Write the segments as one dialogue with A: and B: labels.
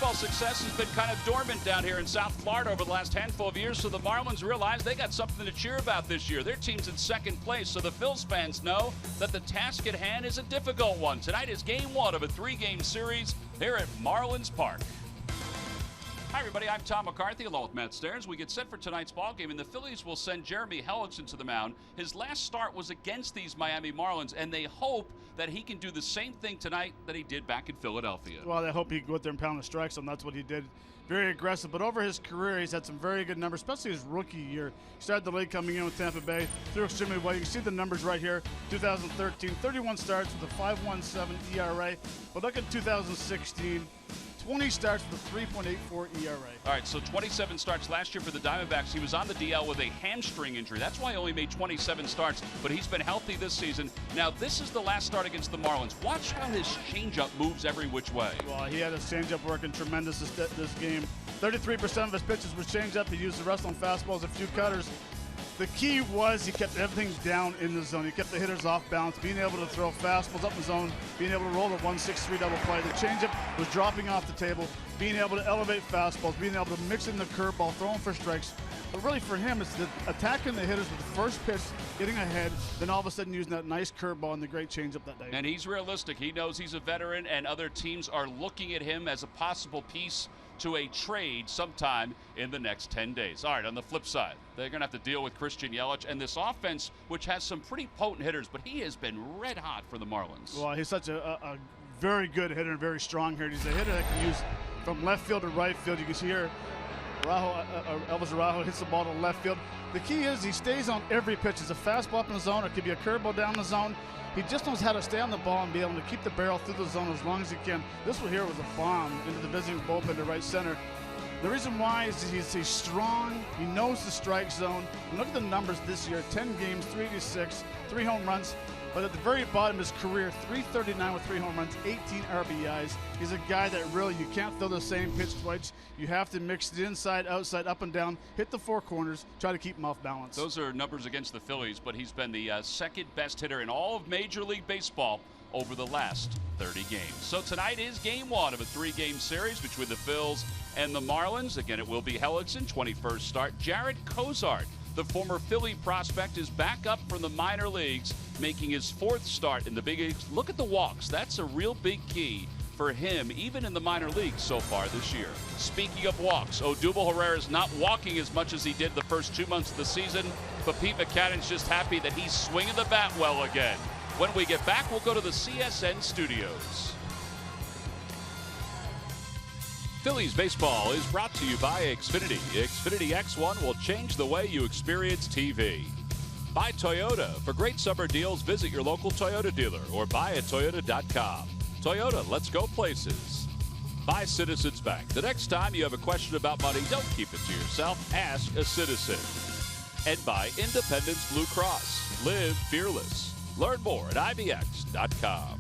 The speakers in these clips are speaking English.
A: baseball success has been kind of dormant down here in South Florida over the last handful of years, so the Marlins realize they got something to cheer about this year. Their team's in second place, so the Phils fans know that the task at hand is a difficult one. Tonight is game one of a three-game series here at Marlins Park. Hi, everybody. I'm Tom McCarthy along with Matt Stairs. We get set for tonight's ballgame, and the Phillies will send Jeremy Hellickson to the mound. His last start was against these Miami Marlins, and they hope that he can do the same thing tonight that he did back in Philadelphia.
B: Well, they hope he can go out there and pound the strikes, and that's what he did. Very aggressive, but over his career, he's had some very good numbers, especially his rookie year. He started the league coming in with Tampa Bay, threw extremely well. You can see the numbers right here. 2013, 31 starts with a 5.17 ERA. But look at 2016. 20 starts with a 3.84 ERA.
A: All right, so 27 starts last year for the Diamondbacks. He was on the DL with a hamstring injury. That's why he only made 27 starts, but he's been healthy this season. Now, this is the last start against the Marlins. Watch how his changeup moves every which way.
B: Well, he had his changeup working tremendous this game. 33% of his pitches were changeup. He used the wrestling fastballs, a few cutters. The key was he kept everything down in the zone. He kept the hitters off balance, being able to throw fastballs up the zone, being able to roll the 1-6-3 double play. The changeup was dropping off the table, being able to elevate fastballs, being able to mix in the curveball, throwing for strikes. But really for him, it's attacking the hitters with the first pitch, getting ahead, then all of a sudden using that nice curveball and the great changeup that day.
A: And he's realistic. He knows he's a veteran, and other teams are looking at him as a possible piece to a trade sometime in the next 10 days. All right, on the flip side, they're going to have to deal with Christian Yelich and this offense, which has some pretty potent hitters, but he has been red hot for the Marlins.
B: Well, he's such a very good hitter and very strong hitter. He's a hitter that can use from left field to right field. You can see here, Elvis Araujo hits the ball to left field. The key is he stays on every pitch. It's a fastball up in the zone, or it could be a curveball down the zone. He just knows how to stay on the ball and be able to keep the barrel through the zone as long as he can. This one here was a bomb into the visiting bullpen to right center. The reason why is he's strong. He knows the strike zone. And look at the numbers this year: 10 games, 386, 3 home runs. But at the very bottom of his career, 339 with 3 home runs, 18 RBIs. He's a guy that really, you can't throw the same pitch twice. You have to mix it inside, outside, up and down, hit the four corners, try to keep him off balance.
A: Those are numbers against the Phillies, but he's been the second best hitter in all of Major League Baseball over the last 30 games. So tonight is game one of a three-game series between the Phils and the Marlins. Again, it will be Hellickson, 21st start. Jarred Cozart, the former Philly prospect, is back up from the minor leagues, making his 4th start in the big leagues. Look at the walks. That's a real big key for him, even in the minor leagues so far this year. Speaking of walks, Odubel Herrera is not walking as much as he did the first 2 months of the season, but Pete Maccannon's just happy that he's swinging the bat well again. When we get back, we'll go to the CSN studios. Phillies baseball is brought to you by Xfinity. Xfinity X1 will change the way you experience TV. By Toyota. For great summer deals, visit your local Toyota dealer or buyatoyota.com. Toyota, let's go places. By Citizens Bank. The next time you have a question about money, don't keep it to yourself. Ask a citizen. And by Independence Blue Cross. Live fearless. Learn more at IBX.com.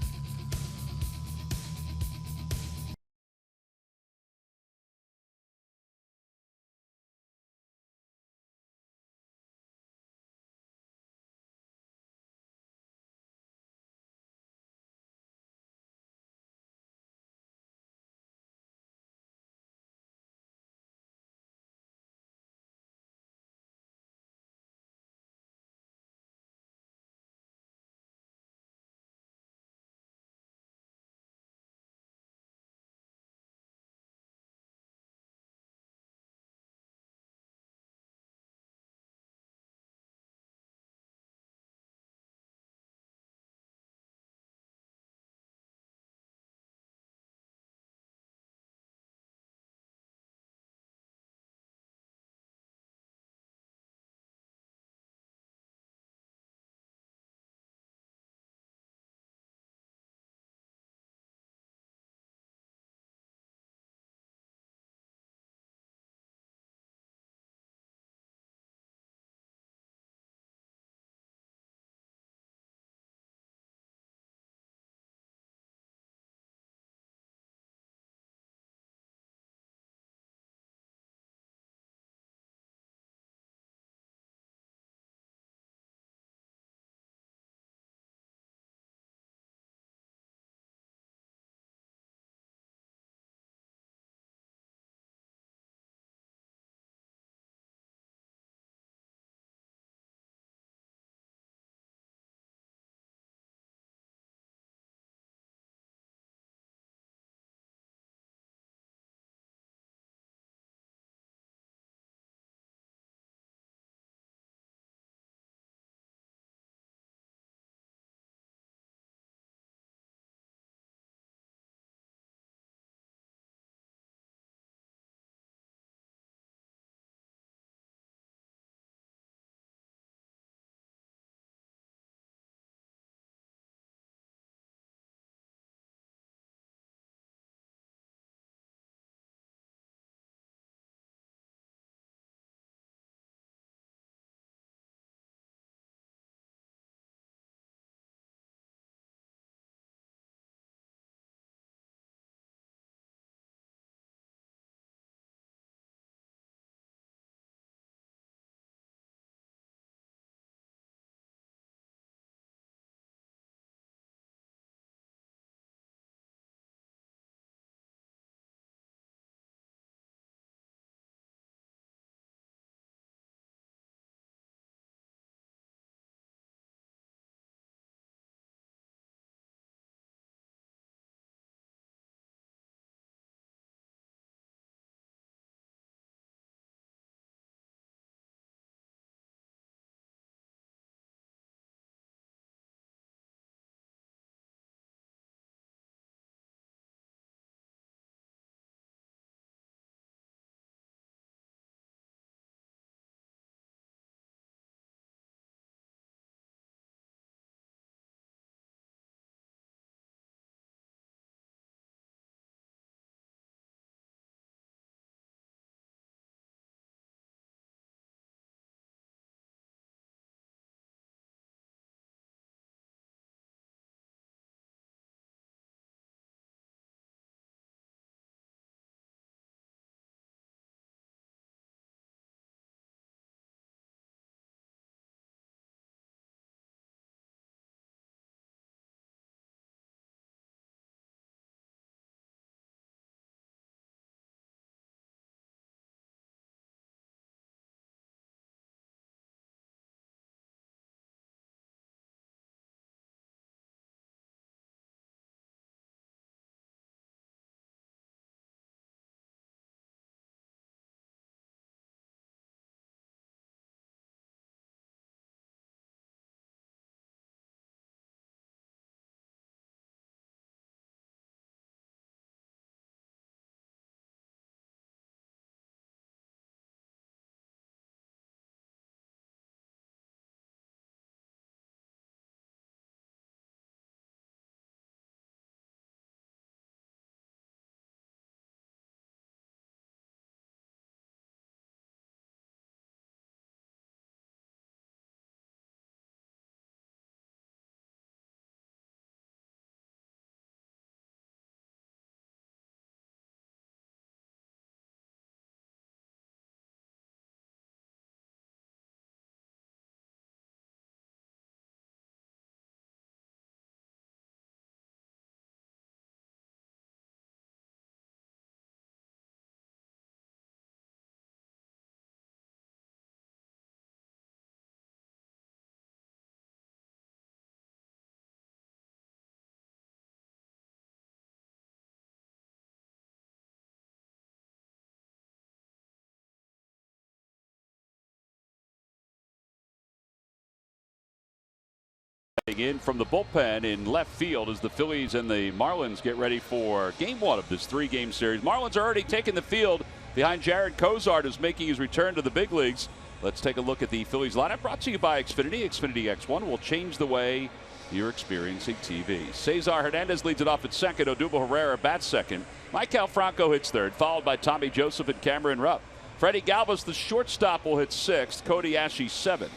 A: batting in from the bullpen in left field as the Phillies and the Marlins get ready for game one of this 3-game series. Marlins are already taking the field behind Jared Cozart, who's making his return to the big leagues. Let's take a look at the Phillies lineup, brought to you by Xfinity. Xfinity X1 will change the way you're experiencing TV. Cesar Hernandez leads it off at second. Odubel Herrera bats second. Maikel Franco hits third, followed by Tommy Joseph and Cameron Rupp. Freddie Galvis, the shortstop, will hit sixth. Cody Asche seventh.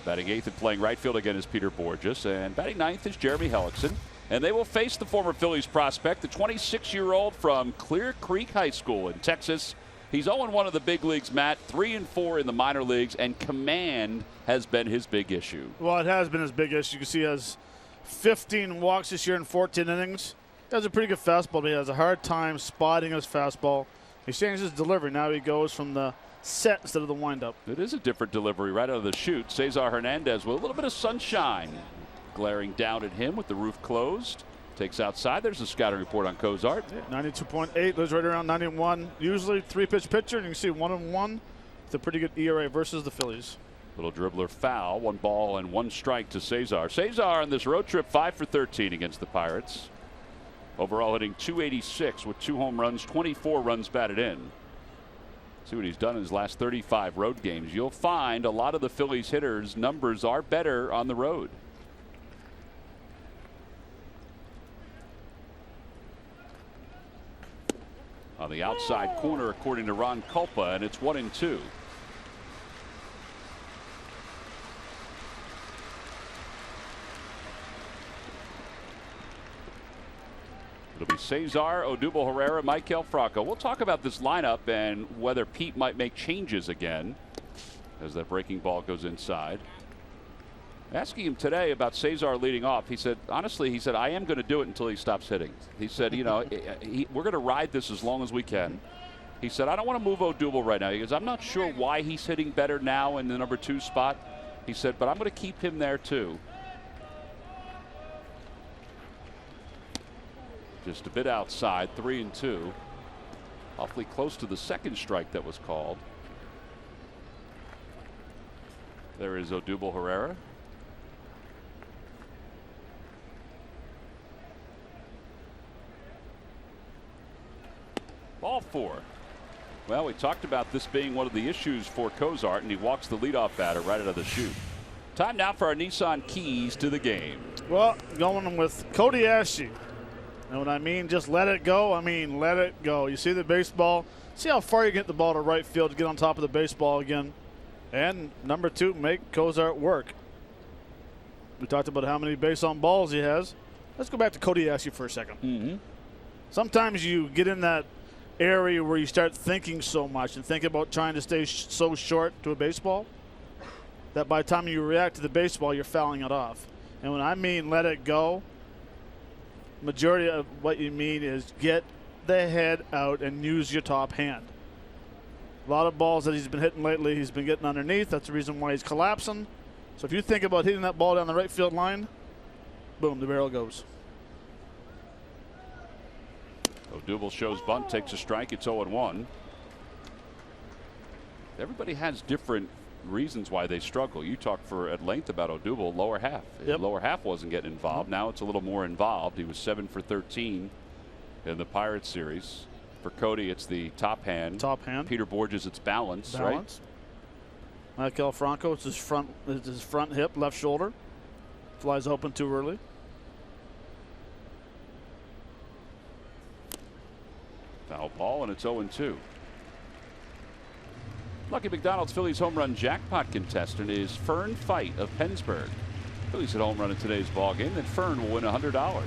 A: Batting eighth and playing right field again is Peter Borges. And batting ninth is Jeremy Hellickson. And they will face the former Phillies prospect, the 26-year-old from Clear Creek High School in Texas. He's 0-1 in the big leagues, Matt, 3-4 in the minor leagues, and command has been his big issue.
B: Well, it has been his big issue. You can see he has 15 walks this year in 14 innings. He has a pretty good fastball, but he has a hard time spotting his fastball. He changes his delivery. Now he goes from the set instead of the windup.
A: It is a different delivery right out of the chute. Cesar Hernandez with a little bit of sunshine glaring down at him with the roof closed. Takes outside. There's a scouting report on Cozart.
B: 92.8, lives right around 91. Usually 3-pitch pitcher, and you can see 1-1. It's a pretty good ERA versus the Phillies.
A: Little dribbler foul. 1 ball and 1 strike to Cesar. Cesar on this road trip 5 for 13 against the Pirates. Overall hitting .286 with 2 home runs, 24 runs batted in. See what he's done in his last 35 road games. You'll find a lot of the Phillies hitters' numbers are better on the road. On the outside corner, according to Ron Kulpa, and it's 1-2. It'll be Cesar, Odubel Herrera, Maikel Franco. We'll talk about this lineup and whether Pete might make changes again as that breaking ball goes inside. Asking him today about Cesar leading off, he said, honestly, I am going to do it until he stops hitting. He said, you know, we're going to ride this as long as we can. He said, I don't want to move Odubel right now. He goes, I'm not sure why he's hitting better now in the number 2 spot. He said, but I'm going to keep him there too. Just a bit outside, 3-2. Awfully close to the second strike that was called. There is Odubel Herrera. Ball 4. Well, we talked about this being one of the issues for Cozart, and he walks the leadoff batter right out of the chute. Time now for our Nissan keys to the game.
B: Well, going with Cody Asche. And when I mean just let it go, I mean let it go. You see the baseball. See how far you get the ball to right field to get on top of the baseball again. And number 2, make Cozart work. We talked about how many base on balls he has. Let's go back to Cody Asche for a second. Sometimes you get in that area where you start thinking so much and think about trying to stay so short to a baseball that by the time you react to the baseball, you're fouling it off. And when I mean let it go, majority of what you mean is get the head out and use your top hand. A lot of balls that he's been hitting lately, he's been getting underneath. That's the reason why he's collapsing. So if you think about hitting that ball down the right field line, boom, the barrel goes.
A: Odubel shows bunt, takes a strike. It's 0-1. Everybody has different reasons why they struggle. You talked at length about Odubel, lower half.
B: Yep.
A: Lower half wasn't getting involved. Now it's a little more involved. He was 7 for 13 in the Pirates series. For Cody, it's the top hand.
B: Top hand.
A: Peter Borges, it's balance. Right?
B: Maikel Franco, it's his front hip, left shoulder. Flies open too early.
A: Foul ball, and it's 0-2. Lucky McDonald's Phillies home run jackpot contestant is Fern Fight of Pennsburg. Phillies hit home run in today's ball game, then Fern will win $100.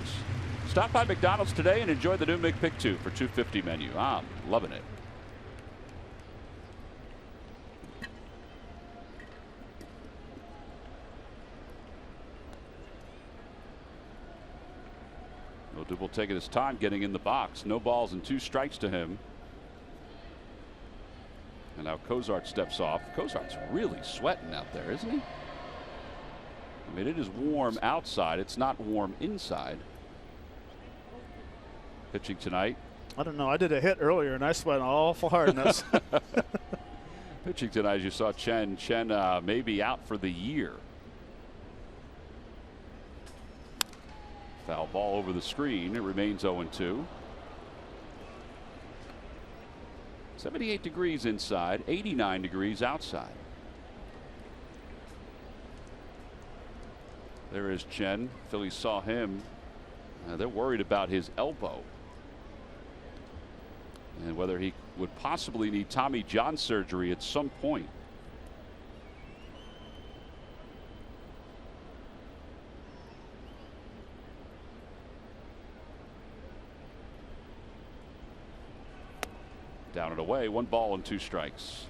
A: Stop by McDonald's today and enjoy the new McPick 2 for $2.50 menu. I'm loving it. Odubel taking his time getting in the box. No balls and 2 strikes to him. And now Cozart steps off. Cozart's really sweating out there, isn't he? I mean, it is warm outside. It's not warm inside. Pitching tonight.
B: I don't know. I did a hit earlier, and I sweat awful hard in this.
A: Pitching tonight, as you saw Chen. Chen may be out for the year. Foul ball over the screen. It remains 0-2. 78 degrees inside, 89 degrees outside. There is Chen. Phillies saw him. They're worried about his elbow and whether he would possibly need Tommy John surgery at some point. Down and away, 1 ball and 2 strikes.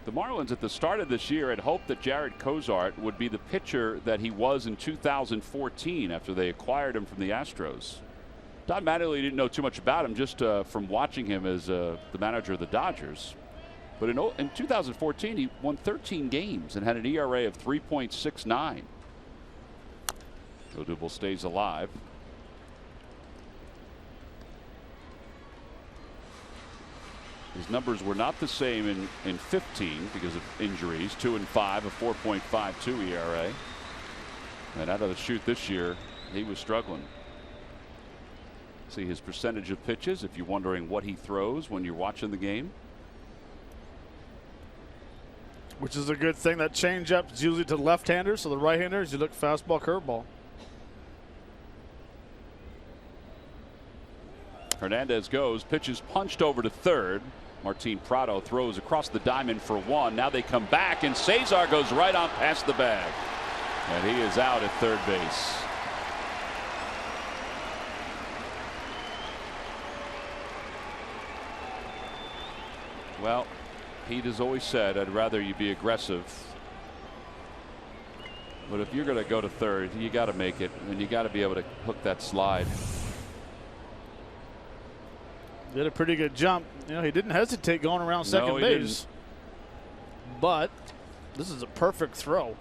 A: The Marlins at the start of this year had hoped that Jarred Cozart would be the pitcher that he was in 2014 after they acquired him from the Astros. Don Mattingly didn't know too much about him, just from watching him as the manager of the Dodgers. But in 2014, he won 13 games and had an ERA of 3.69. Odubel stays alive. His numbers were not the same in 15 because of injuries. 2-5, a 4.52 ERA. And out of the chute this year, he was struggling. See his percentage of pitches if you're wondering what he throws when you're watching the game.
B: Which is a good thing. That changeup is usually to the left-handers, so the right-handers, you look fastball, curveball.
A: Hernandez goes, pitches punched over to third. Martin Prado throws across the diamond for 1. Now they come back, and Cesar goes right on past the bag. And he is out at third base. Well, Pete has always said, I'd rather you be aggressive. But if you're going to go to third, you got to make it, and you got to be able to hook that slide.
B: Did a pretty good jump. You know, he didn't hesitate going around second base. But this is a perfect throw.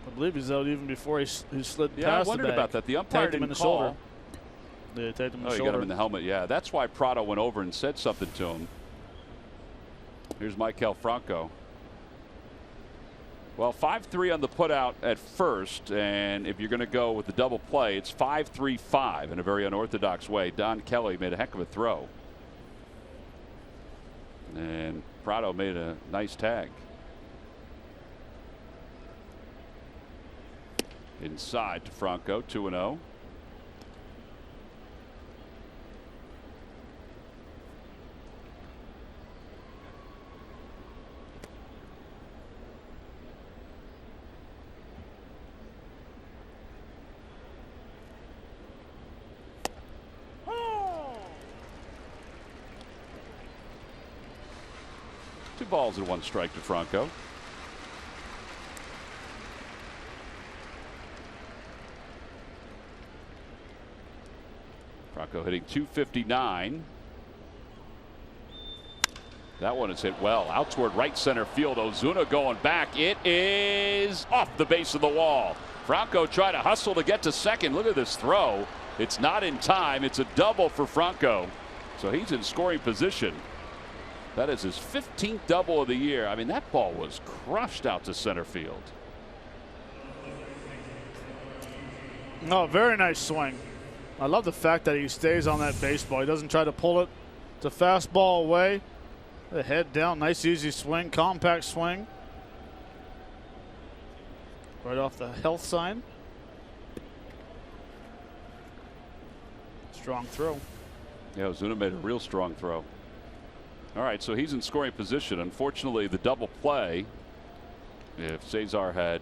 B: I believe he's out even before he slid past the bag.
A: Yeah, I wondered about that. The umpire didn't call.
B: Yeah, tagged him in the shoulder.
A: Oh, he got him in the helmet. Yeah, that's why Prado went over and said something to him. Here's Maikel Franco. Well, 5-3 on the putout at first, and if you're going to go with the double play, it's 5-3-5 in a very unorthodox way. Don Kelly made a heck of a throw. And Prado made a nice tag. Inside to Franco, 2-0. Two balls and 1 strike to Franco. Franco hitting .259. That one is hit well out toward right center field. Ozuna going back. It is off the base of the wall. Franco tried to hustle to get to second. Look at this throw. It's not in time. It's a double for Franco. So he's in scoring position. That is his 15th double of the year. I mean, that ball was crushed out to center field.
B: No, very nice swing. I love the fact that he stays on that baseball. He doesn't try to pull it. It's a fastball away. The head down. Nice, easy swing. Compact swing. Right off the health sign. Strong throw.
A: Yeah, Ozuna made a real strong throw. All right, so he's in scoring position. Unfortunately, the double play, if Cesar had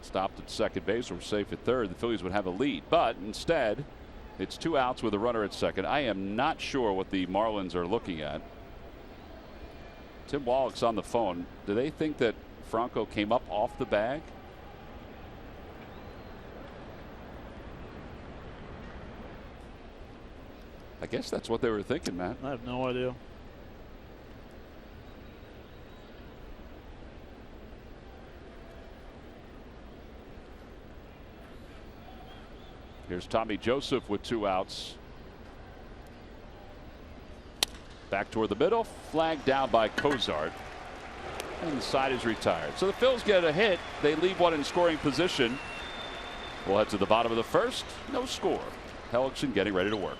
A: stopped at second base or safe at third, the Phillies would have a lead. But instead, it's 2 outs with a runner at second. I am not sure what the Marlins are looking at. Tim Wallach's on the phone. Do they think that Franco came up off the bag? I guess that's what they were thinking, Matt.
B: I have no idea.
A: Here's Tommy Joseph with 2 outs. Back toward the middle, flagged down by Cozart. And the side is retired. So the Phils get a hit. They leave one in scoring position. We'll head to the bottom of the first. No score. Hellickson getting ready to work.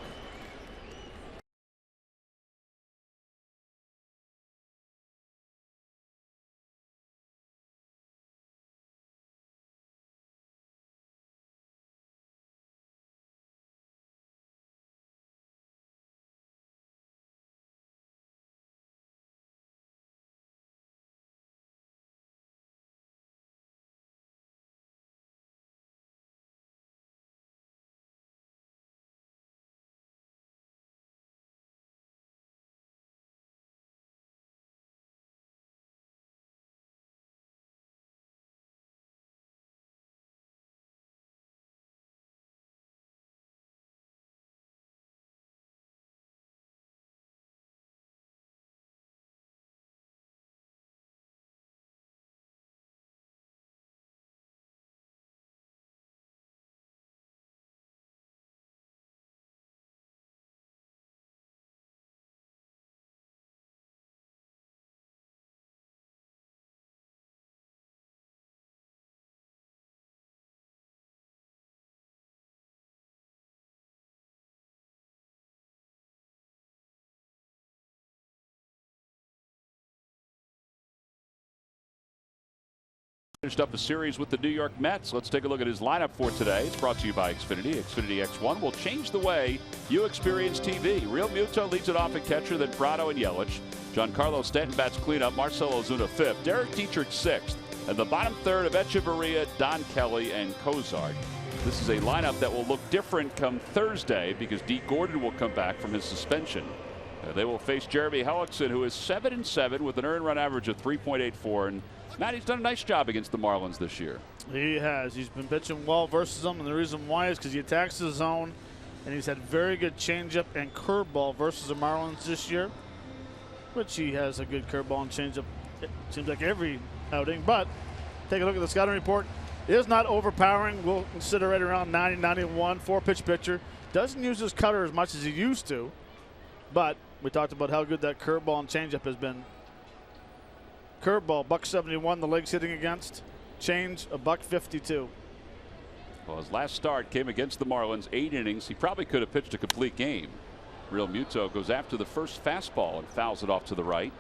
A: Finished up a series with the New York Mets. Let's take a look at his lineup for today. It's brought to you by Xfinity. Xfinity X1 will change the way you experience TV. Real Muto leads it off at catcher, then Prado and Yelich. Giancarlo Stanton bats cleanup. Marcell Ozuna fifth. Derek Dietrich sixth. And the bottom third of Echeverria, Don Kelly, and Cozart. This is a lineup that will look different come Thursday because Dee Gordon will come back from his suspension. They will face Jeremy Hellickson, who is 7-7 with an earned run average of 3.84. And Matt, he's done a nice job against the Marlins this year.
B: He has. He's been pitching well versus them, and the reason why is because he attacks the zone, and he's had very good changeup and curveball versus the Marlins this year, which he has a good curveball and changeup. It seems like every outing, but take a look at the scouting report. It is not overpowering. We'll consider right around 90, 91, four-pitch pitcher. Doesn't use his cutter as much as he used to, but we talked about how good that curveball and changeup has been. Curveball, $171, the legs hitting against. Change, $152.
A: Well, his last start came against the Marlins, 8 innings. He probably could have pitched a complete game. Real Muto goes after the first fastball and fouls it off to the right.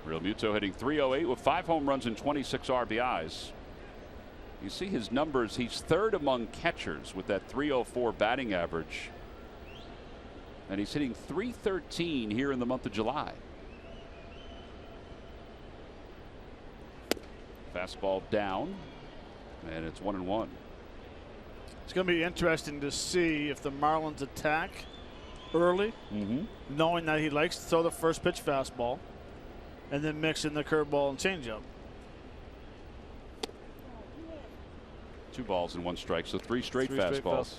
A: Real Muto hitting .308 with 5 home runs and 26 RBIs. You see his numbers. He's third among catchers with that .304 batting average. And he's hitting .313 here in the month of July. Fastball down, and it's 1-1.
B: It's going to be interesting to see if the Marlins attack early, knowing that he likes to throw the first pitch fastball, and then mix in the curveball and changeup.
A: 2 balls and 1 strike, so 3 straight fastballs.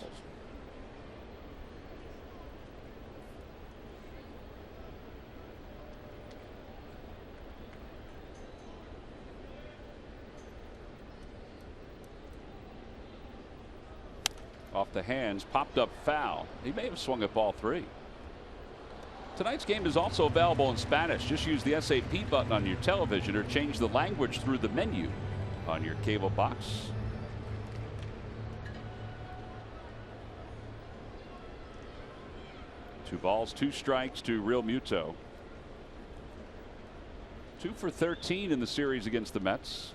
A: Off the hands, popped up foul. He may have swung at ball 3. Tonight's game is also available in Spanish. Just use the SAP button on your television or change the language through the menu on your cable box. Two balls, 2 strikes to Real Muto. 2 for 13 in the series against the Mets.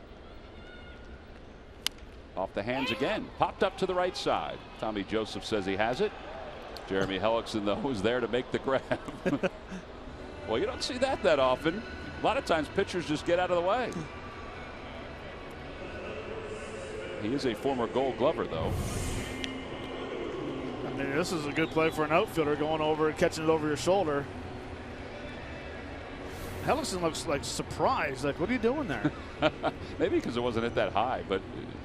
A: Off the hands again, popped up to the right side. Tommy Joseph says he has it. Jeremy Hellickson, though, is there to make the grab. Well, you don't see that often. A lot of times pitchers just get out of the way. He is a former Gold Glover, though.
B: I mean, this is a good play for an outfielder going over and catching it over your shoulder. Hellickson looks like surprised. Like, what are you doing there?
A: Maybe because it wasn't hit that high, but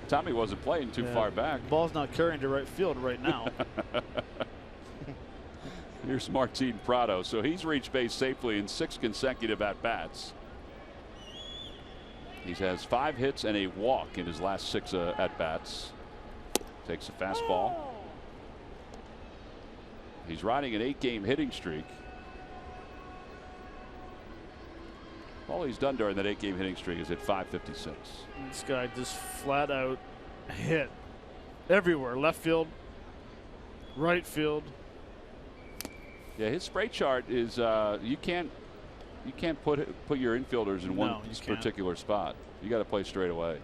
A: Tommy wasn't playing too far back.
B: Ball's not carrying to right field right now.
A: Here's Martin Prado. So he's reached base safely in 6 consecutive at-bats. He has 5 hits and a walk in his last 6 at-bats. Takes a fastball. He's riding an 8-game hitting streak. All he's done during that 8-game hitting streak is hit .556.
B: This guy just flat out hit everywhere. Left field, right field.
A: Yeah, his spray chart is you can't put your infielders in one particular spot. You got to play straight away.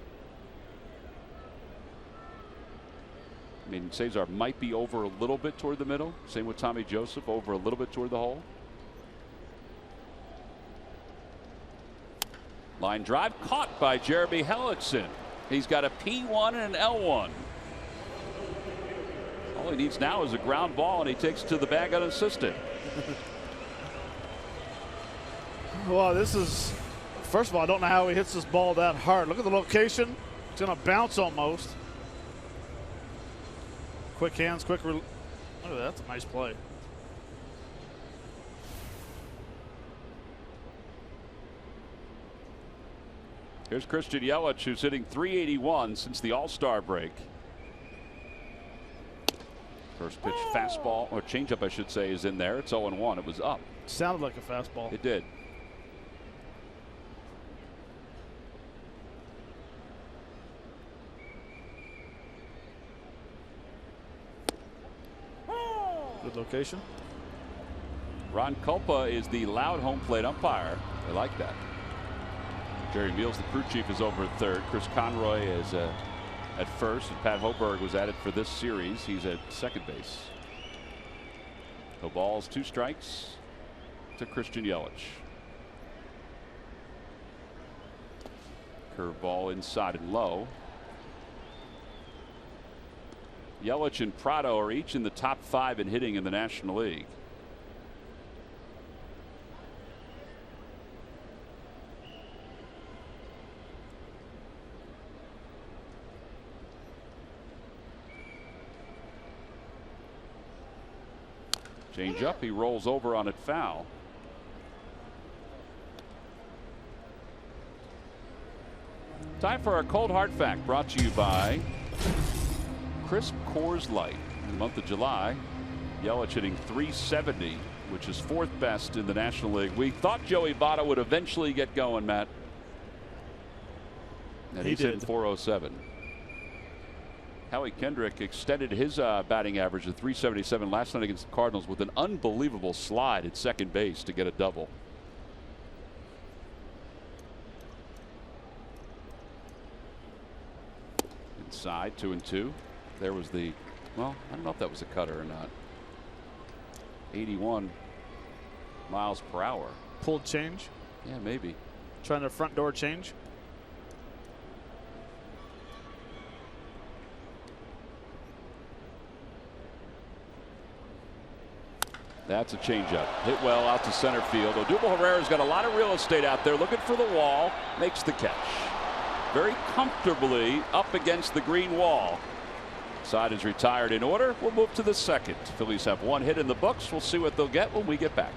A: I mean, Cesar might be over a little bit toward the middle. Same with Tommy Joseph, over a little bit toward the hole. Line drive caught by Jeremy Hellickson. He's got a P1 and an L1. All he needs now is a ground ball, and he takes it to the bag unassisted.
B: Well, this is, first of all, I don't know how he hits this ball that hard. Look at the location. It's going to bounce almost. Quick hands, quick. Look at that. That's a nice play.
A: Here's Christian Yelich, who's hitting .381 since the All-Star break. First pitch fastball, or changeup, I should say, is in there. It's 0-1. It was up.
B: Sounded like a fastball.
A: It did.
B: Good location.
A: Ron Culpa is the loud home plate umpire. I like that. Jerry Meals, the crew chief, is over at third. Chris Conroy is at first, and Pat Hoberg was added for this series. He's at second base. No balls, 2 strikes to Christian Yelich. Curveball inside and low. Yelich and Prado are each in the top 5 in hitting in the National League. Change up, he rolls over on it, foul. Time for our cold hard fact, brought to you by Crisp Coors Light. In the month of July, Yelich hitting .370, which is 4th best in the National League. We thought Joey Votto would eventually get going, Matt. And he's hitting .407. Howie Kendrick extended his batting average to .377 last night against the Cardinals with an unbelievable slide at second base to get a double. Inside, 2-2. There was the, well, I don't know if that was a cutter or not. 81 miles per hour.
B: Pulled change.
A: Yeah, maybe.
B: Trying to front door change.
A: That's a changeup. Hit well out to center field. Odubel Herrera's got a lot of real estate out there, looking for the wall. Makes the catch. Very comfortably up against the green wall. Side is retired in order. We'll move to the second. Phillies have 1 hit in the books. We'll see what they'll get when we get back.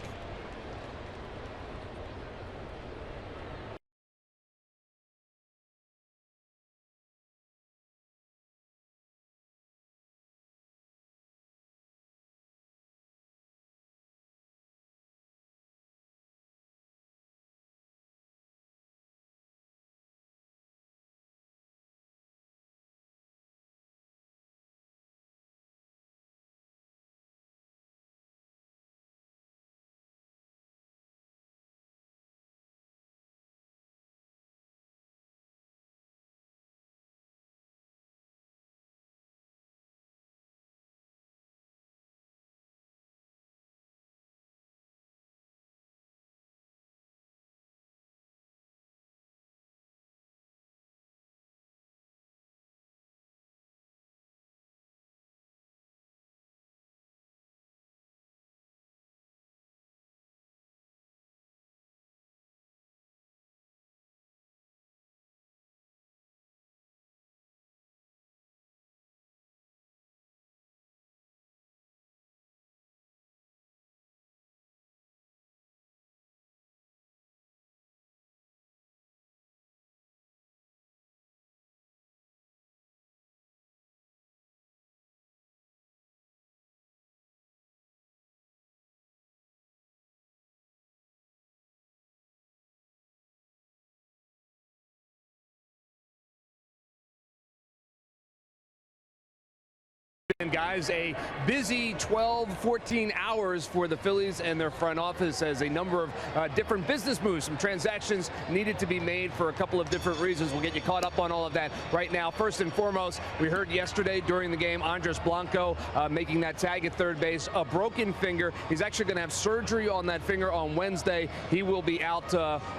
C: been, guys, a busy 12, 14 hours for the Phillies and their front office as a number of different business moves, some transactions needed to be made for a couple of different reasons. We'll get you caught up on all of that right now. First and foremost, we heard yesterday during the game, Andres Blanco making that tag at third base, a broken finger. He's actually going to have surgery on that finger on Wednesday. He will be out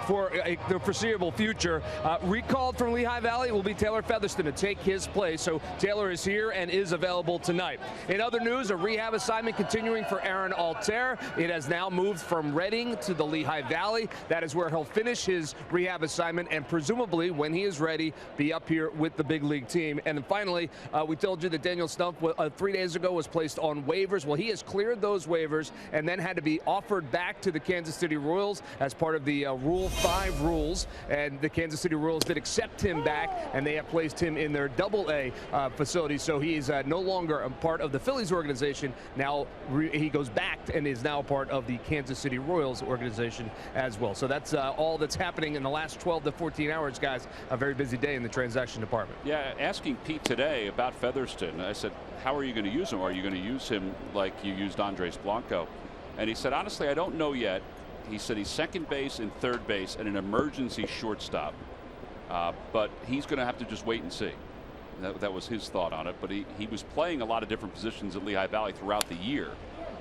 C: for the foreseeable future. Recalled from Lehigh Valley will be Taylor Featherston to take his place. So Taylor is here and is available tonight. In other news, a rehab assignment continuing for Aaron Altair. It has now moved from Reading to the Lehigh Valley. That is where he'll finish his rehab assignment and presumably, when he is ready, be up here with the big league team. And then finally, we told you that Daniel Stumpf 3 days ago was placed on waivers. Well, he has cleared those waivers and then had to be offered back to the Kansas City Royals as part of the Rule 5 rules. And the Kansas City Royals did accept him back, and they have placed him in their Double-A facility. So he is no longer a part of the Phillies organization. Now he goes back and is now part of the Kansas City Royals organization as well. So that's all that's happening in the last 12 to 14 hours, guys. A very busy day in the transaction department.
A: Yeah, asking Pete today about Featherston, I said, how are you going to use him? Are you going to use him like you used Andres Blanco? And he said, honestly, I don't know yet. He said he's second base and third base and an emergency shortstop. But he's going to have to just wait and see. That was his thought on it. But he was playing a lot of different positions at Lehigh Valley throughout the year,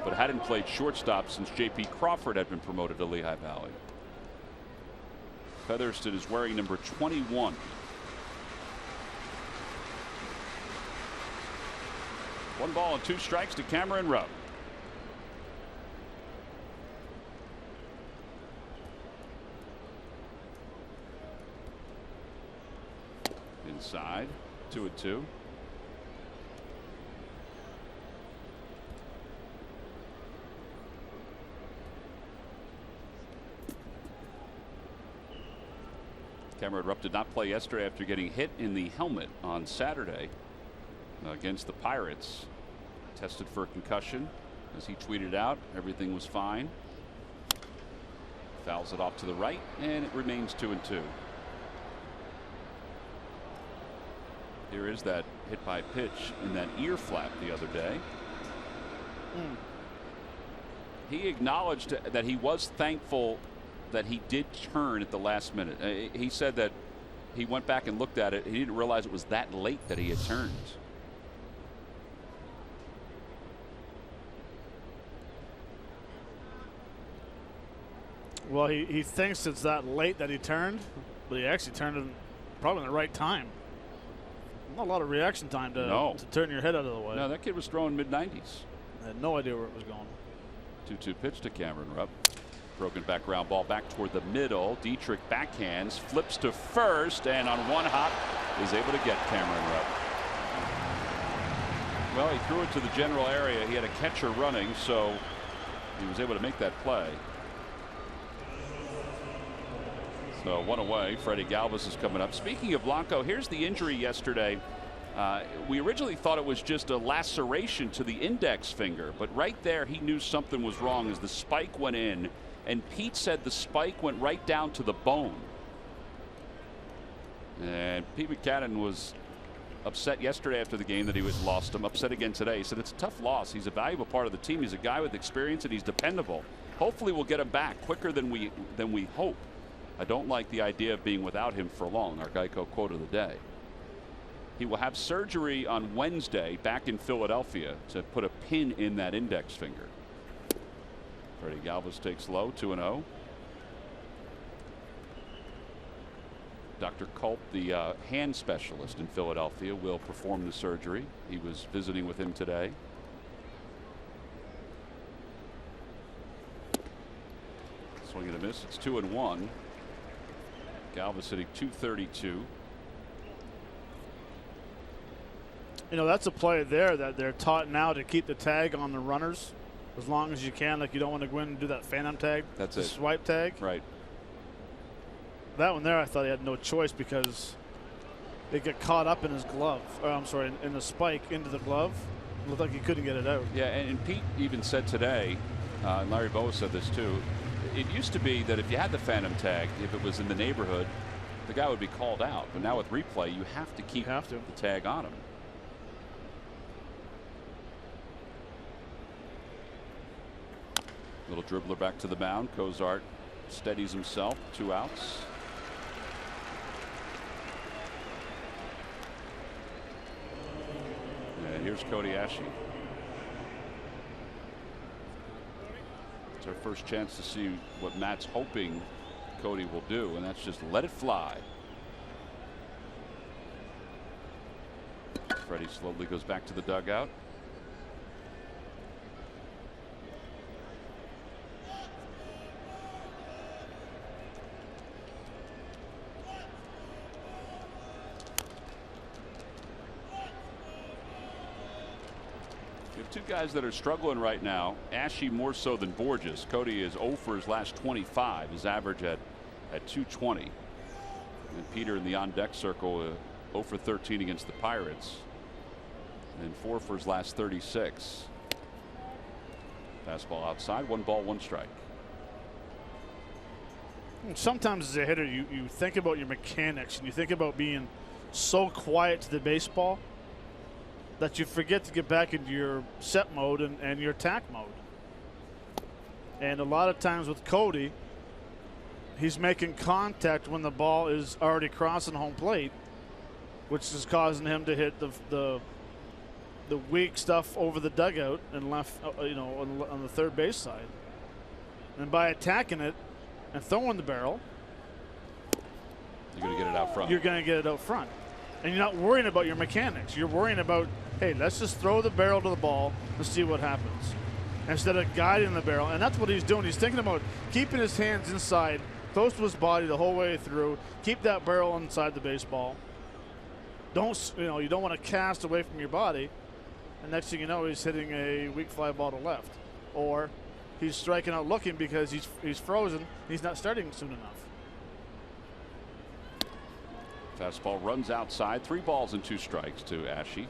A: but hadn't played shortstop since J.P. Crawford had been promoted to Lehigh Valley. Featherston is wearing number 21. One ball and 2 strikes to Cameron Rupp. Inside, 2-2. Cameron Rupp did not play yesterday after getting hit in the helmet on Saturday against the Pirates. Tested for a concussion. As he tweeted out, everything was fine. Fouls it off to the right, and it remains 2-2. Here is that hit by pitch in that ear flap the other day. He acknowledged that he was thankful that he did turn at the last minute. He said that he went back and looked at it. He didn't realize it was that late that he had turned.
B: Well, he thinks it's that late that he turned, but he actually turned it probably in the right time. Not a lot of reaction time to turn your head out of the way.
A: No, that kid was throwing mid-90s.
B: I had no idea where it was going.
A: 2-2 pitch to Cameron Rupp. Broken back ground ball back toward the middle. Dietrich backhands, flips to first, and on one hop is able to get Cameron Rupp. Well, he threw it to the general area. He had a catcher running, so he was able to make that play. So one away. Freddie Galvis is coming up. Speaking of Blanco, here's the injury yesterday. We originally thought it was just a laceration to the index finger, but right there he knew something was wrong as the spike went in, and Pete said the spike went right down to the bone. And Pete Macadam was upset yesterday after the game that he was lost him. Upset again today. He said it's a tough loss. He's a valuable part of the team. He's a guy with experience and he's dependable. Hopefully we'll get him back quicker than we hope. I don't like the idea of being without him for long. Our Geico quote of the day. He will have surgery on Wednesday back in Philadelphia to put a pin in that index finger. Freddie Galvis takes low, 2-0. Dr. Culp, the hand specialist in Philadelphia, will perform the surgery. He was visiting with him today. Swing and a miss. It's 2-1. Galvis hitting .232.
B: You know, that's a play there that they're taught now to keep the tag on the runners as long as you can. Like, you don't want to go in and do that phantom tag.
A: That's
B: the
A: it.
B: Swipe tag.
A: Right.
B: That one there, I thought he had no choice because it got caught up in his glove. I'm sorry, in the spike into the glove. It looked like he couldn't get it out.
A: Yeah, and Pete even said today, and Larry Bowa said this too, it used to be that if you had the phantom tag, if it was in the neighborhood, the guy would be called out. But now with replay, you have to keep the tag on him. Little dribbler back to the mound. Cozart steadies himself. 2 outs. And here's Cody Asche. It's our first chance to see what Matt's hoping Cody will do, and that's just let it fly. Freddie slowly goes back to the dugout. We have 2 guys that are struggling right now. Asche more so than Borges. Cody is 0 for his last 25. His average at 220. And Peter in the on deck circle 0 for 13 against the Pirates. And 4 for his last 36. Fastball outside. 1 ball, 1 strike.
B: Sometimes as a hitter, you think about your mechanics and you think about being so quiet to the baseball that you forget to get back into your set mode and your attack mode. And a lot of times with Cody, he's making contact when the ball is already crossing home plate, which is causing him to hit the weak stuff over the dugout and left, on the third base side. And by attacking it and throwing the barrel,
A: you're going to get it out front.
B: You're going to get it out front. And you're not worrying about your mechanics. You're worrying about, hey, let's just throw the barrel to the ball and see what happens, instead of guiding the barrel. And that's what he's doing. He's thinking about keeping his hands inside, close to his body the whole way through. Keep that barrel inside the baseball. You don't want to cast away from your body. And next thing you know, he's hitting a weak fly ball to left, or he's striking out looking because he's frozen. He's not starting soon enough.
A: Fastball runs outside. 3 balls and 2 strikes to Asche.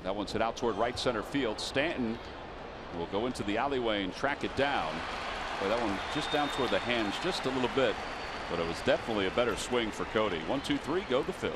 A: That one's hit out toward right center field. Stanton will go into the alleyway and track it down. Boy, that one just down toward the hands just a little bit, but it was definitely a better swing for Cody. 1, 2, 3, go the Phils.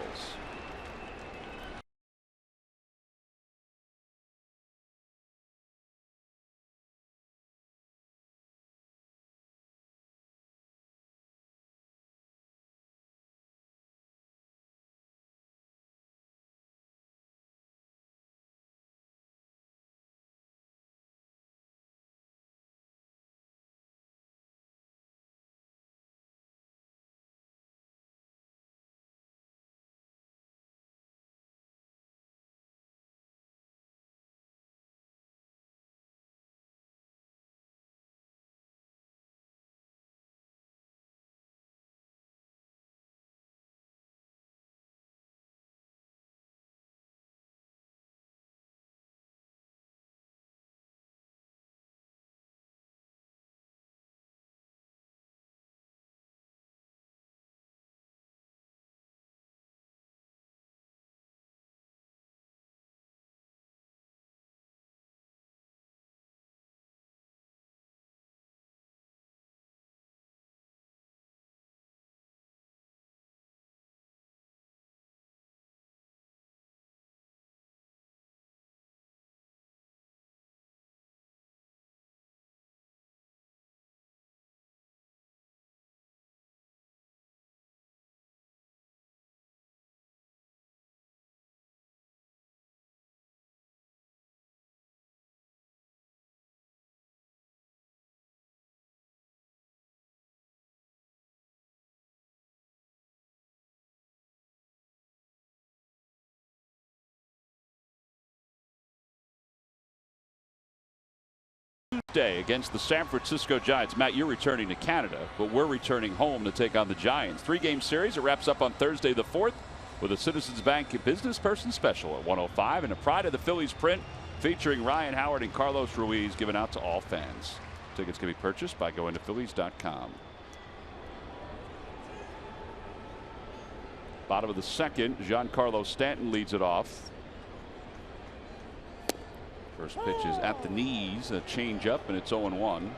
A: Tuesday against the San Francisco Giants. Matt, you're returning to Canada, but we're returning home to take on the Giants. 3-game series. It wraps up on Thursday the 4th with a Citizens Bank Business Person Special at 105 and a Pride of the Phillies print featuring Ryan Howard and Carlos Ruiz given out to all fans. Tickets can be purchased by going to Phillies.com. Bottom of the second, Giancarlo Stanton leads it off. First pitch is at the knees, a change up, and it's 0-1.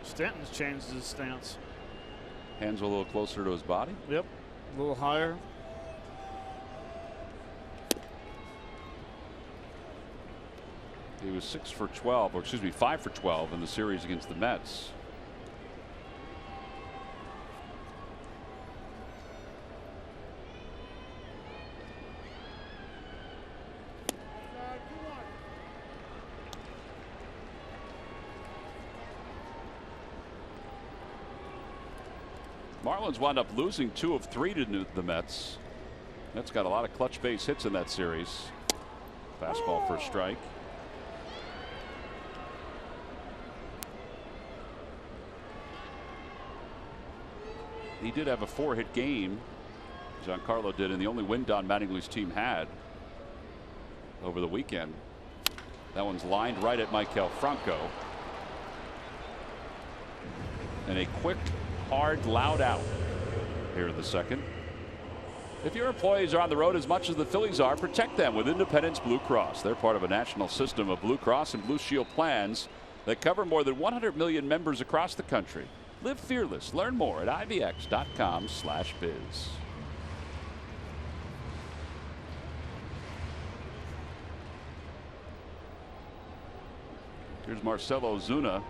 B: Stanton's changed his stance.
A: Hands a little closer to his body.
B: Yep, a little higher.
A: He was 6 for 12, or excuse me, 5 for 12 in the series against the Mets. Marlins wound up losing 2 of 3 to the Mets. Mets got a lot of clutch base hits in that series. Fastball for a strike. He did have a 4-hit game. Giancarlo did, and the only win Don Mattingly's team had over the weekend. That one's lined right at Maikel Franco. And a quick, hard, loud out here in the second. If your employees are on the road as much as the Phillies are, protect them with Independence Blue Cross. They're part of a national system of Blue Cross and Blue Shield plans that cover more than 100 million members across the country. Live fearless. Learn more at IVX.com/biz. Here's Marcell Ozuna.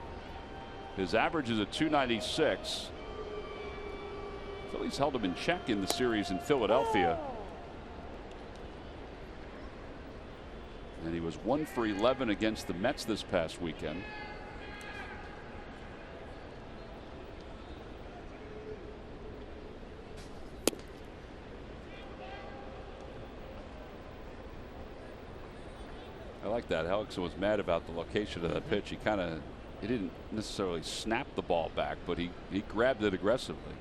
A: His average is at 296. Phillies held him in check in the series in Philadelphia. And he was 1 for 11 against the Mets this past weekend. I like that. Hellickson was mad about the location of that pitch. He didn't necessarily snap the ball back, but he grabbed it aggressively.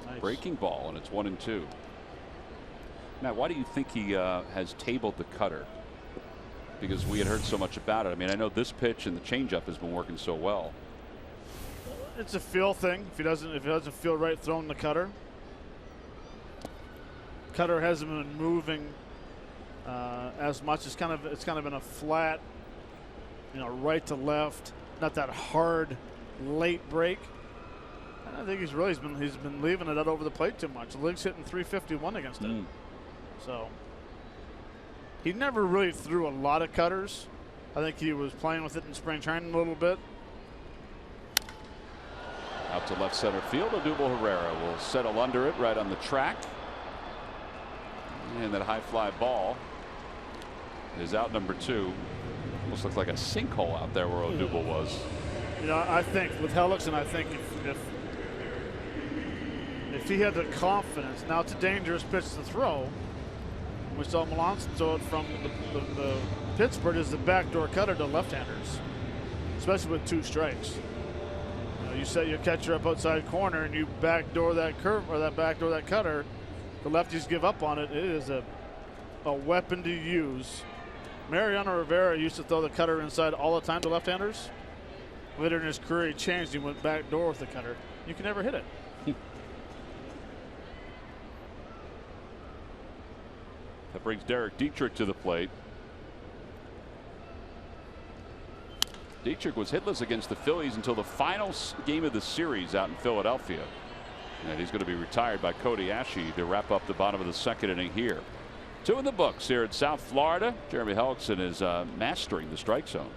A: Nice. Breaking ball, and it's 1-2. Now, why do you think he has tabled the cutter? Because we had heard so much about it. I mean, I know this pitch and the changeup has been working so well.
B: It's a feel thing. If it doesn't feel right throwing the cutter. Cutter hasn't been moving as much. It's kind of been a flat, right to left, not that hard late break. And I think he's been leaving it out over the plate too much. The league's hitting 351 against it. So he never really threw a lot of cutters. I think he was playing with it in spring training a little bit.
A: Out to left center field. Odubel Herrera will settle under it right on the track. And that high fly ball is out, number 2. Almost looks like a sinkhole out there where Odubel was.
B: I think with Hellickson, I think if he had the confidence, now it's a dangerous pitch to throw. We saw Melanson throw it from the Pittsburgh as the backdoor cutter to left-handers, especially with 2 strikes. You set your catcher up outside corner and you backdoor that curve or backdoor that cutter. The lefties give up on it. It is a weapon to use. Mariano Rivera used to throw the cutter inside all the time to left-handers. Later in his career, he changed. He went back door with the cutter. You can never hit it.
A: That brings Derek Dietrich to the plate. Dietrich was hitless against the Phillies until the final game of the series out in Philadelphia. And he's going to be retired by Cody Asche to wrap up the bottom of the second inning here. 2 in the books here in South Florida. Jeremy Hellickson is mastering the strike zone.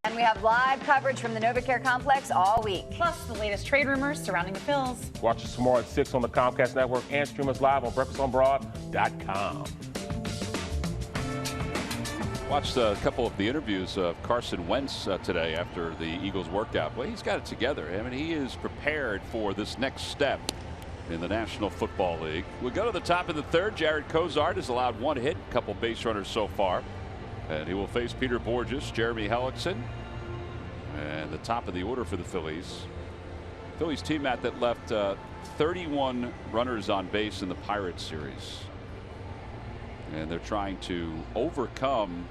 D: And we have live coverage from the NovaCare complex all week.
E: Plus, the latest trade rumors surrounding the Phils.
F: Watch us tomorrow at 6 on the Comcast Network and stream us live on breakfastonbroad.com.
A: Watched a couple of the interviews of Carson Wentz today after the Eagles workout. Well, he's got it together. I mean, he is prepared for this next step in the National Football League. We go to the top of the third. Jared Cozart has allowed one hit, a couple base runners so far. And he will face Peter Bourjos, Jeremy Hellickson, and the top of the order for the Phillies. Phillies team, Matt, that left 31 runners on base in the Pirates series. And they're trying to overcome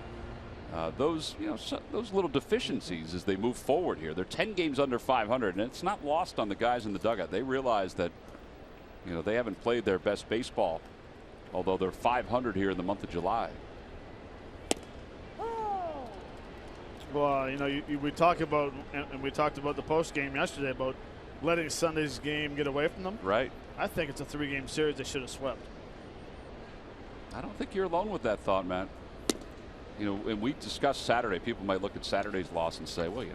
A: those little deficiencies as they move forward here. They're 10 games under 500, and it's not lost on the guys in the dugout. They realize that they haven't played their best baseball, although they're 500 here in the month of July.
B: Well, we talk about, and we talked about the post game yesterday about letting Sunday's game get away from them.
A: Right.
B: I think it's a 3-game series they should have swept.
A: I don't think you're alone with that thought, Matt. And we discussed Saturday. People might look at Saturday's loss and say, well,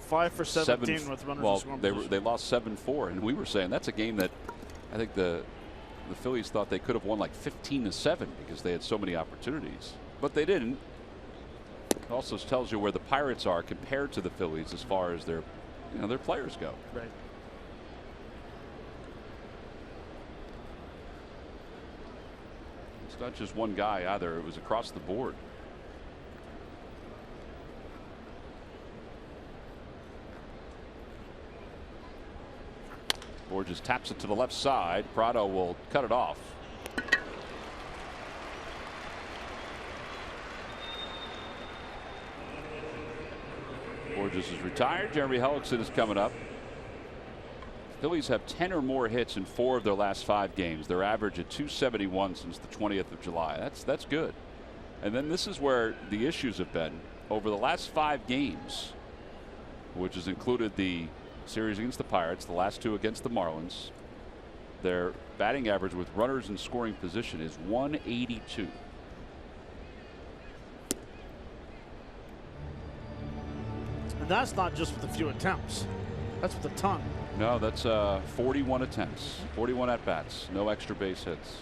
B: 5 for 17 with runners in scoring position.
A: They lost 7-4, and we were saying that's a game that I think the Phillies thought they could have won like 15-7 because they had so many opportunities, but they didn't. It also tells you where the Pirates are compared to the Phillies as far as their players go.
B: Right.
A: It's not just one guy either. It was across the board. Bourjos taps it to the left side. Prado will cut it off. Bourjos is retired. Jeremy Hellickson is coming up. Phillies have 10 or more hits in 4 of their last 5 games. Their average at 271 since the 20th of July. That's good. And then this is where the issues have been over the last 5 games, which has included the series against the Pirates, the last 2 against the Marlins. Their batting average with runners in scoring position is 182.
B: And that's not just with a few attempts. That's with a ton.
A: No, that's 41 attempts, 41 at-bats, no extra base hits.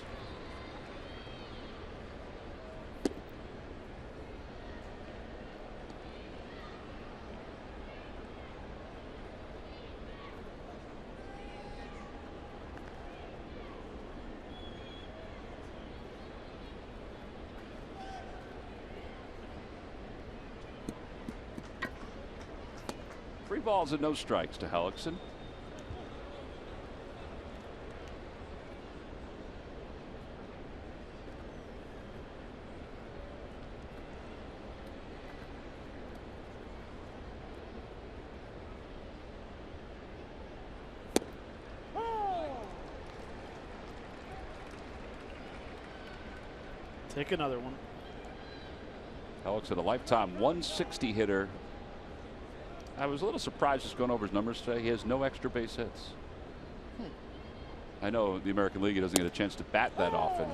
A: Three balls and no strikes to Hellickson.
B: Take another one.
A: Hellickson, a lifetime 160 hitter. I was a little surprised just going over his numbers today. He has no extra base hits. I know the American League, he doesn't get a chance to bat that often.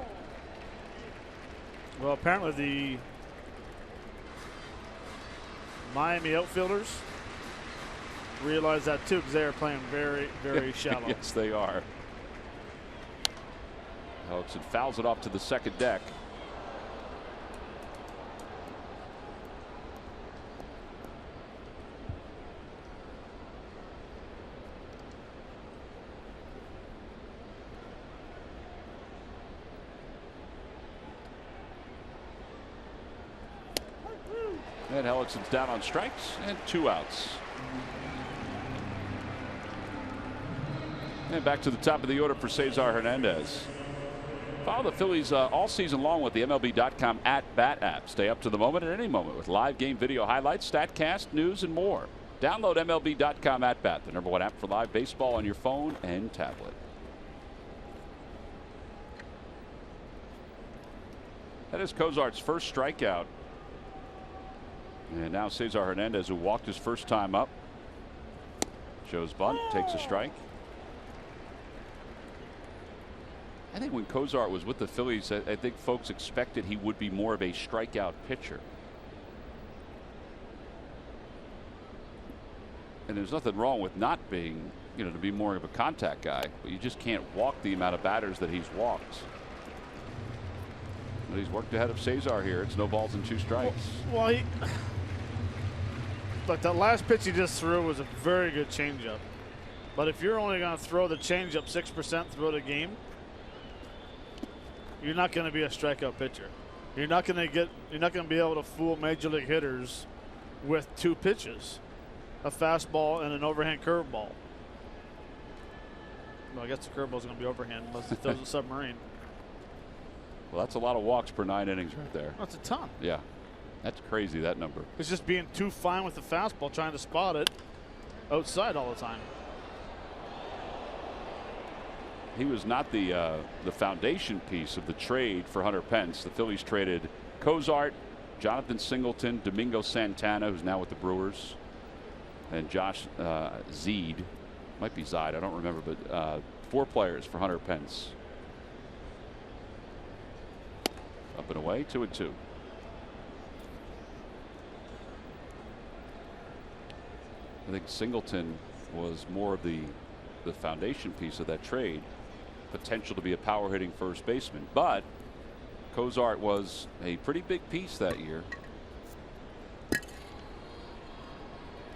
B: Well, apparently the Miami outfielders realize that too, because they are playing very, very shallow.
A: Yes, they are. Hellickson fouls it off to the second deck. And Hellickson's down on strikes and 2 outs. And back to the top of the order for Cesar Hernandez. Follow the Phillies all season long with the MLB.com @BAT app. Stay up to the moment at any moment with live game video highlights, StatCast, news, and more. Download MLB.com @BAT, the #1 app for live baseball on your phone and tablet. That is Cozart's first strikeout. And now Cesar Hernandez, who walked his first time up, shows bunt, takes a strike. I think when Cozart was with the Phillies, I think folks expected he would be more of a strikeout pitcher. And there's nothing wrong with not being, to be more of a contact guy, but you just can't walk the amount of batters that he's walked. But he's worked ahead of Cesar here. It's no balls and 2 strikes.
B: Well, look, that last pitch he just threw was a very good changeup. But if you're only going to throw the changeup 6% throughout a game, you're not going to be a strikeout pitcher. You're not going to be able to fool major league hitters with 2 pitches, a fastball and an overhand curveball. Well, I guess the curveball is going to be overhand unless it throws a submarine.
A: Well, that's a lot of walks per 9 innings right there.
B: That's a ton.
A: Yeah, that's crazy, that number.
B: It's just being too fine with the fastball, trying to spot it outside all the time.
A: He was not the foundation piece of the trade for Hunter Pence. The Phillies traded Cozart, Jonathan Singleton, Domingo Santana, who's now with the Brewers, and Josh Zeid. Might be Zeid, I don't remember, but 4 players for Hunter Pence. Up and away, 2-2. I think Singleton was more of the foundation piece of that trade. Potential to be a power hitting first baseman, but Cozart was a pretty big piece that year.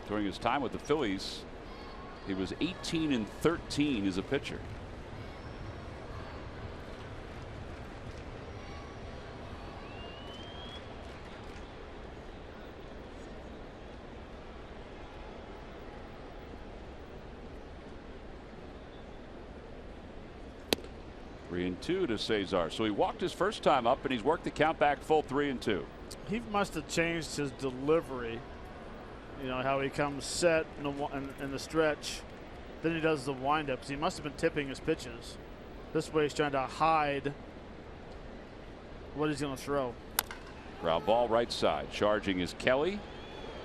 A: During his time with the Phillies, he was 18-13 as a pitcher. Three and 2 to Cesar. So he walked his first time up, and he's worked the count back full 3-2.
B: He must have changed his delivery. How he comes set in the stretch, then he does the windups. He must have been tipping his pitches. This way he's trying to hide what he's going to throw.
A: Ground ball right side. Charging is Kelly,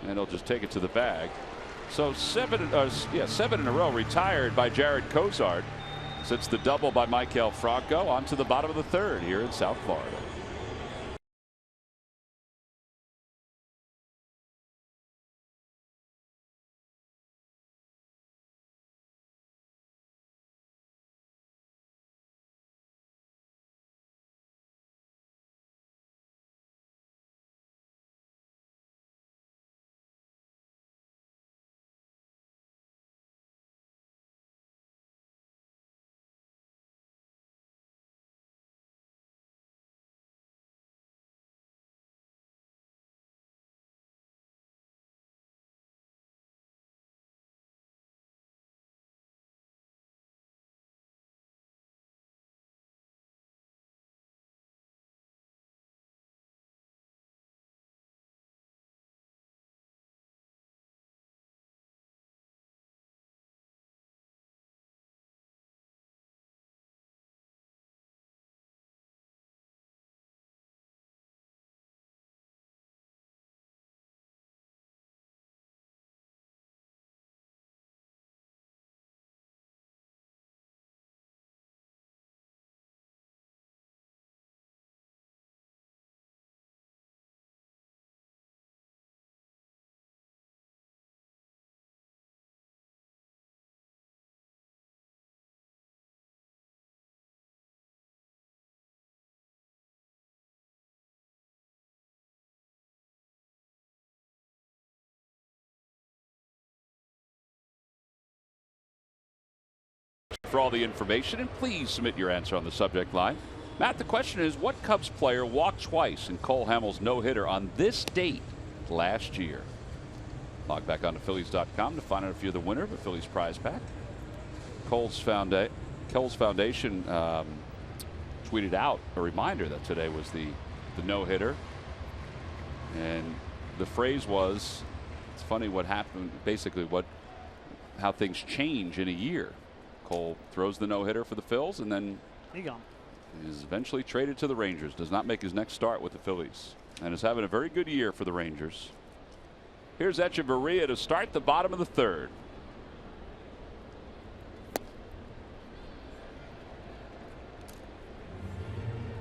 A: and he'll just take it to the bag. So 7 in a row retired by Jared Cozart. Sits the double by Maikel Franco on to the bottom of the 3rd here in South Florida. For all the information, and please submit your answer on the subject line. Matt, the question is, what Cubs player walked twice in Cole Hamel's no-hitter on this date last year? Log back on to Phillies.com to find out if you're the winner of a Phillies prize pack. Cole's Foundation tweeted out a reminder that today was the no-hitter, and the phrase was, it's funny what happened, basically how things change in a year. Cole throws the no-hitter for the Phils, and then
B: he gone.
A: Is eventually traded to the Rangers. Does not make his next start with the Phillies, and is having a very good year for the Rangers. Here's Echeverria to start the bottom of the 3rd.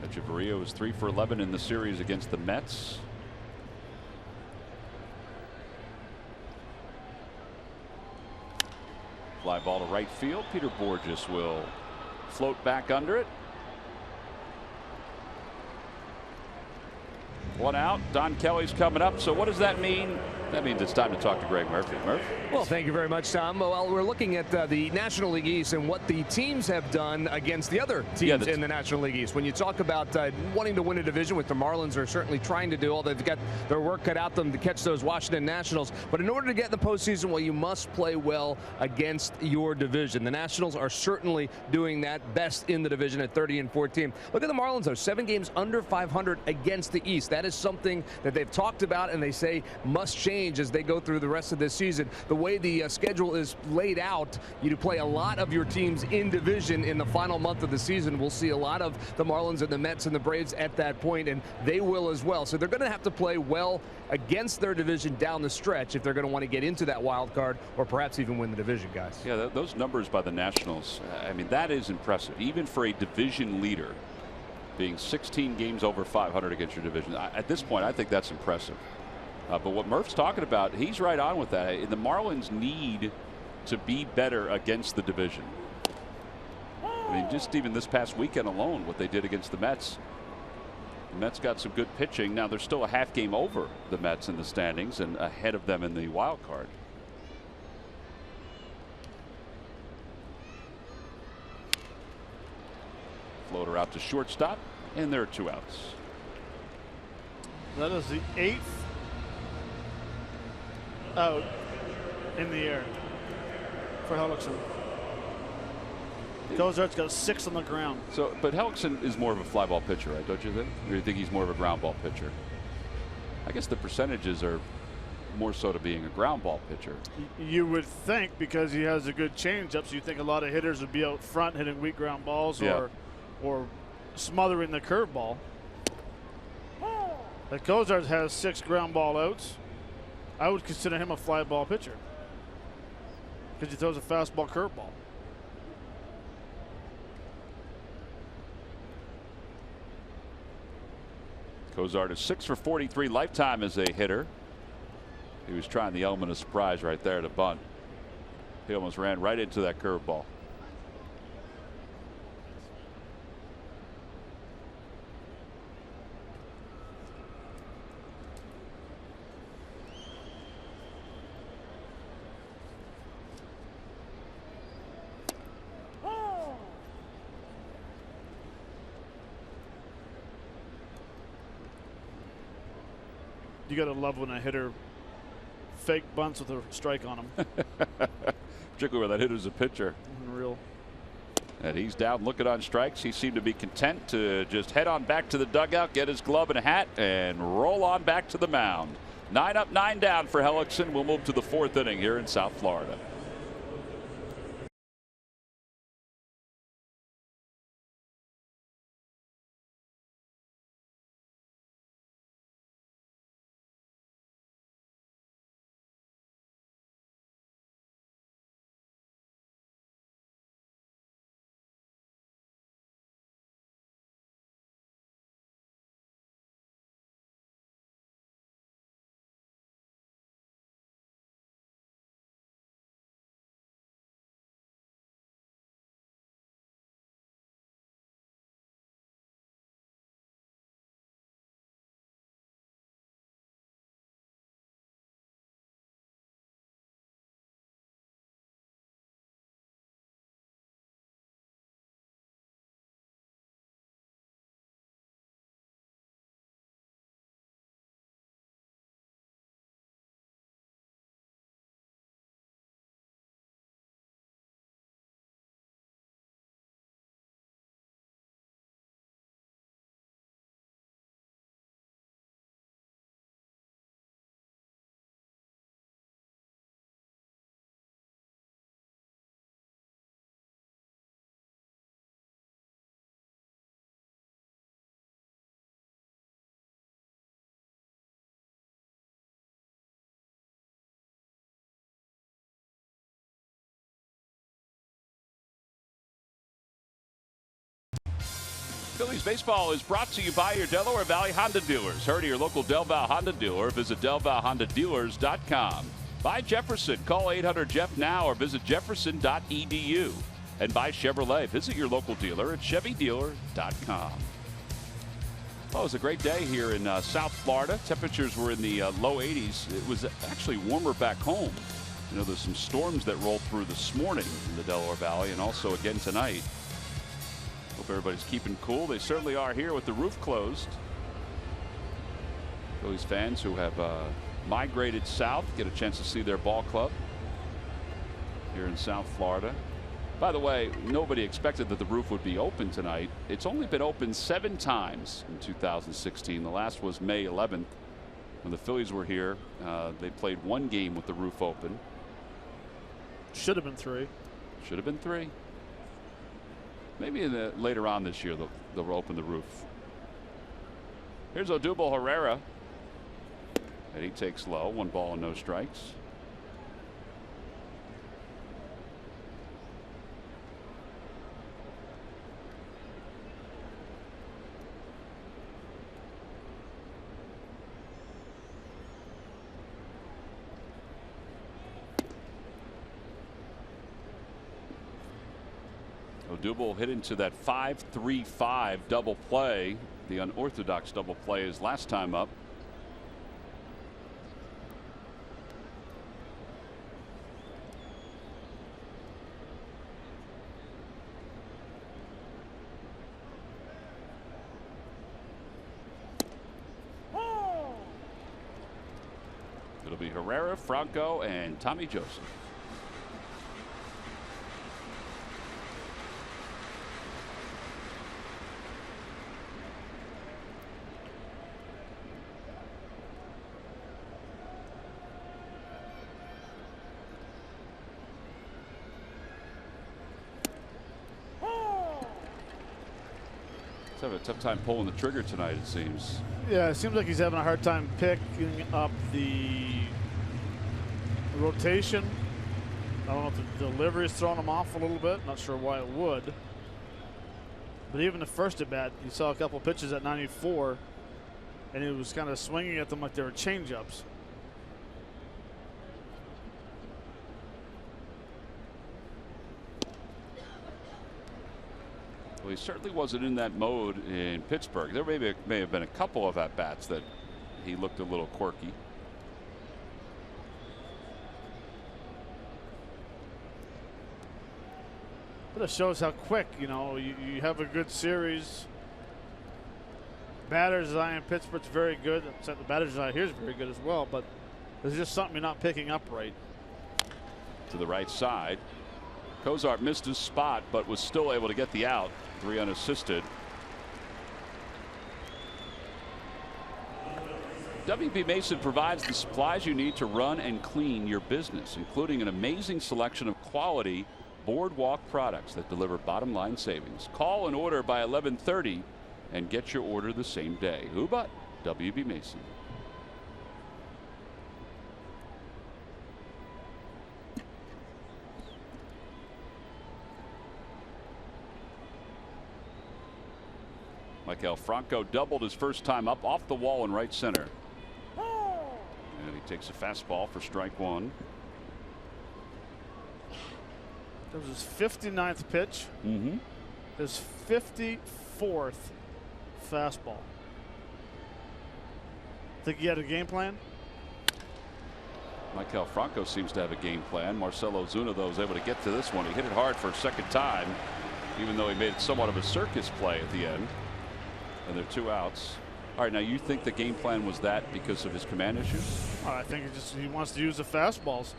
A: Echeverria was 3 for 11 in the series against the Mets. Fly ball to right field. Peter Borges will float back under it. One out. Don Kelly's coming up. So what does that mean? That means it's time to talk to Greg Murphy. Murph?
C: Well, thank you very much, Tom. Well, we're looking at the National League East and what the teams have done against the other teams in the National League East. When you talk about wanting to win a division, which the Marlins are certainly trying to do, although they've got their work cut out them to catch those Washington Nationals. But in order to get in the postseason, well, you must play well against your division. The Nationals are certainly doing that, best in the division at 30-14. Look at the Marlins, though, 7 games under 500 against the East. That is something that they've talked about and they say must change as they go through the rest of this season. The way the schedule is laid out, you play a lot of your teams in division in the final month of the season. We'll see a lot of the Marlins and the Mets and the Braves at that point, and they will as well. So they're going to have to play well against their division down the stretch if they're going to want to get into that wild card or perhaps even win the division, guys.
A: Yeah, those numbers by the Nationals, I mean, that is impressive. Even for a division leader, being 16 games over 500 against your division. At this point, I think that's impressive. But what Murph's talking about, he's right on with that. The Marlins need to be better against the division. I mean, just even this past weekend alone, what they did against the Mets. The Mets got some good pitching. Now they're still a half game over the Mets in the standings and ahead of them in the wild card. Floater out to shortstop, and there are 2 outs.
B: That is the 8th out in the air for Hellickson. Cozart's got 6 on the ground.
A: So, but Hellickson is more of a fly ball pitcher, right? Don't you think? Or do you think he's more of a ground ball pitcher? I guess the percentages are more so to being a ground ball pitcher.
B: You would think, because he has a good changeup, so you think a lot of hitters would be out front hitting weak ground balls or smothering the curveball. But Cozart has 6 ground ball outs. I would consider him a fly ball pitcher because he throws a fastball curveball.
A: Cozart is 6 for 43 lifetime as a hitter. He was trying the element of surprise right there to bunt. He almost ran right into that curveball.
B: You got to love when a hitter fake bunts with a strike on him.
A: Particularly when that hitter's a pitcher.
B: Unreal.
A: And he's down looking on strikes. He seemed to be content to just head on back to the dugout, get his glove and hat, and roll on back to the mound. 9 up, 9 down for Hellickson. We'll move to the 4th inning here in South Florida. Phillies baseball is brought to you by your Delaware Valley Honda dealers. Hurry to your local Del Val Honda dealer. Visit DelValHondaDealers.com. By Jefferson. Call 800-JEFF now or visit jefferson.edu. And by Chevrolet. Visit your local dealer at chevydealer.com. Well, it was a great day here in South Florida. Temperatures were in the low 80s. It was actually warmer back home. You know, there's some storms that rolled through this morning in the Delaware Valley and also again tonight. Hope everybody's keeping cool. They certainly are here with the roof closed. Phillies fans who have migrated south get a chance to see their ball club here in South Florida. By the way, nobody expected that the roof would be open tonight. It's only been open 7 times in 2016. The last was May 11th when the Phillies were here. They played 1 game with the roof open.
B: Should have been 3.
A: Should have been 3. Maybe later on this year they'll open the roof. Here's Odubel Herrera. And he takes low. 1 ball and no strikes. Odubel hit into that 5-3-5 double play. The unorthodox double play is last time up. It'll be Herrera, Franco, and Tommy Joseph. Having a tough time pulling the trigger tonight, it seems.
B: Yeah, it seems like he's having a hard time picking up the rotation. I don't know if the delivery is throwing him off a little bit. Not sure why it would. But even the first at bat, you saw a couple pitches at 94, and he was kind of swinging at them like they were changeups.
A: Well, he certainly wasn't in that mode in Pittsburgh. There may have been a couple of at-bats that he looked a little quirky.
B: But it shows how quick, you know, you have a good series. Batter's eye in Pittsburgh's very good. The batter's eye here is very good as well, but there's just something you're not picking up right.
A: To the right side. Cozart missed his spot, but was still able to get the out. 3 unassisted. WB Mason provides the supplies you need to run and clean your business, including an amazing selection of quality Boardwalk products that deliver bottom line savings. Call and order by 11:30 and get your order the same day. Who but WB Mason? Maikel Franco doubled his first time up off the wall in right center. And he takes a fastball for strike 1.
B: That was his 59th pitch. His 54th fastball. Think he had a game plan?
A: Maikel Franco seems to have a game plan. Marcell Ozuna, though, was able to get to this one. He hit it hard for a second time, even though he made it somewhat of a circus play at the end. And there are 2 outs. All right, now you think the game plan was that because of his command issues?
B: I think he wants to use the fastballs.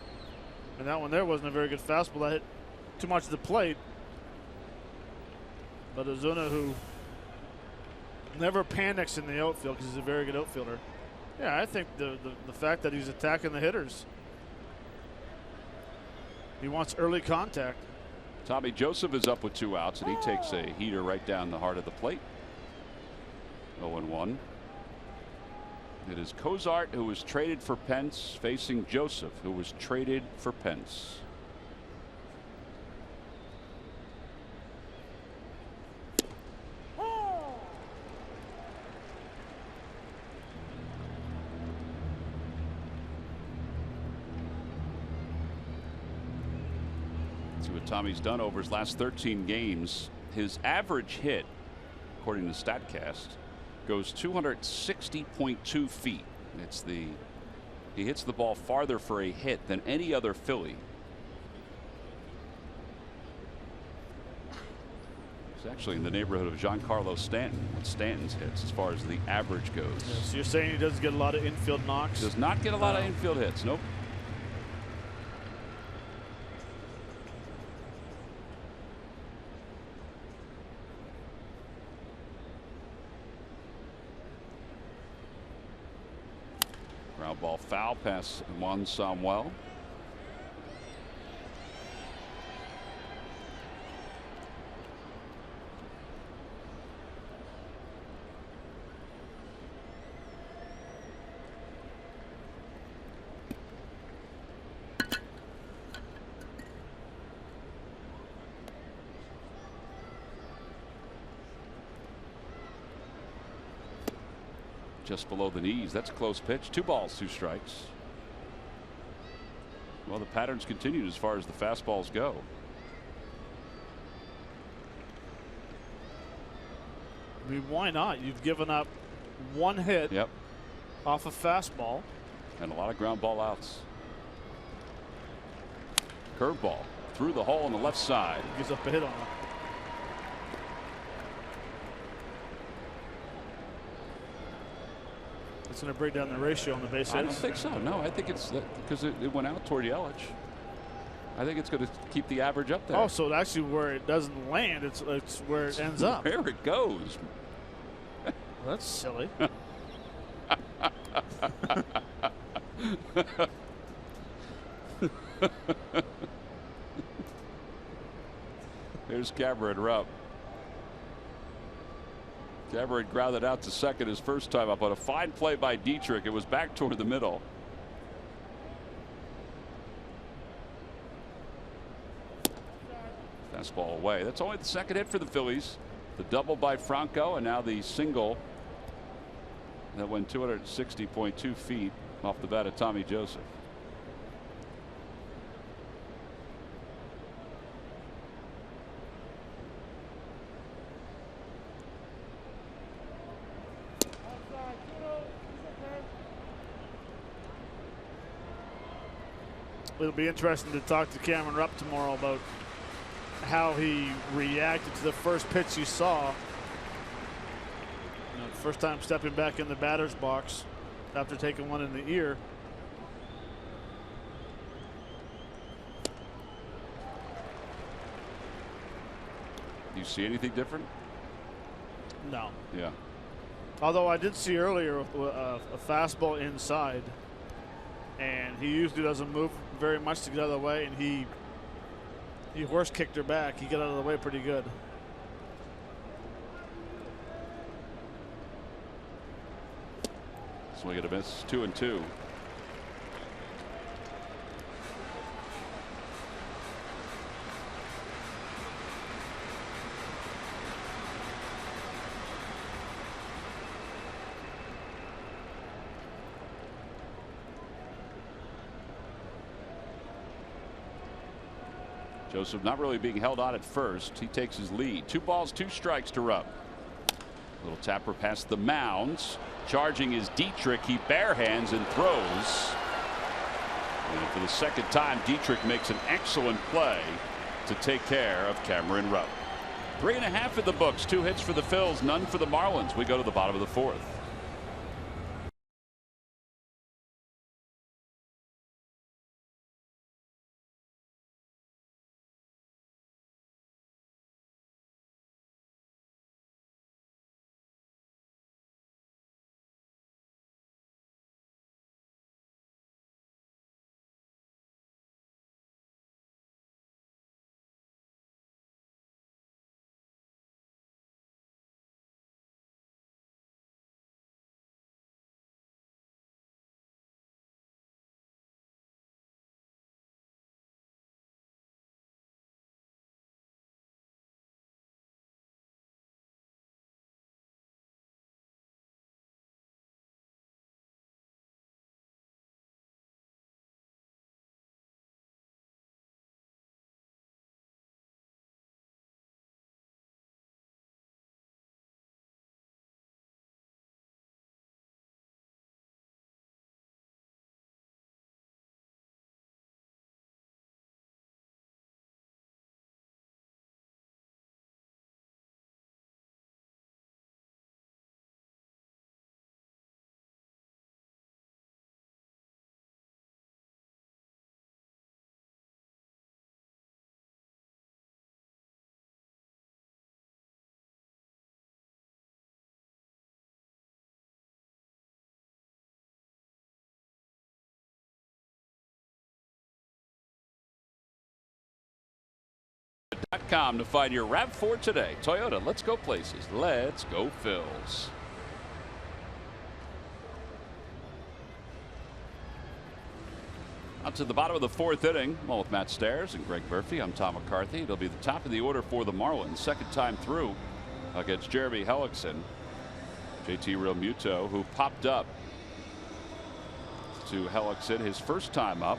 B: And that one there wasn't a very good fastball. That hit too much of the plate. But Ozuna, who never panics in the outfield because he's a very good outfielder. Yeah, I think the fact that he's attacking the hitters. He wants early contact.
A: Tommy Joseph is up with 2 outs, and he takes a heater right down the heart of the plate. 0-1. It is Cozart, who was traded for Pence, facing Joseph, who was traded for Pence. See what Tommy's done over his last 13 games. His average hit, according to StatCast, goes 260.2 feet. He hits the ball farther for a hit than any other Philly. It's actually in the neighborhood of Giancarlo Stanton with Stanton's hits as far as the average goes.
G: Yeah, so you're saying he doesn't get a lot of infield knocks?
A: Does not get a lot of infield hits. Nope. Ground ball foul pass Juan Samuel. Just below the knees. That's a close pitch. 2 balls, 2 strikes. Well, the patterns continued as far as the fastballs go.
G: I mean, why not? You've given up 1 hit off a fastball.
A: And a lot of ground ball outs. Curveball through the hole on the left side.
G: Gives up a hit on him. It's going to break down the ratio on the base hits.
A: I don't think so. No, I think it's because it went out toward Yelich. I think it's going to keep the average up there.
G: Oh, so actually where it doesn't land, it's where it ends up.
A: Where it goes.
G: Well, that's silly.
A: Here's Cameron Rupp. Cameron grounded out to second his first time up on a fine play by Dietrich. It was back toward the middle. Fastball away. That's only the second hit for the Phillies. The double by Franco and now the single that went 260.2 feet off the bat of Tommy Joseph.
G: It'll be interesting to talk to Cameron Rupp tomorrow about how he reacted to the first pitch you saw. You know, first time stepping back in the batter's box after taking one in the ear.
A: Do you see anything different?
G: No.
A: Yeah.
G: Although I did see earlier a fastball inside, and he usually doesn't move very much to get out of the way, and he horse kicked her back. He got out of the way pretty good.
A: Swing and a miss. 2-2. Joseph not really being held on at first. He takes his lead. 2 balls, 2 strikes to Rupp. Little tapper past the mounds. Charging is Dietrich. He barehands and throws. And for the second time, Dietrich makes an excellent play to take care of Cameron Rupp. 3.5 in the books. 2 hits for the Phils, none for the Marlins. We go to the bottom of the 4th. .com to find your RAV4 today. Toyota, let's go places. Let's go Phils. Up to the bottom of the 4th inning. Well, with Matt Stairs and Greg Murphy, I'm Tom McCarthy. It'll be the top of the order for the Marlins. Second time through against Jeremy Hellickson. JT Realmuto, who popped up to Hellickson his first time up.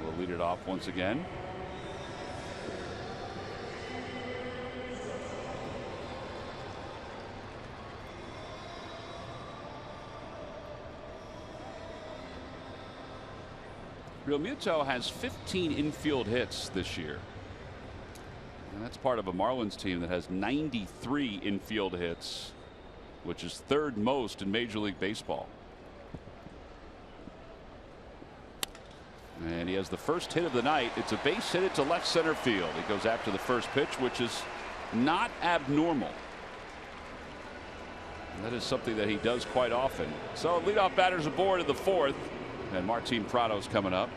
A: We'll lead it off once again. Realmuto has 15 infield hits this year. And that's part of a Marlins team that has 93 infield hits, which is 3rd most in Major League Baseball. And he has the first hit of the night. It's a base hit to left center field. He goes after the first pitch, which is not abnormal. And that is something that he does quite often. So leadoff batters aboard in the 4th. And Martin Prado's coming up.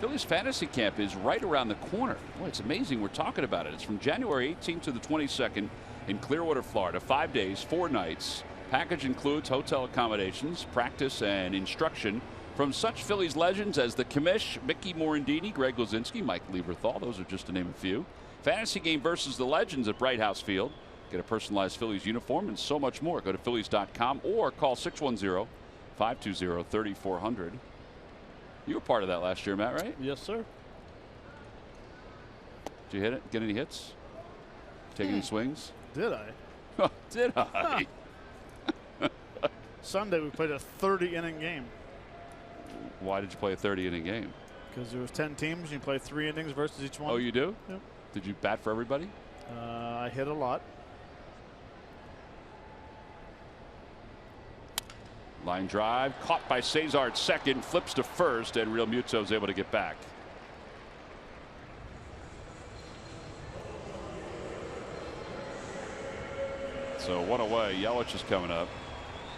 A: Phillies fantasy camp is right around the corner. Boy, it's amazing we're talking about it. It's from January 18th to the 22nd in Clearwater, Florida. 5 days, 4 nights. Package includes hotel accommodations, practice, and instruction from such Phillies legends as the Commish, Mickey Morandini, Greg Luzinski, Mike Lieberthal. Those are just to name a few. Fantasy game versus the legends at Bright House Field. Get a personalized Phillies uniform and so much more. Go to Phillies.com or call 610-520-3400. You were part of that last year, Matt, right?
G: Yes, sir.
A: Did you hit it? Get any hits? Take any swings?
G: Did I?
A: Did I?
G: Sunday we played a 30-inning game.
A: Why did you play a 30-inning game?
G: Because there was 10 teams. You play 3 innings versus each one.
A: Oh, you do?
G: Yep.
A: Did you bat for everybody?
G: I hit a lot.
A: Line drive caught by Cesar at second, flips to first, and Realmuto's able to get back. So 1 away. Yelich is coming up.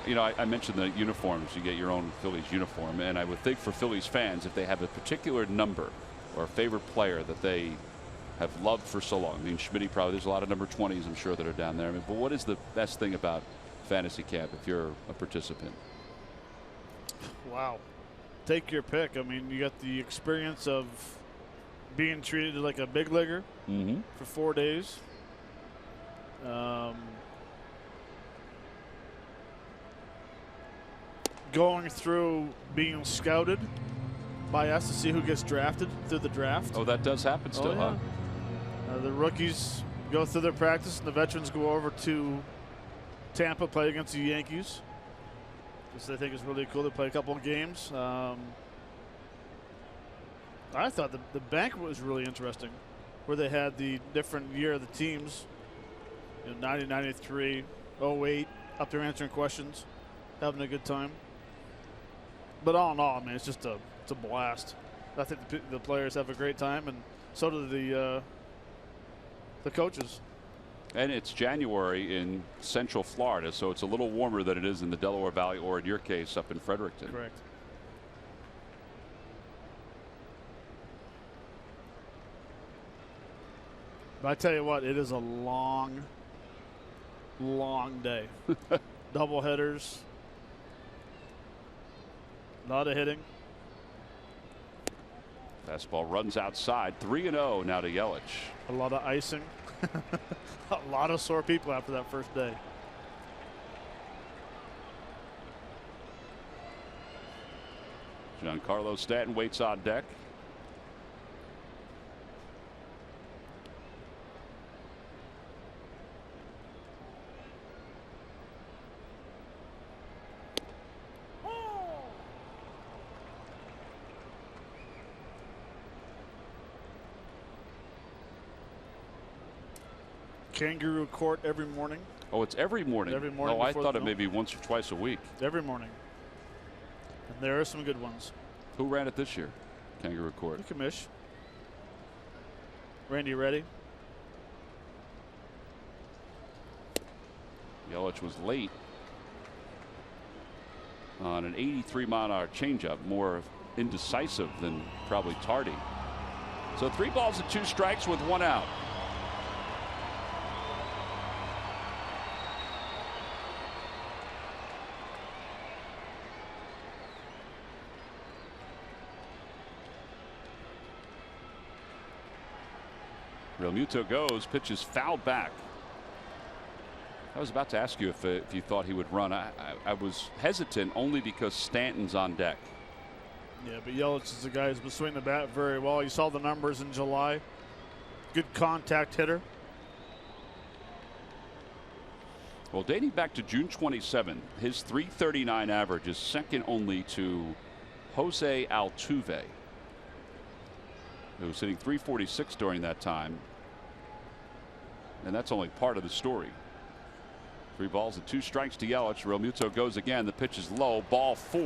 A: You know, I mentioned the uniforms. You get your own Phillies uniform, and I would think for Phillies fans, if they have a particular number or a favorite player that they have loved for so long. I mean, Schmitty probably, there's a lot of number 20s, I'm sure, that are down there. I mean, but what is the best thing about fantasy camp if you're a participant?
G: Wow. Take your pick. I mean, you got the experience of being treated like a big leaguer for 4 days. Going through being scouted by us to see who gets drafted through the draft.
A: Oh, that does happen still, huh?
G: The rookies go through their practice, and the veterans go over to Tampa, play against the Yankees. Which I think is really cool. They play a couple of games. I thought the banquet was really interesting, where they had the different year of the teams, 90, 93, 08, up there answering questions, having a good time. But all in all, man, it's just a blast. I think the players have a great time, and so do the coaches.
A: And it's January in Central Florida, so it's a little warmer than it is in the Delaware Valley, or in your case, up in Fredericton.
G: Correct. But I tell you what, it is a long, long day. Double headers. A lot of hitting.
A: Fastball runs outside. 3-0 now to Yelich.
G: A lot of icing. A lot of sore people after that first day.
A: Giancarlo Stanton waits on deck.
G: Kangaroo Court every morning.
A: Oh, it's every morning.
G: Every morning.
A: Oh, I thought it may be once or twice a week.
G: Every morning. And there are some good ones.
A: Who ran it this year? Kangaroo Court.
G: Commish. Randy Reddy.
A: Yelich was late on an 83-mile-an-hour changeup, more indecisive than probably tardy. So 3 balls and 2 strikes with 1 out. Realmuto goes, pitch is fouled back. I was about to ask you if you thought he would run. I was hesitant only because Stanton's on deck.
G: Yeah, but Yelich is the guy who's been swinging the bat very well. You saw the numbers in July. Good contact hitter.
A: Well, dating back to June 27, his .339 average is second only to Jose Altuve, who was hitting .346 during that time. And that's only part of the story. 3 balls and 2 strikes to Yelich. Realmuto goes again. The pitch is low. Ball 4.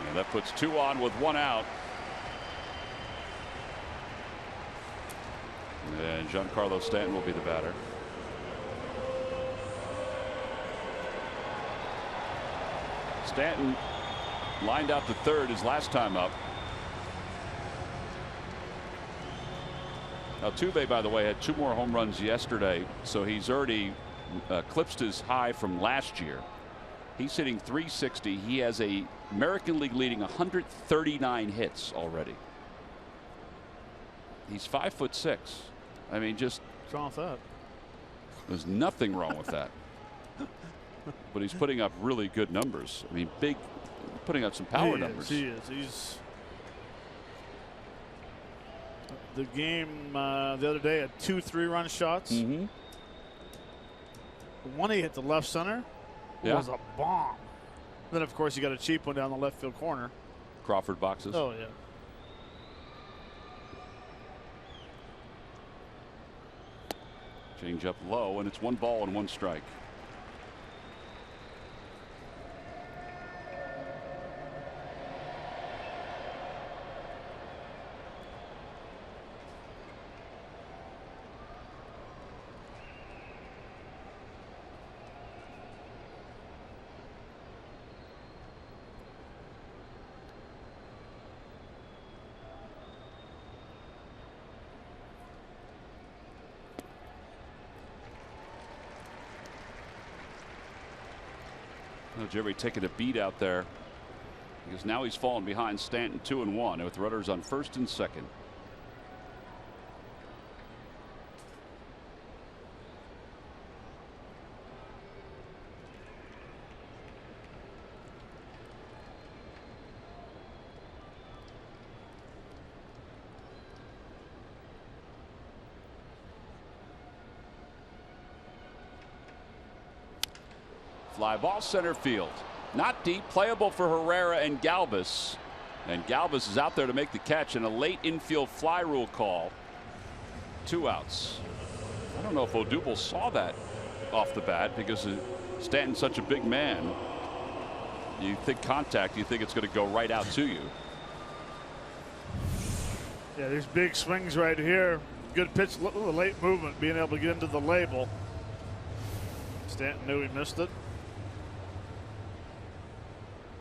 A: And that puts 2 on with 1 out. And Giancarlo Stanton will be the batter. Stanton lined out to third his last time up. Altuve, by the way, had 2 more home runs yesterday, so he's already eclipsed his high from last year. He's hitting .360. He has a American League leading 139 hits already. He's 5'6". I mean, just
G: what's wrong with that?
A: There's nothing wrong with that. But he's putting up really good numbers. I mean, putting up some power numbers.
G: He is. He's the game the other day had 2 3-run shots. One he hit the left center.
A: Yeah.
G: Was a bomb. Then of course you got a cheap one down the left field corner.
A: Crawford boxes.
G: Oh yeah.
A: Change up low, and it's 1 ball and 1 strike. Jerry taking a beat out there because now he's fallen behind Stanton 2-1 with runners on first and second. Fly ball center field. Not deep, playable for Herrera and Galvis. And Galvis is out there to make the catch, and a late infield fly rule call. 2 outs. I don't know if Odubel saw that off the bat because Stanton's such a big man. You think contact, you think it's going to go right out to you.
G: Yeah, these big swings right here. Good pitch, late movement, being able to get into the label. Stanton knew he missed it.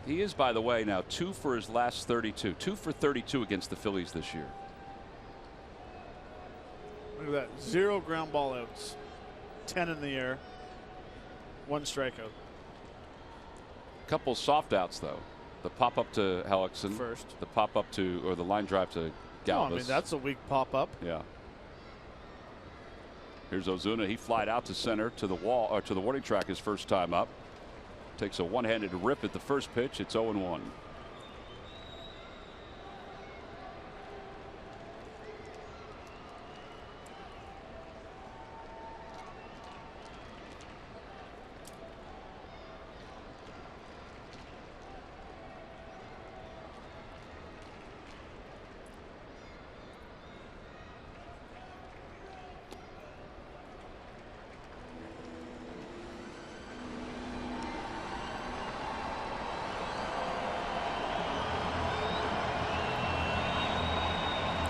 A: He is, by the way, now 2 for his last 32. 2 for 32 against the Phillies this year.
G: Look at that. 0 ground ball outs. 10 in the air. 1 strikeout.
A: Couple soft outs, though. The pop up to Hellickson.
G: First.
A: The pop up to, or the line drive to Galvis.
G: Oh, I mean, that's a weak pop up.
A: Yeah. Here's Ozuna. He flied out to center to the wall, or to the warning track his first time up. Takes a one-handed rip at the first pitch. It's 0-1.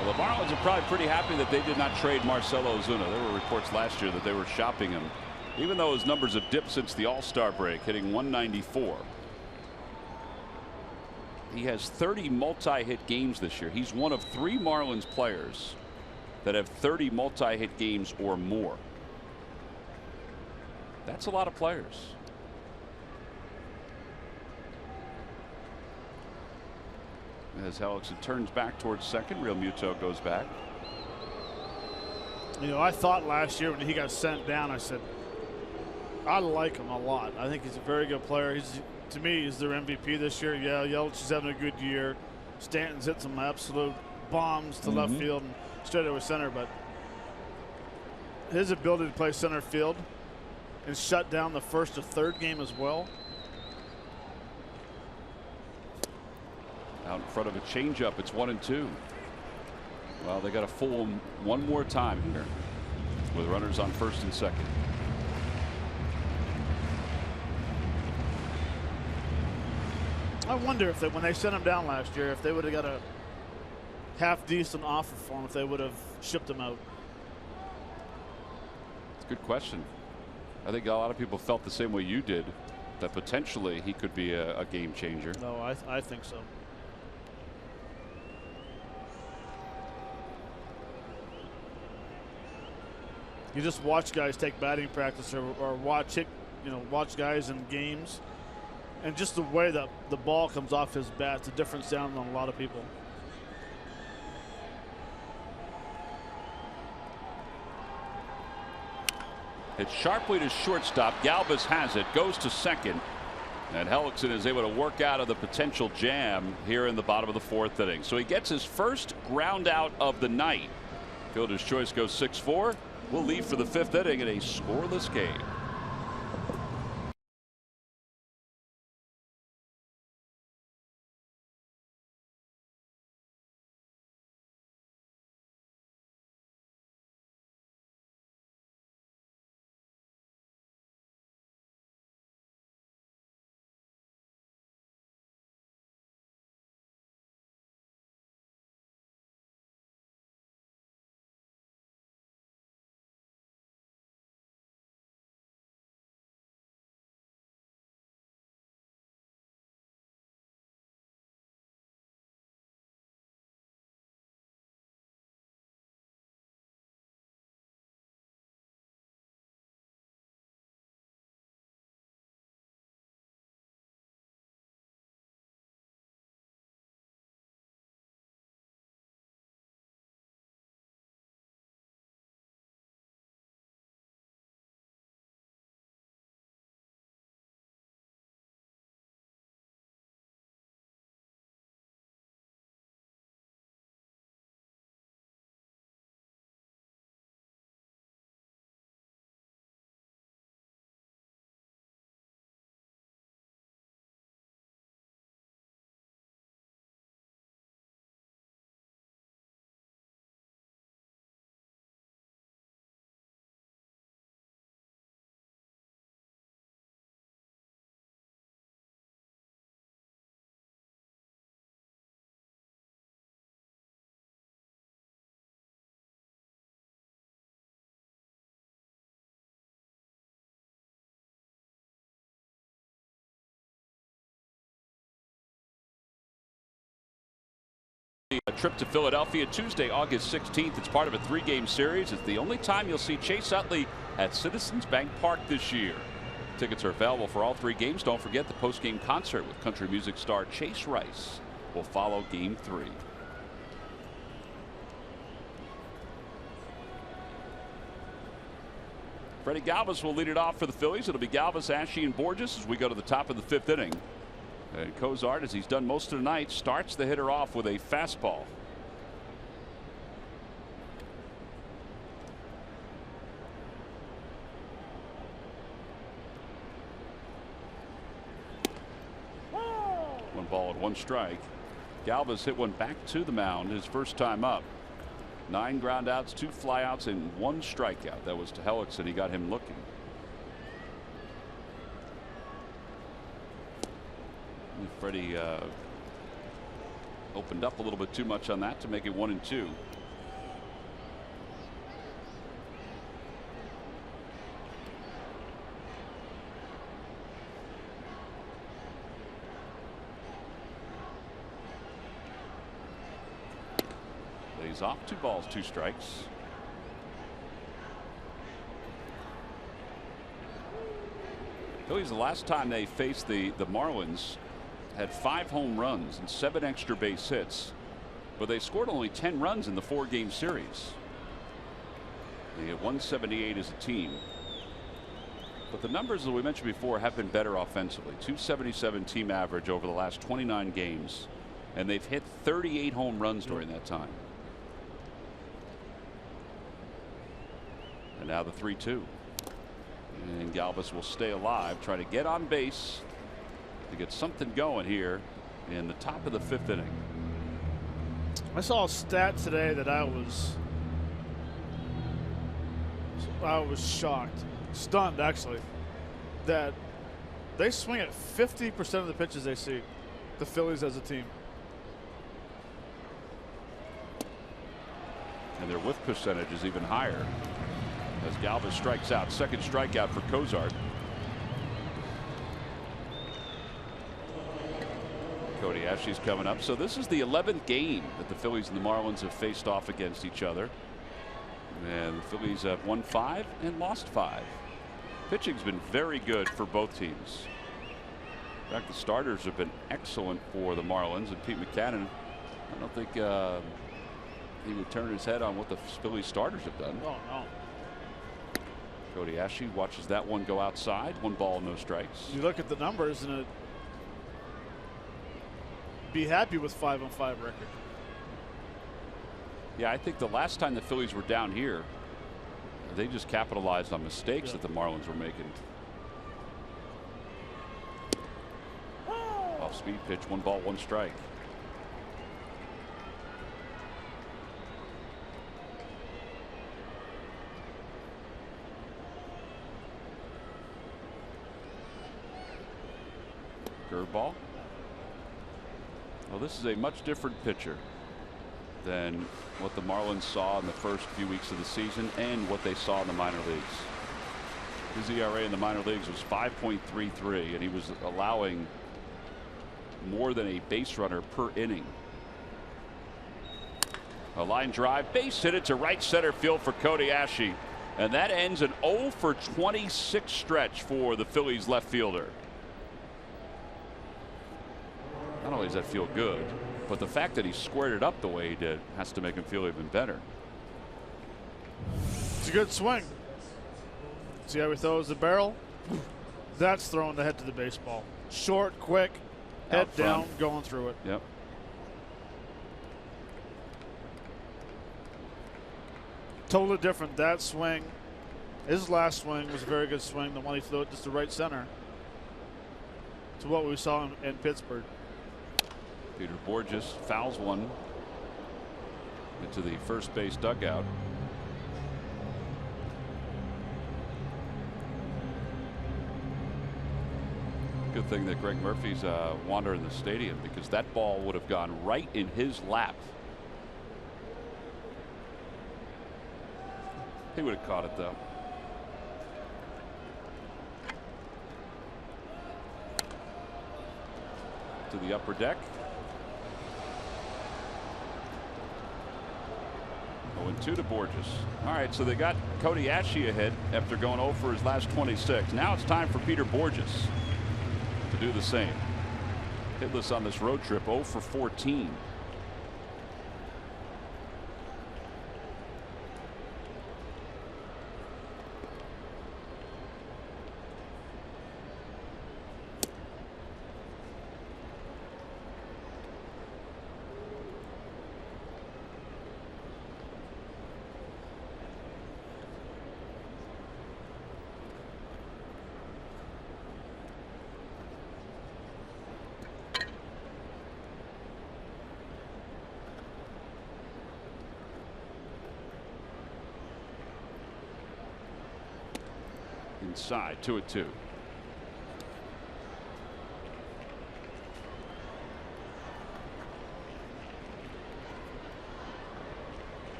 A: The Marlins are probably pretty happy that they did not trade Marcell Ozuna. There were reports last year that they were shopping him, even though his numbers have dipped since the All-Star break, hitting .194. He has 30 multi-hit games this year. He's one of 3 Marlins players that have 30 multi-hit games or more. That's a lot of players. as Hellickson turns back towards second. Real Muto goes back.
G: You know, I thought last year when he got sent down, I said, I like him a lot. I think he's a very good player. To me, he's their MVP this year. Yeah, Yelich is having a good year. Stanton's hit some absolute bombs to left field and straight over center, but his ability to play center field and shut down the first or third game as well.
A: Out in front of a changeup, it's 1-2. Well, they got to fool him one more time here with runners on first and second.
G: I wonder if when they sent him down last year, if they would have got a half decent offer for him, if they would have shipped him out.
A: It's a good question. I think a lot of people felt the same way you did, that potentially he could be a game changer.
G: No, I think so. You just watch guys take batting practice or watch guys in games, and just the way that the ball comes off his bat, it's a different sound than a lot of people.
A: It's sharply to shortstop. Galvis has it, goes to second, and Hellickson is able to work out of the potential jam here in the bottom of the fourth inning. So he gets his first ground out of the night. Fielder's choice goes 6-4. We'll leave for the fifth inning in a scoreless game. A trip to Philadelphia Tuesday, August 16th. It's part of a 3-game series. It's the only time you'll see Chase Utley at Citizens Bank Park this year. Tickets are available for all 3 games. Don't forget the post-game concert with country music star Chase Rice will follow Game 3. Freddie Galvis will lead it off for the Phillies. It'll be Galvis, Ashe, and Borges as we go to the top of the 5th inning. And Cozart, as he's done most of the night, starts the hitter off with a fastball. One ball and 1 strike. Galvis hit one back to the mound his first time up. 9 ground outs, 2 flyouts, and 1 strikeout. That was to Hellickson. He got him looking. Freddie opened up a little bit too much on that to make it 1-2. Lays off, 2 balls, 2 strikes. Phillies, the last time they faced the Marlins, had 5 home runs and 7 extra base hits, but they scored only 10 runs in the 4-game series. They had 178 as a team. But the numbers that we mentioned before have been better offensively. 277 team average over the last 29 games, and they've hit 38 home runs during that time. And now the 3-2. And Galvis will stay alive, try to get on base to get something going here in the top of the 5th inning.
G: I saw a stat today that I was shocked, stunned actually, that they swing at 50% of the pitches they see, the Phillies as a team.
A: And their whiff percentage is even higher as Galvis strikes out. Second strikeout for Cozart. Cody Ashley's coming up. So this is the 11th game that the Phillies and the Marlins have faced off against each other. And the Phillies have won 5 and lost 5. Pitching's been very good for both teams. In fact, the starters have been excellent for the Marlins, and Pete Mackanin, I don't think he would turn his head on what the Phillies starters have done.
G: Oh, no.
A: Cody Ashley watches that one go outside. 1 ball, no strikes.
G: You look at the numbers and be happy with 5-5 record.
A: Yeah, I think the last time the Phillies were down here, they just capitalized on mistakes that the Marlins were making. Off speed pitch, 1 ball, 1 strike. Curveball. Well, this is a much different pitcher than what the Marlins saw in the first few weeks of the season and what they saw in the minor leagues. His ERA in the minor leagues was 5.33, and he was allowing more than a base runner per inning. A line drive, base hit it to right center field for Cody Ashley, and that ends an 0 for 26 stretch for the Phillies left fielder. Not only does that feel good, but the fact that he squared it up the way he did has to make him feel even better.
G: It's a good swing. See how he throws the barrel? That's throwing the head to the baseball. Short, quick, head down, going through it.
A: Yep.
G: Totally different. That swing, his last swing was a very good swing. The one he threw it just to right center, to what we saw in Pittsburgh.
A: Peter Borges fouls one into the first base dugout. Good thing that Greg Murphy's wandering the stadium, because that ball would have gone right in his lap. He would have caught it though. To the upper deck. 0-2 to Borges. All right, so they got Cody Ashley ahead after going 0 for his last 26. Now it's time for Peter Borges to do the same. Hitless on this road trip, 0 for 14. Inside, 2-2.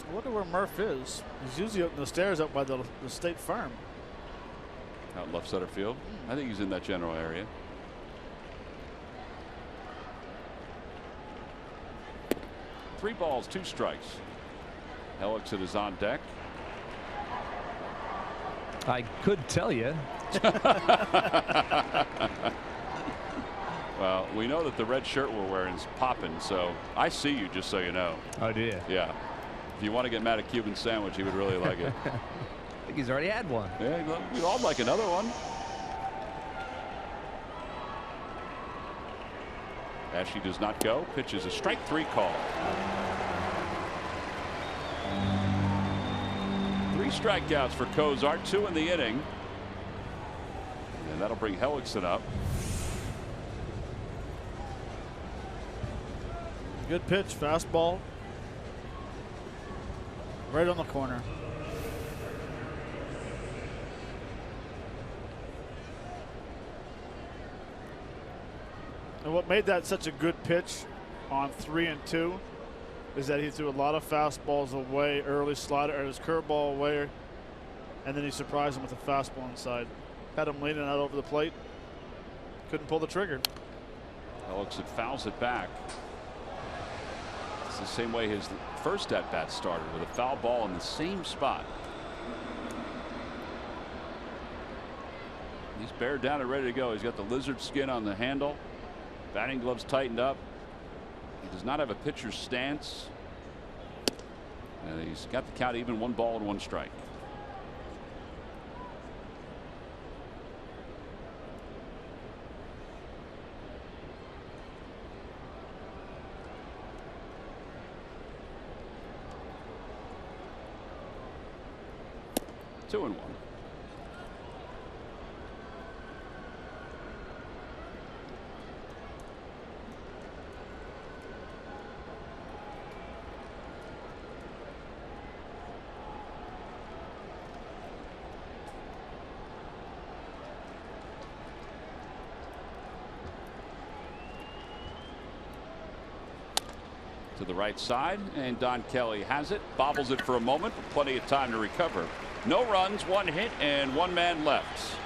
G: I wonder where Murph is. He's usually up in the stairs up by the State Farm.
A: Out left center field. I think he's in that general area. Three balls, 2 strikes. Hellickson is on deck.
C: I could tell you
A: Well, we know that the red shirt we're wearing is popping, so I see you, just so you know.
C: Oh, do you?
A: Yeah. If you want to get Matt a Cuban sandwich, he would really like it.
C: I think he's already had one.
A: Yeah, we'd all like another one. Ashley does not go. Pitch is a strike 3 call. 3 strikeouts for Cozart, 2 in the inning. And that'll bring Hellickson up.
G: Good pitch, fastball. Right on the corner. And what made that such a good pitch on 3 and 2 is that he threw a lot of fastballs away, early slider, or his curveball away, and then he surprised him with a fastball inside. Had him leaning out over the plate. Couldn't pull the trigger.
A: Hellickson fouls it back. It's the same way his first at-bat started, with a foul ball in the same spot. He's bared down and ready to go. He's got the lizard skin on the handle. Batting gloves tightened up. He does not have a pitcher's stance. And he's got the count even, 1 ball and 1 strike. Two and 1. To the right side, and Don Kelly has it, bobbles it for a moment, but plenty of time to recover. No runs, 1 hit, and 1 man left.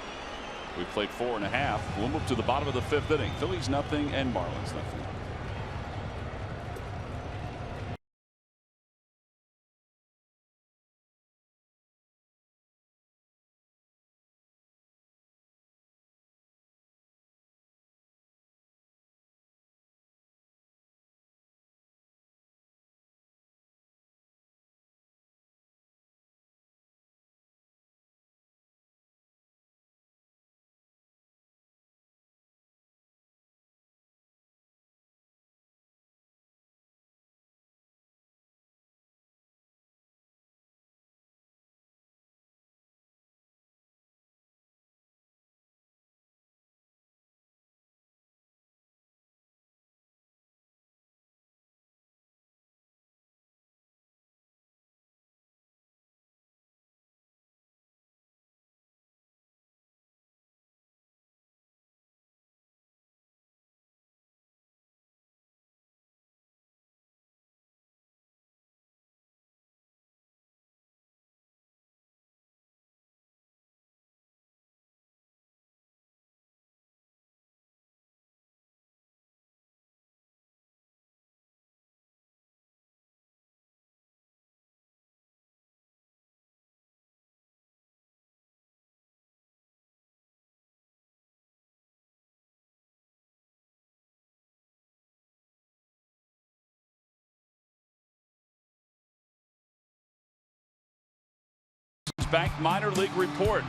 A: We've played 4 1/2. We'll move to the bottom of the 5th inning. Phillies nothing and Marlins nothing. Bank minor league report.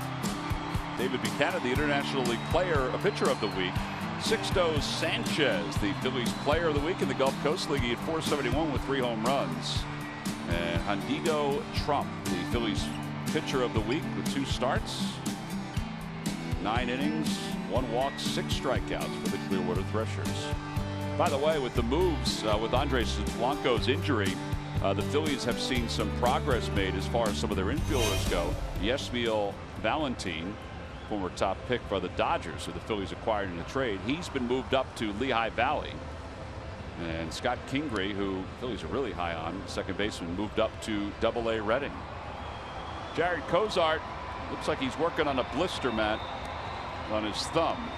A: David Buchanan, the International League player, a pitcher of the week. Sixto Sanchez, the Phillies player of the week in the Gulf Coast League. He had 471 with 3 home runs. And Handigo Trump, the Phillies pitcher of the week with 2 starts. 9 innings, 1 walk, 6 strikeouts for the Clearwater Threshers. By the way, with the moves with Andres Blanco's injury, the Phillies have seen some progress made as far as some of their infielders go. Yasmiel Valentin, former top pick by the Dodgers, who the Phillies acquired in a trade, he's been moved up to Lehigh Valley. And Scott Kingery, who the Phillies are really high on, second baseman, moved up to Double-A Reading. Jared Cozart looks like he's working on a blister, Matt, on his thumb.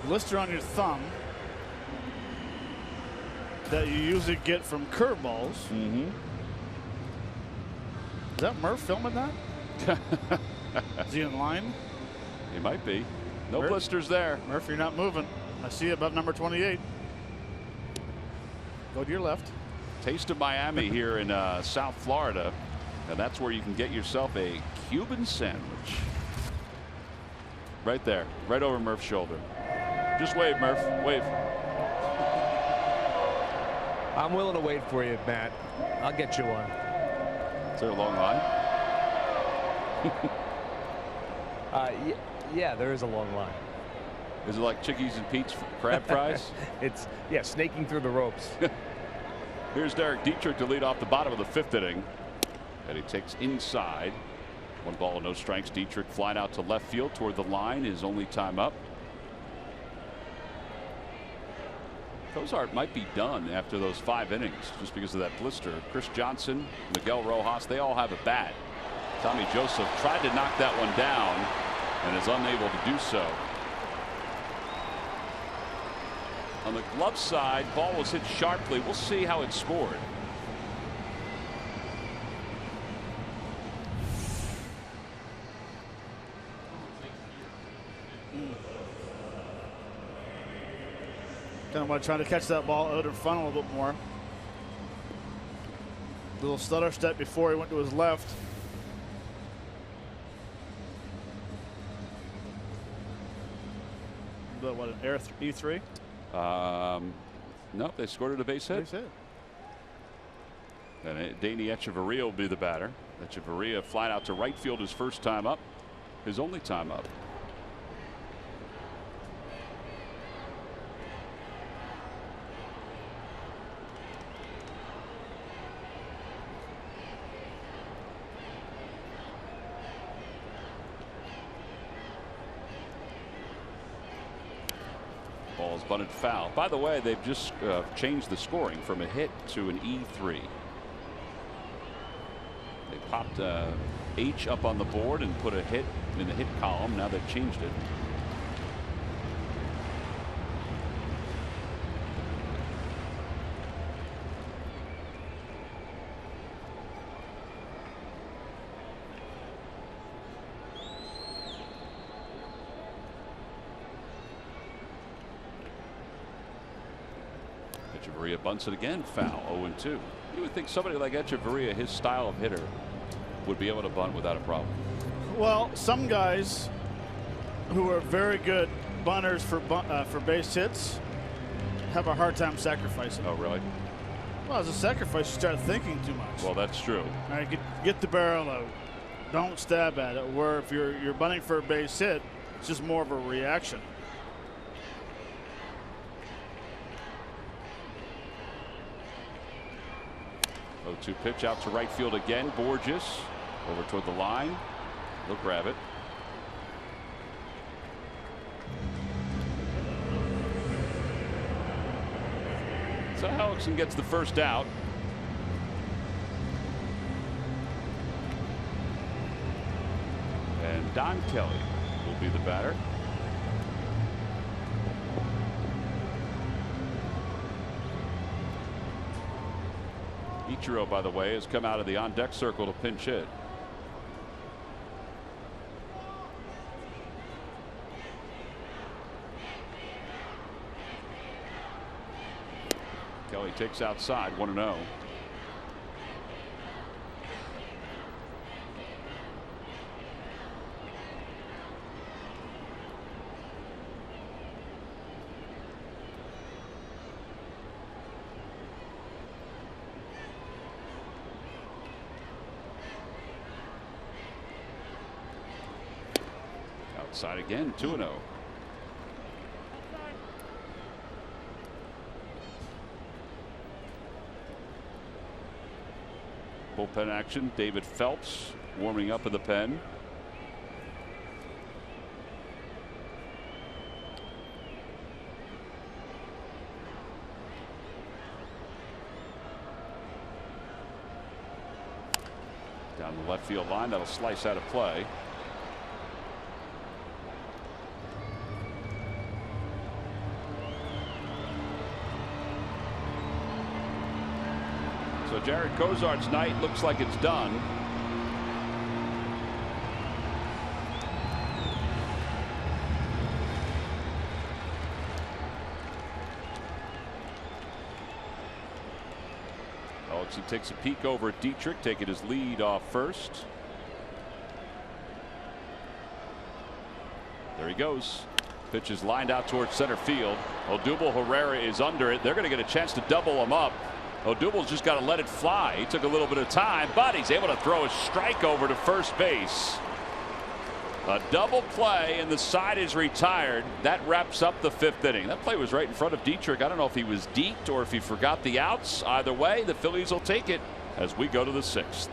G: Blister on your thumb that you usually get from curveballs. Is that Murph filming that? Is he in line?
A: He might be. No
G: Murph?
A: blisters there.
G: Murph, you're not moving. I see you above number 28. Go to your left.
A: Taste of Miami here in South Florida. And that's where you can get yourself a Cuban sandwich. Right there, right over Murph's shoulder. Just wave, Murph, wave.
C: I'm willing to wait for you, Matt. I'll get you one.
A: Is there a long line?
C: Yeah, there is a long line.
A: Is it like Chickies and Pete's crab fries?
C: It's, yeah, snaking through the ropes.
A: Here's Derek Dietrich to lead off the bottom of the 5th inning. And he takes inside. 1 ball, no strikes. Dietrich flying out to left field toward the line. His only time up. Cozart might be done after those 5 innings just because of that blister. Chris Johnson, Miguel Rojas, they all have a bat. Tommy Joseph tried to knock that one down and is unable to do so. On the glove side, ball was hit sharply. We'll see how it's scored.
G: Kind of want to try to catch that ball out in front a little bit more. Little stutter step before he went to his left. But what, an air E3?
A: No, they scored it a base hit.
G: Base hit.
A: And Danny Echeverria will be the batter. Echeverria flying out to right field his first time up, his only time up. Ball's bunted foul. By the way, they've just changed the scoring from a hit to an E3. They popped H up on the board and put a hit in the hit column. Now they've changed it. Echeverria bunts it again, foul, 0-2. You would think somebody like Echeverria, his style of hitter, would be able to bunt without a problem.
G: Well, some guys who are very good bunters for base hits have a hard time sacrificing.
A: Oh, really?
G: Well, as a sacrifice, you start thinking too much.
A: Well, that's true.
G: All right, get the barrel out. Don't stab at it. Where if you're bunting for a base hit, it's just more of a reaction.
A: Oh, 0-2 pitch out to right field again. Borges over toward the line. They'll grab it. So Hellickson gets the first out. And Don Kelly will be the batter. Ichiro, by the way, has come out of the on-deck circle to pinch hit. Kelly takes outside, 1-0. Outside again, 2-0. Bullpen action. David Phelps warming up in the pen. Down the left field line, that'll slice out of play. So Jarred Cozart's night looks like it's done. outs. He takes a peek over at Dietrich, taking his lead off first. There he goes. Pitch is lined out towards center field. Odubel Herrera is under it. They're going to get a chance to double him up. Odubel's just got to let it fly. He took a little bit of time, but he's able to throw a strike over to first base. A double play, and the side is retired. That wraps up the 5th inning. That play was right in front of Dietrich. I don't know if he was deked or if he forgot the outs. Either way, the Phillies will take it as we go to the 6th.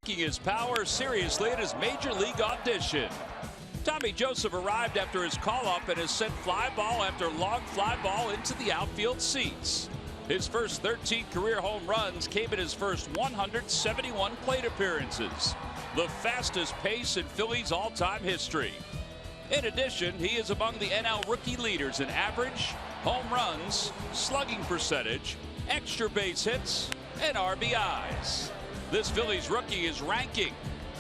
A: Taking his power seriously at his major league audition. Tommy Joseph arrived after his call-up and has sent fly ball after long fly ball into the outfield seats. His first 13 career home runs came in his first 171 plate appearances, the fastest pace in Phillies all-time history. In addition, he is among the NL rookie leaders in average, home runs, slugging percentage, extra base hits, and RBIs. This Phillies rookie is ranking,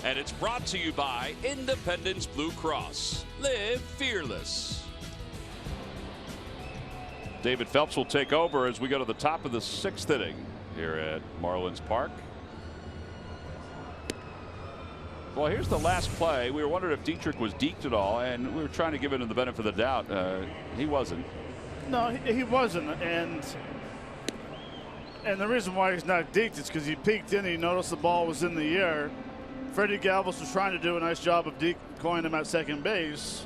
A: and it's brought to you by Independence Blue Cross. Live fearless. David Phelps will take over as we go to the top of the 6th inning here at Marlins Park. Well, here's the last play. We were wondering if Dietrich was deked at all, and we were trying to give him the benefit of the doubt. He wasn't.
G: No, he wasn't, and the reason why he's not deked is because he peeked in, he noticed the ball was in the air. Freddie Galvis was trying to do a nice job of decoying him at second base.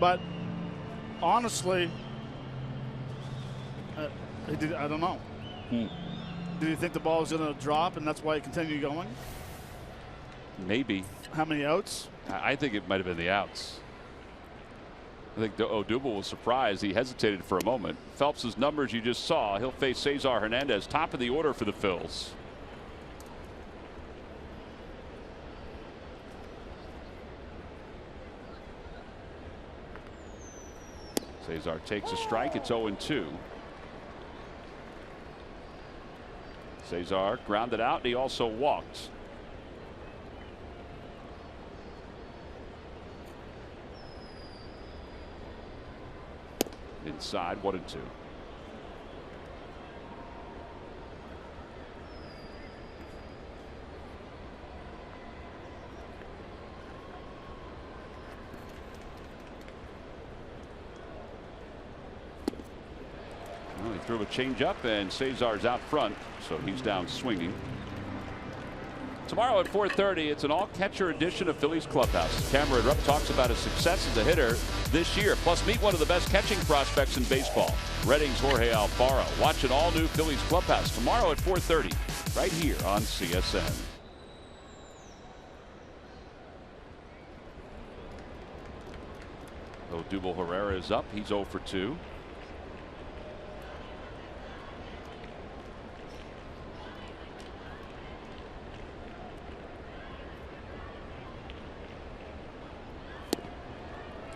G: But honestly, I don't know. Did he think the ball was going to drop and that's why he continued going?
A: Maybe.
G: How many outs?
A: I think it might have been the outs. I think Odubel was surprised. He hesitated for a moment. Phelps's numbers you just saw. He'll face Cesar Hernandez, top of the order for the Phils. Cesar takes a strike. It's 0-2. Cesar grounded out, and he also walked. Inside, 1-2. Well, he threw a changeup, and Cesar's out front, so he's down swinging. Tomorrow at 4:30, it's an all-catcher edition of Phillies Clubhouse. Cameron Rupp talks about his success as a hitter this year. Plus, meet one of the best catching prospects in baseball, Reading's Jorge Alfaro. Watch an all-new Phillies Clubhouse tomorrow at 4:30, right here on CSN. Odubel Herrera is up. He's 0 for 2.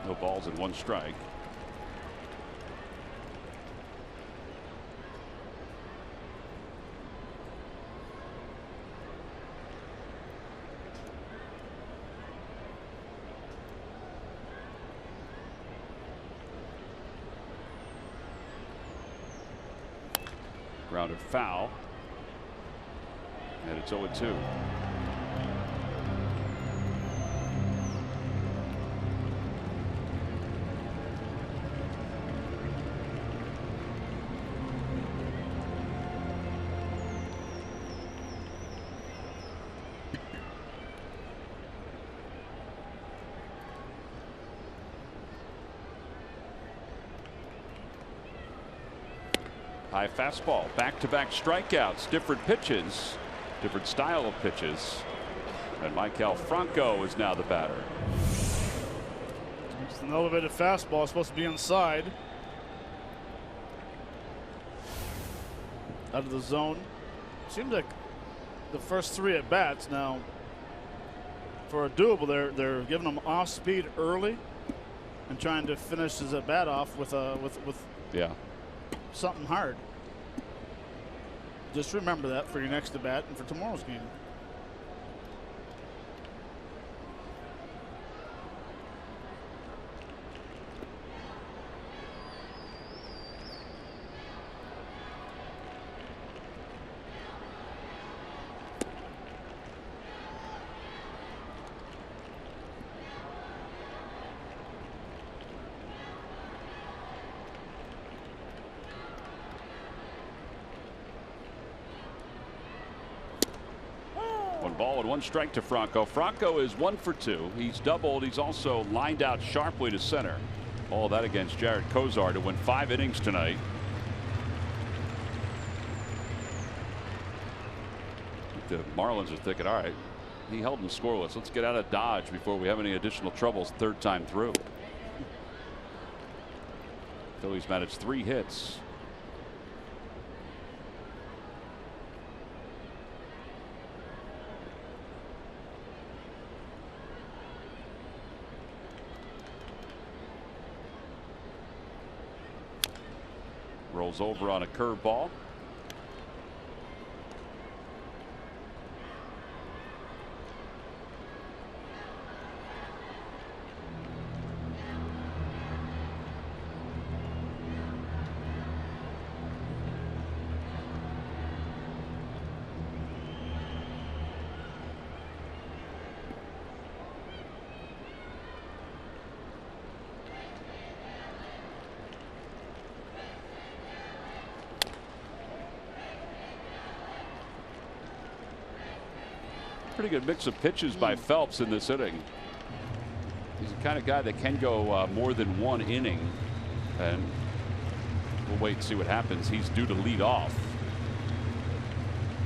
A: No balls and 1 strike. Grounded foul. And it's 0-2. High fastball, back-to-back strikeouts, different pitches, different style of pitches. And Maikel Franco is now the batter.
G: It's an elevated fastball, supposed to be inside. Out of the zone. Seems like the first 3 at bats now. For a doable, they're giving him off speed early and trying to finish his at bat off with
A: Yeah.
G: something hard. Just remember that for your next at bat and for tomorrow's game.
A: One ball and 1 strike to Franco. Franco is 1 for 2. He's doubled. He's also lined out sharply to center. All that against Jared Kozar to win 5 innings tonight. The Marlins are thinking, all right, he held him scoreless. Let's get out of Dodge before we have any additional troubles 3rd time through. Phillies managed 3 hits. Rolls over on a curveball. Pretty good mix of pitches by Phelps in this inning. He's the kind of guy that can go more than 1 inning, and we'll wait and see what happens. He's due to lead off.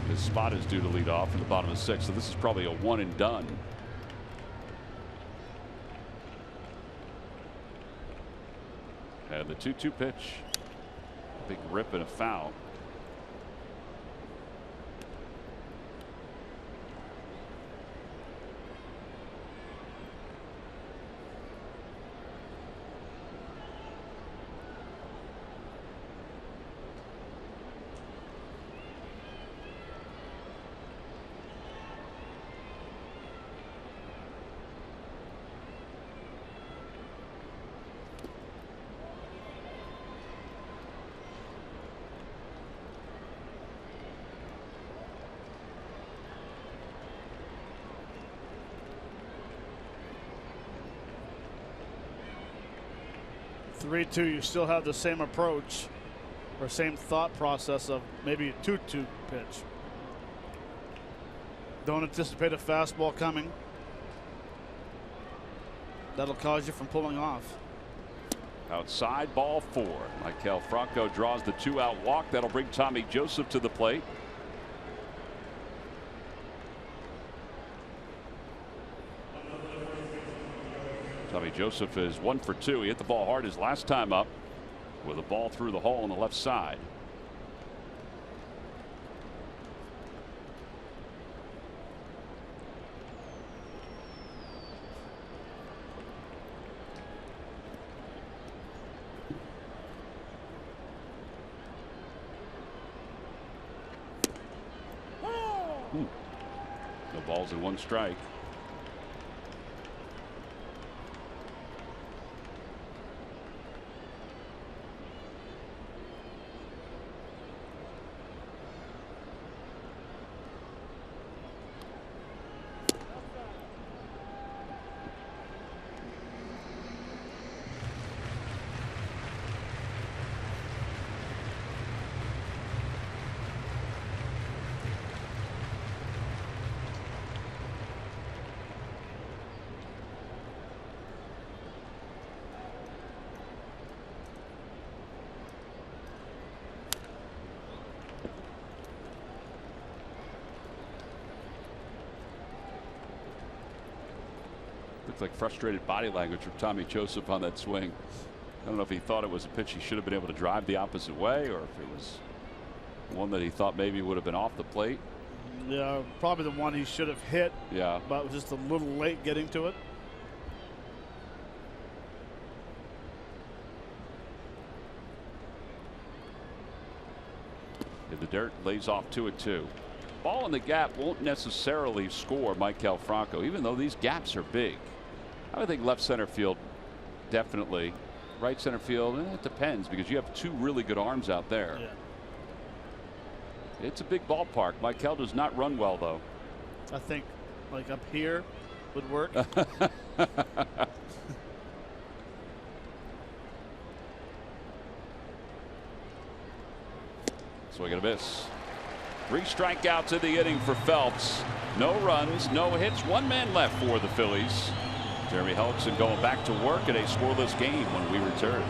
A: His spot is due to lead off in the bottom of the 6th, so this is probably a 1 and done. And the 2-2 pitch. Big rip and a foul.
G: Three-two, you still have the same approach or same thought process of maybe a 2-2 pitch. Don't anticipate a fastball coming. That'll cause you from pulling off.
A: Outside, ball 4. Maikel Franco draws the 2-out walk. That'll bring Tommy Joseph to the plate. Tommy Joseph is 1 for 2. He hit the ball hard his last time up with a ball through the hole on the left side. No balls and 1 strike. Looked like frustrated body language from Tommy Joseph on that swing. I don't know if he thought it was a pitch he should have been able to drive the opposite way, or if it was one that he thought maybe would have been off the plate.
G: Yeah, probably the one he should have hit.
A: Yeah.
G: But was just a little late getting to it.
A: In the dirt, lays off 2-2. Ball in the gap won't necessarily score Maikel Franco, even though these gaps are big. I would think left center field, definitely. Right center field, it depends, because you have two really good arms out there.
G: Yeah.
A: It's a big ballpark. Maikel does not run well, though.
G: I think like up here would work.
A: Swing and a miss. 3 strikeouts in the inning for Phelps. No runs, no hits, 1 man left for the Phillies. Jeremy Hellickson going back to work in a scoreless game when we return.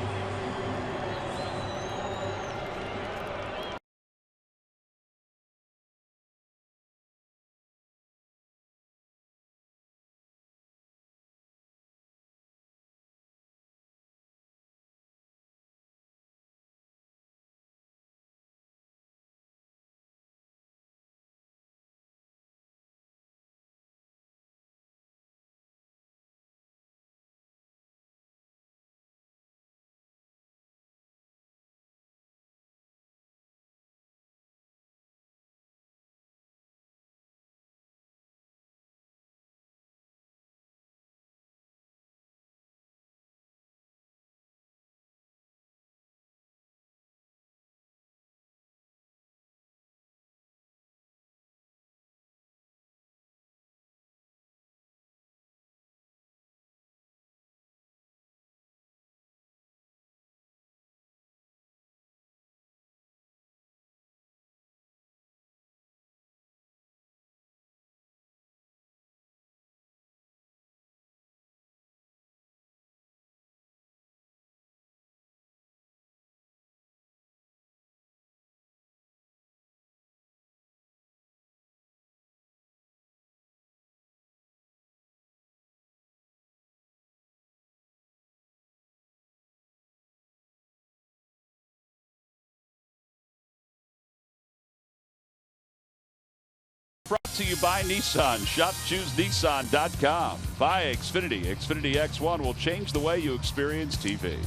A: Brought to you by Nissan. ShopChooseNissan.com. By Xfinity. Xfinity X1 will change the way you experience TV.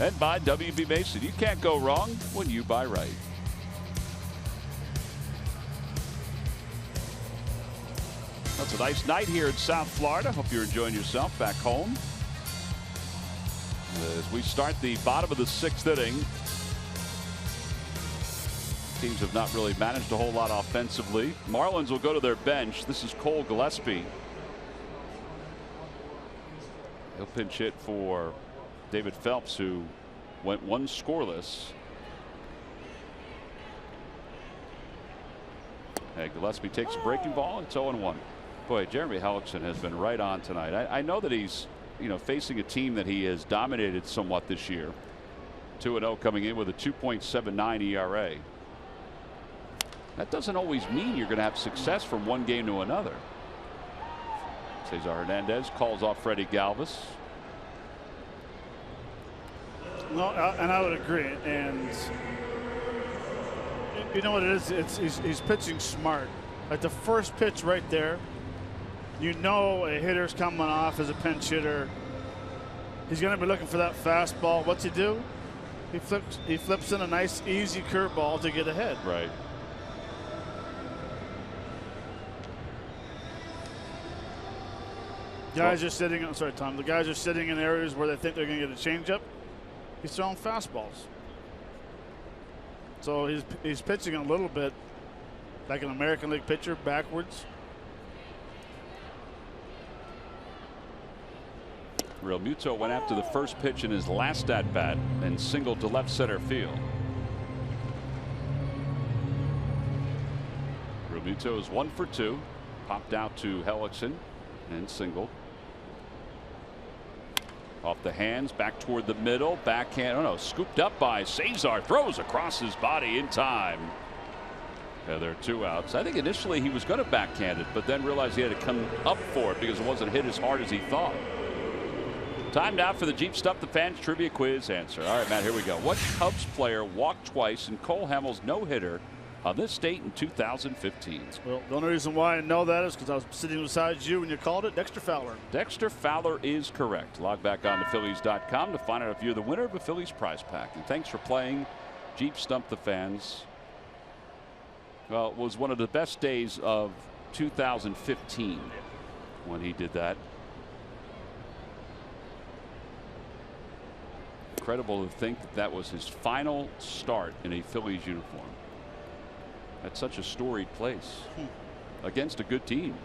A: And by WB Mason. You can't go wrong when you buy right. That's a nice night here in South Florida. Hope you're enjoying yourself back home. As we start the bottom of the 6th inning. Teams have not really managed a whole lot offensively. Marlins will go to their bench. This is Cole Gillespie. He'll pinch hit for David Phelps, who went 1 scoreless. Hey, Gillespie takes a breaking ball. It's 0-1. Boy, Jeremy Hellickson has been right on tonight. I know that he's, facing a team that he has dominated somewhat this year. 2-0 coming in with a 2.79 ERA. That doesn't always mean you're going to have success from one game to another. Cesar Hernandez calls off Freddie Galvis.
G: No, and I would agree. And you know what it is? He's pitching smart. Like the first pitch right there, a hitter's coming off as a pinch hitter. He's going to be looking for that fastball. What's he do? He flips in a nice, easy curveball to get ahead.
A: Right.
G: Guys are sitting. I'm sorry, Tom. The guys are sitting in areas where they think they're going to get a changeup. He's throwing fastballs. So he's pitching a little bit like an American League pitcher, backwards.
A: Realmuto went after the first pitch in his last at bat and singled to left center field. Realmuto is 1 for 2. Popped out to Hellickson and singled. Off the hands, back toward the middle, backhand. Oh no, scooped up by Cesar, throws across his body in time. Yeah, there are 2 outs. I think initially he was going to backhand it, but then realized he had to come up for it because it wasn't hit as hard as he thought. Time now for the Jeep Stump the Fans trivia quiz answer. All right, Matt, here we go. What Cubs player walked twice in Cole Hamels' no-hitter on this date in 2015?
G: Well, the only reason why I know that is because I was sitting beside you when you called it. Dexter Fowler.
A: Dexter Fowler is correct. Log back on to Phillies.com to find out if you're the winner of a Phillies prize pack. And thanks for playing Jeep Stump the Fans. Well, it was one of the best days of 2015 when he did that. Incredible to think that that was his final start in a Phillies uniform. That's such a storied place against a good team.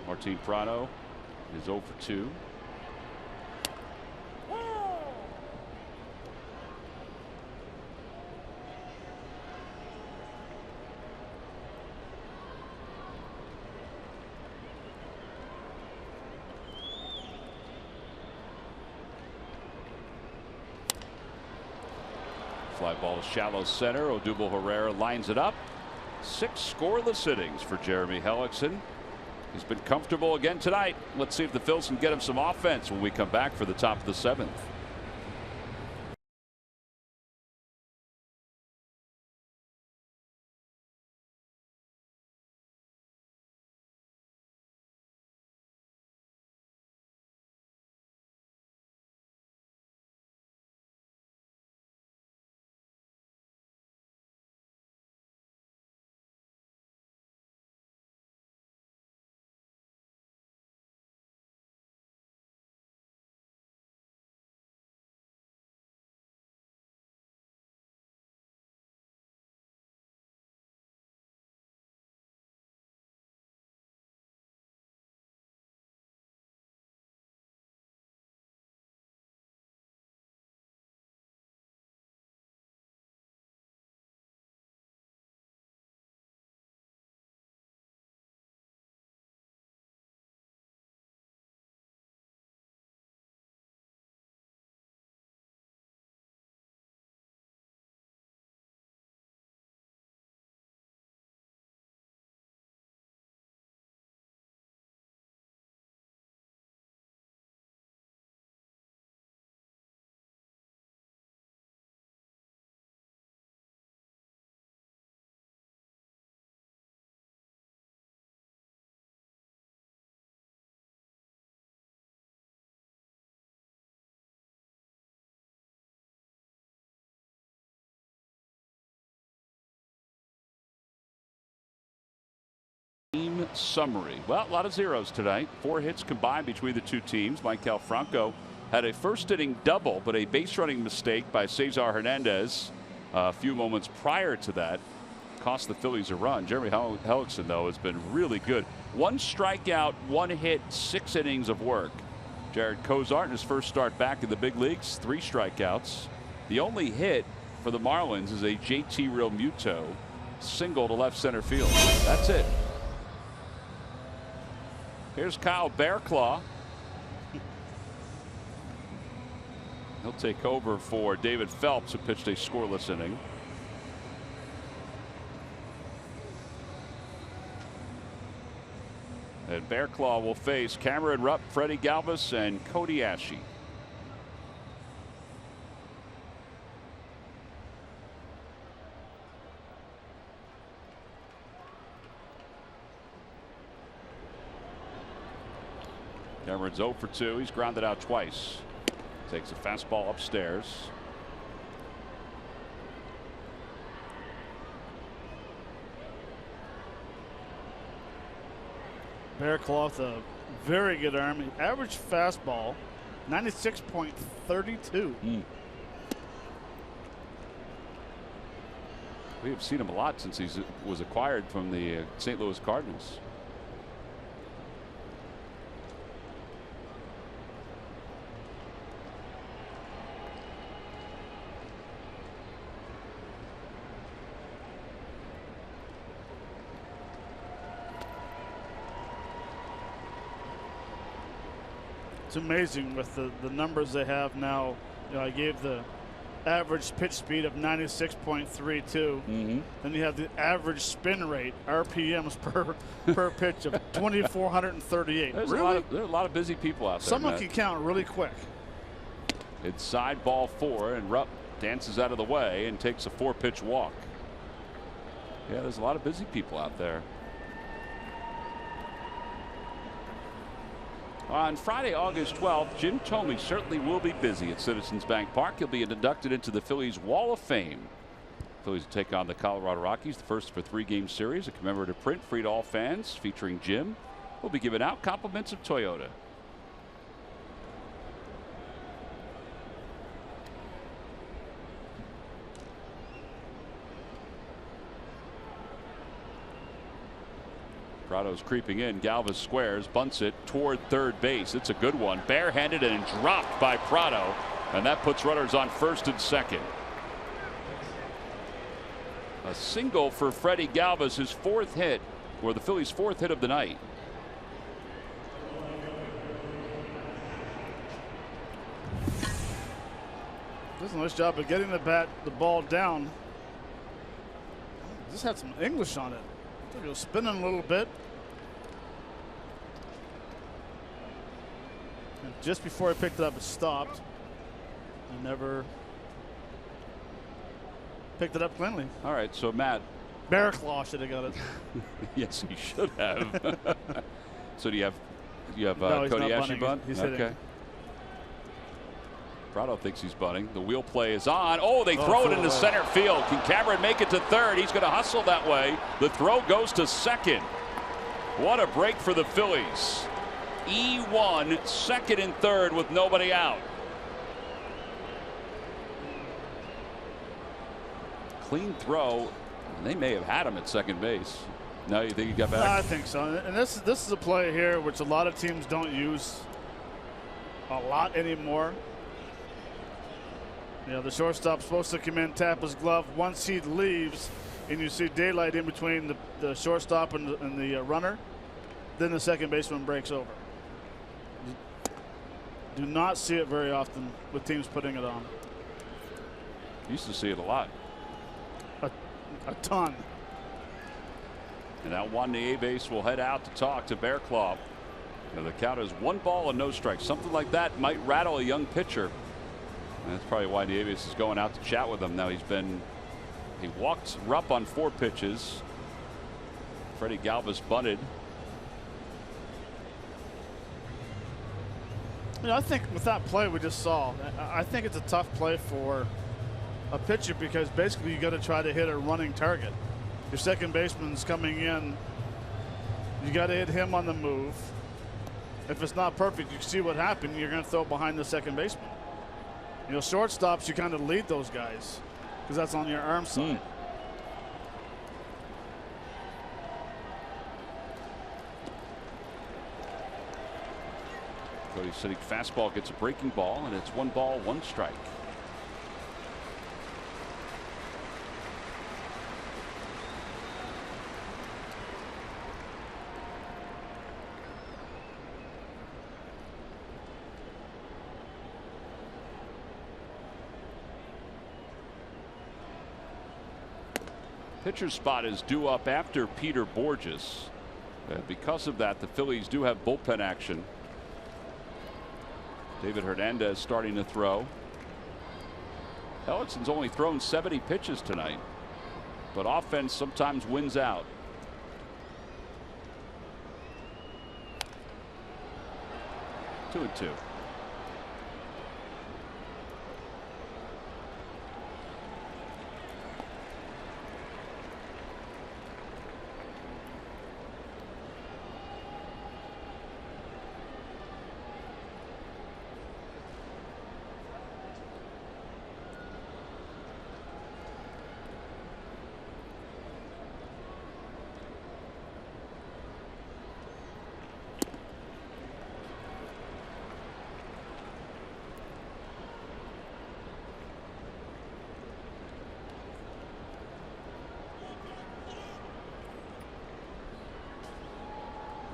A: Martin Prado is 0 for 2. Fly ball shallow center. Odubel Herrera lines it up. 6 scoreless innings for Jeremy Hellickson. He's been comfortable again tonight. Let's see if the Phils can get him some offense when we come back for the top of the 7th. Team summary. Well, a lot of zeros tonight. 4 hits combined between the 2 teams. Maikel Franco had a first inning double, but a base running mistake by Cesar Hernandez a few moments prior to that cost the Phillies a run. Jeremy Hellickson, though, has been really good. 1 strikeout, 1 hit, 6 innings of work. Jared Cozart in his first start back in the big leagues, 3 strikeouts. The only hit for the Marlins is a JT Realmuto single to left center field. That's it. Here's Kyle Bearclaw. He'll take over for David Phelps, who pitched a scoreless inning. And Bearclaw will face Cameron Rupp, Freddie Galvis, and Cody Ashe. Cameron's 0 for 2. He's grounded out twice. Takes a fastball upstairs.
G: Bearclaw with a very good arm. Average fastball, 96.32.
A: We have seen him a lot since he was acquired from the St. Louis Cardinals.
G: It's amazing with the numbers they have now. You know, I gave the average pitch speed of 96.32. Then you have the average spin rate, RPMs per pitch of 2,438.
A: There's
G: Really?
A: a lot of busy people out there.
G: Someone
A: Matt.
G: can count really quick.
A: Inside ball 4, and Rupp dances out of the way and takes a 4-pitch walk. Yeah, there's a lot of busy people out there. On Friday, August 12th, Jim Thome certainly will be busy at Citizens Bank Park. He'll be inducted into the Phillies Wall of Fame. Phillies will take on the Colorado Rockies, the first of a 3-game series. A commemorative print free to all fans featuring Jim will be given out. Compliments of Toyota. Prado's creeping in. Galvis squares, bunts it toward third base. It's a good one. Barehanded and dropped by Prado. And that puts runners on first and second. A single for Freddie Galvis, his 4th hit, or the Phillies' 4th hit of the night.
G: Does a nice job of getting the ball down. This had some English on it. It was spinning a little bit. And just before I picked it up, it stopped. I never picked it up cleanly.
A: All right, so Matt.
G: Bear Claw should have got it.
A: Yes, he should have. So do you have
G: No, he's
A: Cody
G: not
A: Ashley
G: bunting.
A: bunt?
G: He's
A: okay.
G: hitting.
A: Prado thinks he's bunting. The wheel play is on. Oh, they throw it into center field. Can Cameron make it to third? He's going to hustle that way. The throw goes to second. What a break for the Phillies. E1, second and third with nobody out. Clean throw. They may have had him at second base. No, you think he got back?
G: I think so. And this is a play here which a lot of teams don't use a lot anymore. You know, the shortstop's supposed to come in, tap his glove. Once he leaves and you see daylight in between the shortstop and the runner, then the second baseman breaks over. Do not see it very often with teams putting it on.
A: Used to see it a lot.
G: A ton.
A: And now Juan Nieves will head out to talk to Bearclaw. And the count is 1 ball and no strikes. Something like that might rattle a young pitcher. And that's probably why Nieves is going out to chat with him. Now he walked Rupp on 4 pitches. Freddie Galvis bunted.
G: You know, I think with that play we just saw, I think it's a tough play for a pitcher because basically you got to try to hit a running target. Your second baseman's coming in. You got to hit him on the move. If it's not perfect, you see what happened. You're going to throw behind the second baseman. You know, shortstops, you kind of lead those guys because that's on your arm side.
A: Cody City fastball gets a breaking ball, and it's 1 ball, 1 strike. Pitcher spot is due up after Peter Borges. Because of that, the Phillies do have bullpen action. David Hernandez starting to throw. Hellickson's only thrown 70 pitches tonight, but offense sometimes wins out. Two and two.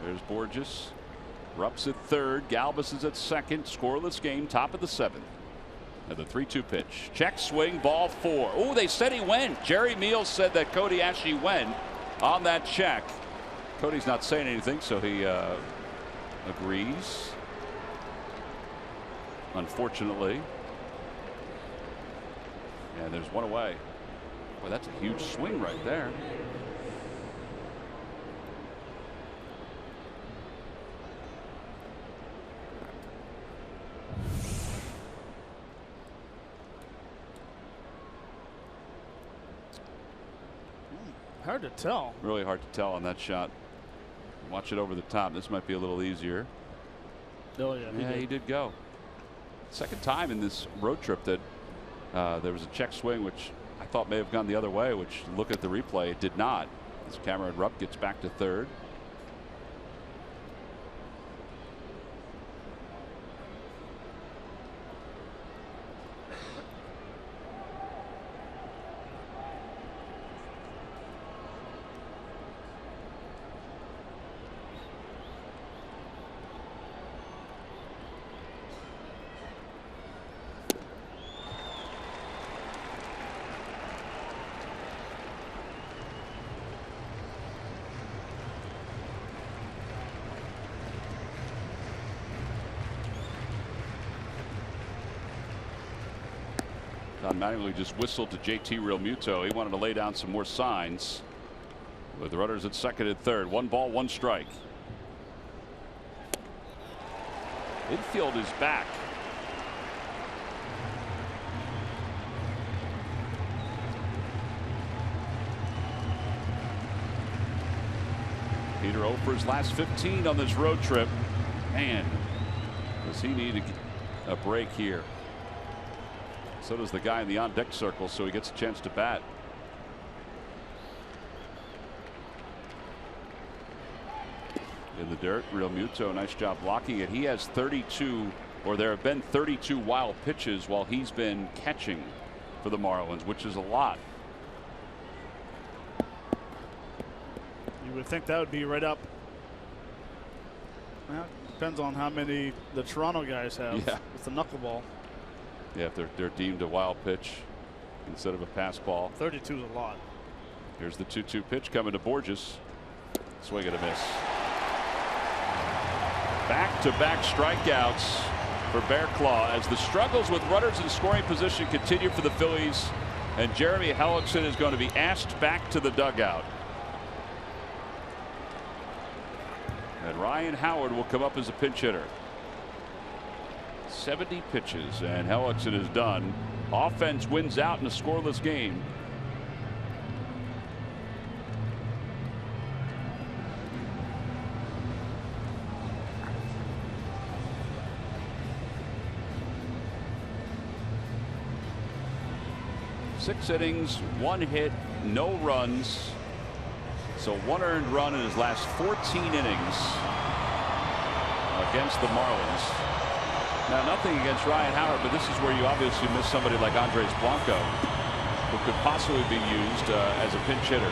A: There's Borges. Rupp's at third. Galvis is at second. Scoreless game, top of the 7th. And the 3-2 pitch. Check swing, ball 4. Oh, they said he went. Jerry Meals said that Cody actually went on that check. Cody's not saying anything, so he agrees. Unfortunately. And there's one away. Boy, that's a huge swing right there.
G: Hard to tell.
A: Really hard to tell on that shot. Watch it over the top. This might be a little easier.
G: Oh, yeah.
A: He did go. Second time in this road trip that there was a check swing, which I thought may have gone the other way, which look at the replay, it did not. As Cameron Rupp gets back to third. Don Mattingly just whistled to JT Realmuto. He wanted to lay down some more signs. With the runners at second and third. 1 ball, 1 strike. Infield is back. Peter Ofer's last 15 on this road trip. Man, does he need a break here? So does the guy in the on deck circle, so he gets a chance to bat. In the dirt, Realmuto, nice job blocking it. He has 32, or there have been 32 wild pitches while he's been catching for the Marlins, which is a lot.
G: You would think that would be right up. Well, depends on how many the Toronto guys have with the knuckleball.
A: Yeah, if they're deemed a wild pitch instead of a pass ball.
G: 32 is a lot.
A: Here's the 2-2 pitch coming to Borges. Swing and a miss. Back-to-back strikeouts for Bearclaw as the struggles with runners in scoring position continue for the Phillies, and Jeremy Hellickson is going to be asked back to the dugout. And Ryan Howard will come up as a pinch hitter. 70 pitches, and Hellickson is done. Offense wins out in a scoreless game. Six innings, 1 hit, no runs. So 1 earned run in his last 14 innings against the Marlins. Now, nothing against Ryan Howard, but this is where you obviously miss somebody like Andres Blanco, who could possibly be used as a pinch hitter.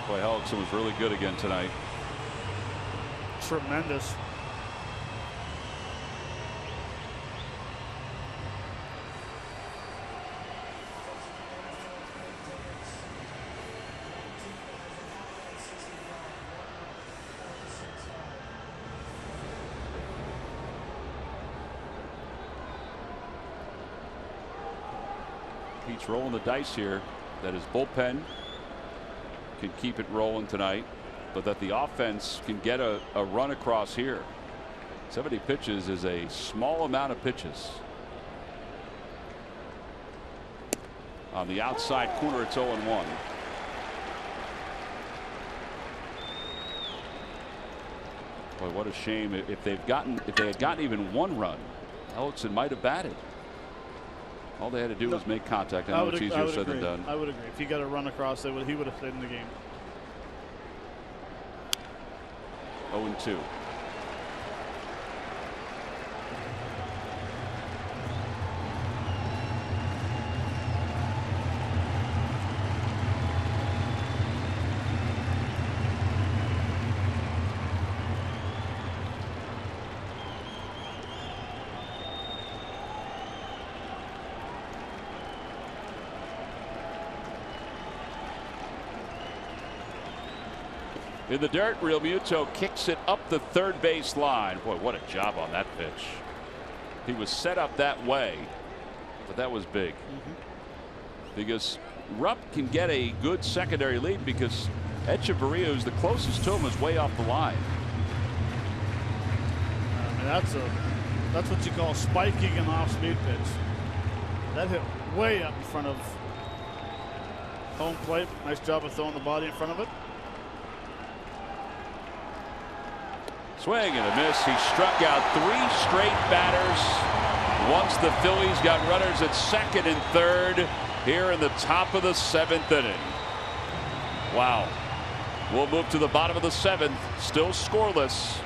A: Boy, Hellickson was really good again tonight.
G: Tremendous.
A: Pete's rolling the dice here that his bullpen can keep it rolling tonight, but that the offense can get a run across here. 70 pitches is a small amount of pitches. On the outside corner, it's 0-1. Boy, what a shame. If they had gotten even 1 run, Hellickson might have batted. All they had to do was make contact. I know it's easier said than done.
G: I would agree. If he got a run across, he would have stayed in the game.
A: 0-2. In the dirt, Real Muto kicks it up the third base line. Boy, what a job on that pitch. He was set up that way, but that was big. Because Rupp can get a good secondary lead because Echeverria, who's the closest to him, is way off the line.
G: That's what you call spiking an off-speed pitch. That hit way up in front of home plate. Nice job of throwing the body in front of it.
A: Swing and a miss. He struck out 3 straight batters. Once the Phillies got runners at second and third here in the top of the 7th inning. Wow. We'll move to the bottom of the 7th. Still scoreless.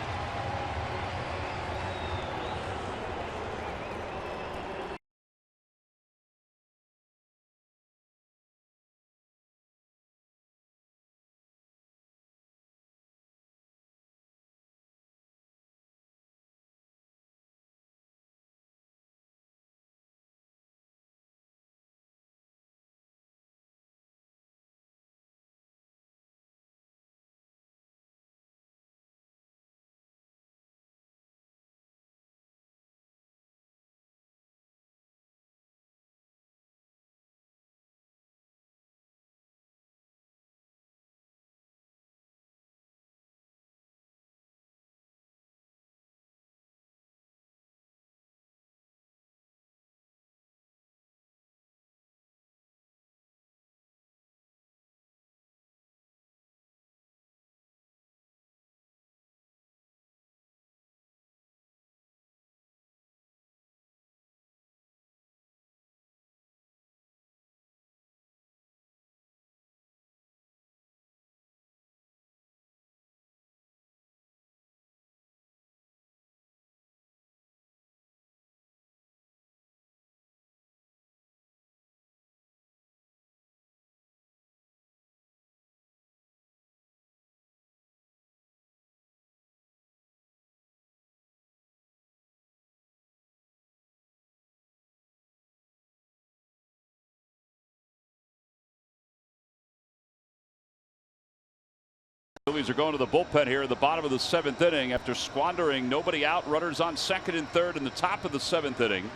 A: Phillies are going to the bullpen here in the bottom of the 7th inning after squandering nobody out, runners on second and third in the top of the 7th inning.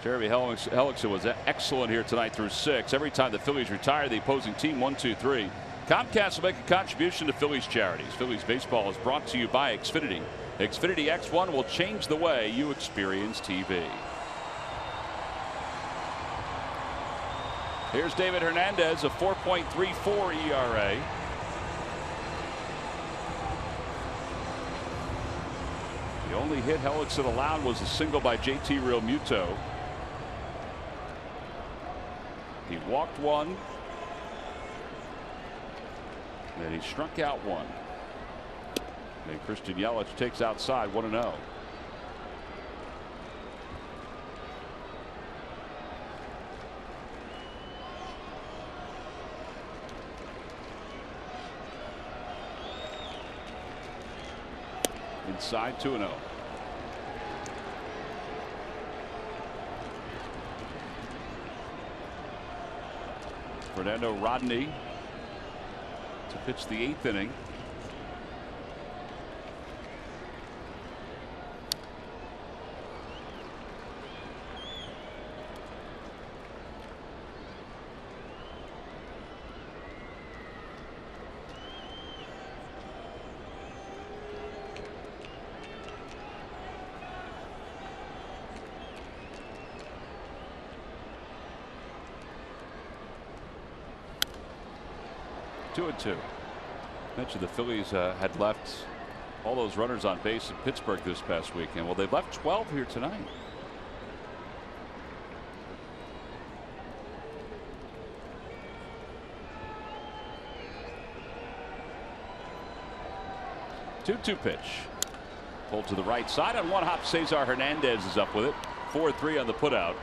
A: Jeremy Hellickson was excellent here tonight through 6. Every time the Phillies retire the opposing team 1, 2, 3. Comcast will make a contribution to Phillies charities. Phillies baseball is brought to you by Xfinity. Xfinity X1 will change the way you experience TV. Here's David Hernandez, a 4.34 ERA. The only hit Hellickson allowed was a single by JT Realmuto. He walked 1. And he struck out 1. And Christian Yelich takes outside 1-0. Inside 2-0. Fernando Rodney to pitch the 8th inning. Two and two. Mentioned the Phillies had left all those runners on base in Pittsburgh this past weekend. Well, they've left 12 here tonight. Two-two pitch. Pulled to the right side on one hop. Cesar Hernandez is up with it. 4-3 on the putout.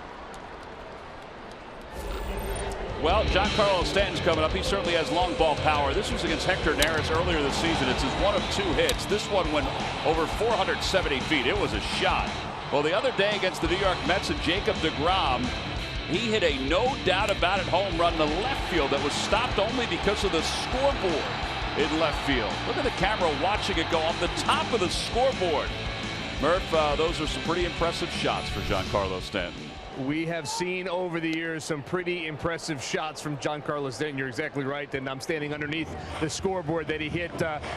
A: Well, Giancarlo Stanton's coming up. He certainly has long ball power. This was against Hector Neris earlier this season. It's his 1 of 2 hits. This one went over 470 feet. It was a shot. Well, the other day against the New York Mets and Jacob deGrom, he hit a no doubt about it home run to left field that was stopped only because of the scoreboard. in left field. Look at the camera watching it go off the top of the scoreboard. Murph, those are some pretty impressive shots for Giancarlo Stanton.
C: We have seen over the years some pretty impressive shots from Giancarlo Stanton. You're exactly right, and I'm standing underneath the scoreboard that he hit.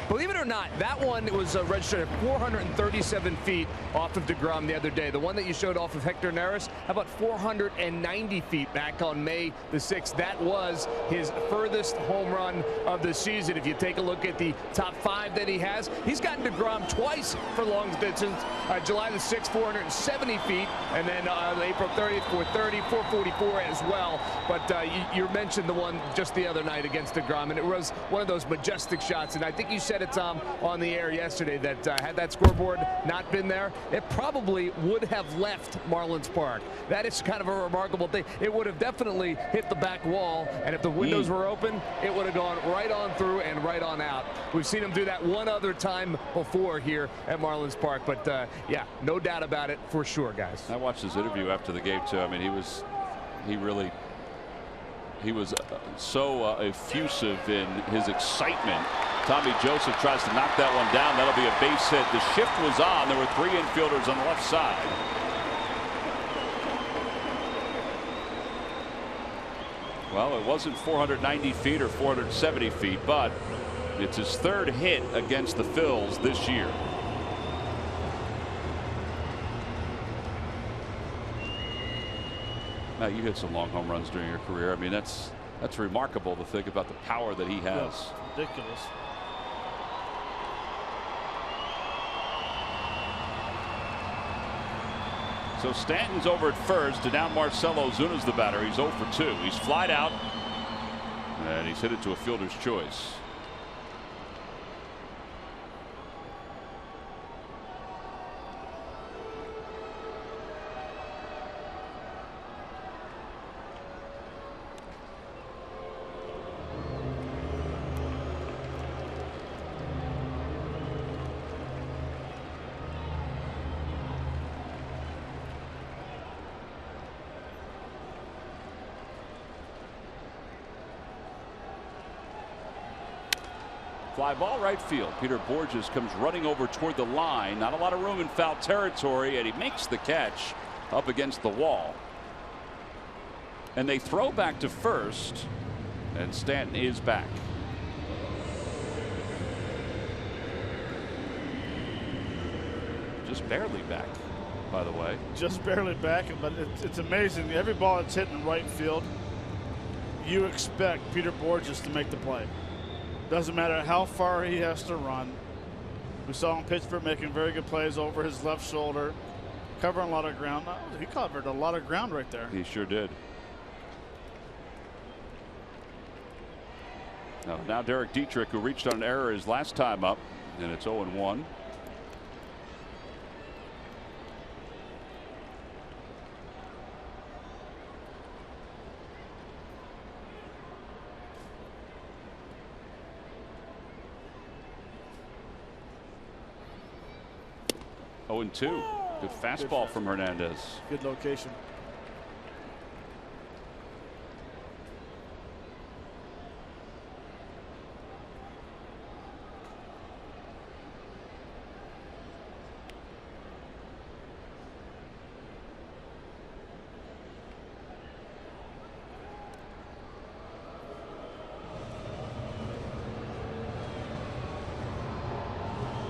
C: Believe it or not, that one was registered at 437 feet off of DeGrom the other day. The one that you showed off of Hector Neris, how about 490 feet back on May the 6th? That was his furthest home run of the season. If you take a look at the top 5 that he has, he's gotten DeGrom twice for long distance. July the 6th, 470 feet, and then April 30th, 430, 444 as well. But you mentioned the one just the other night against DeGrom, and it was one of those majestic shots. And I think you said it, Tom, on the air yesterday that had that scoreboard not been there, it probably would have left Marlins Park. That is kind of a remarkable thing. It would have definitely hit the back wall, and if the windows were open, it would have gone right on through and right on out. We've seen him do that one other time before here at Marlins Park, but yeah, no doubt about it for sure, guys.
A: I watched his interview after the game too. I mean, he was so effusive in his excitement. Tommy Joseph tries to knock that one down. That'll be a base hit. The shift was on. There were 3 infielders on the left side. Well, it wasn't 490 feet or 470 feet, but it's his 3rd hit against the Phils this year. Now, you hit some long home runs during your career. I mean, that's remarkable to think about the power that he has.
G: Yes, ridiculous.
A: So Stanton's over at first, and now Marcell Ozuna's the batter. He's 0 for 2. He's flied out, and he's hit it to a fielder's choice. Fly ball right field. Peter Bourjos comes running over toward the line. Not a lot of room in foul territory, and he makes the catch up against the wall. And they throw back to first, and Stanton is back. Just barely back, by the way.
G: Just barely back, but it's amazing. Every ball that's hit in right field, you expect Peter Bourjos to make the play. Doesn't matter how far he has to run. We saw him Pittsburgh making very good plays over his left shoulder, covering a lot of ground. He covered a lot of ground right there.
A: He sure did. Now Derek Dietrich, who reached on an error his last time up, and it's 0-1. Oh, and 2. Good fastball from Hernandez.
G: Good location.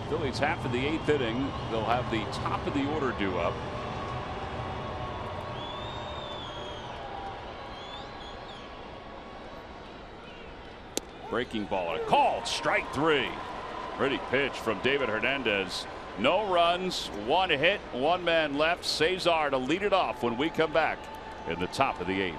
A: Phillies half of the 8th inning. They'll have the top of the order due up. Breaking ball and a called strike 3. Pretty pitch from David Hernandez. No runs, 1 hit, 1 man left. Cesar to lead it off when we come back in the top of the 8th.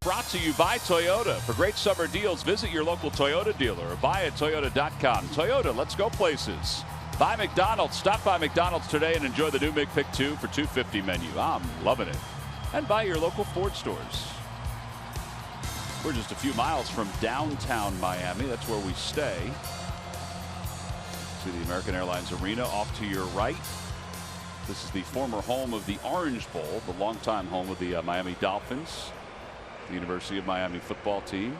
A: brought to you by Toyota. For great summer deals, visit your local Toyota dealer or buyattoyota.com. Toyota, let's go places. By McDonald's. Stop by McDonald's today and enjoy the new McPick 2 for $2.50 menu. I'm loving it. And by your local Ford stores. We're just a few miles from downtown Miami. That's where we stay. See the American Airlines Arena off to your right. This is the former home of the Orange Bowl, the longtime home of the Miami Dolphins, the University of Miami football team.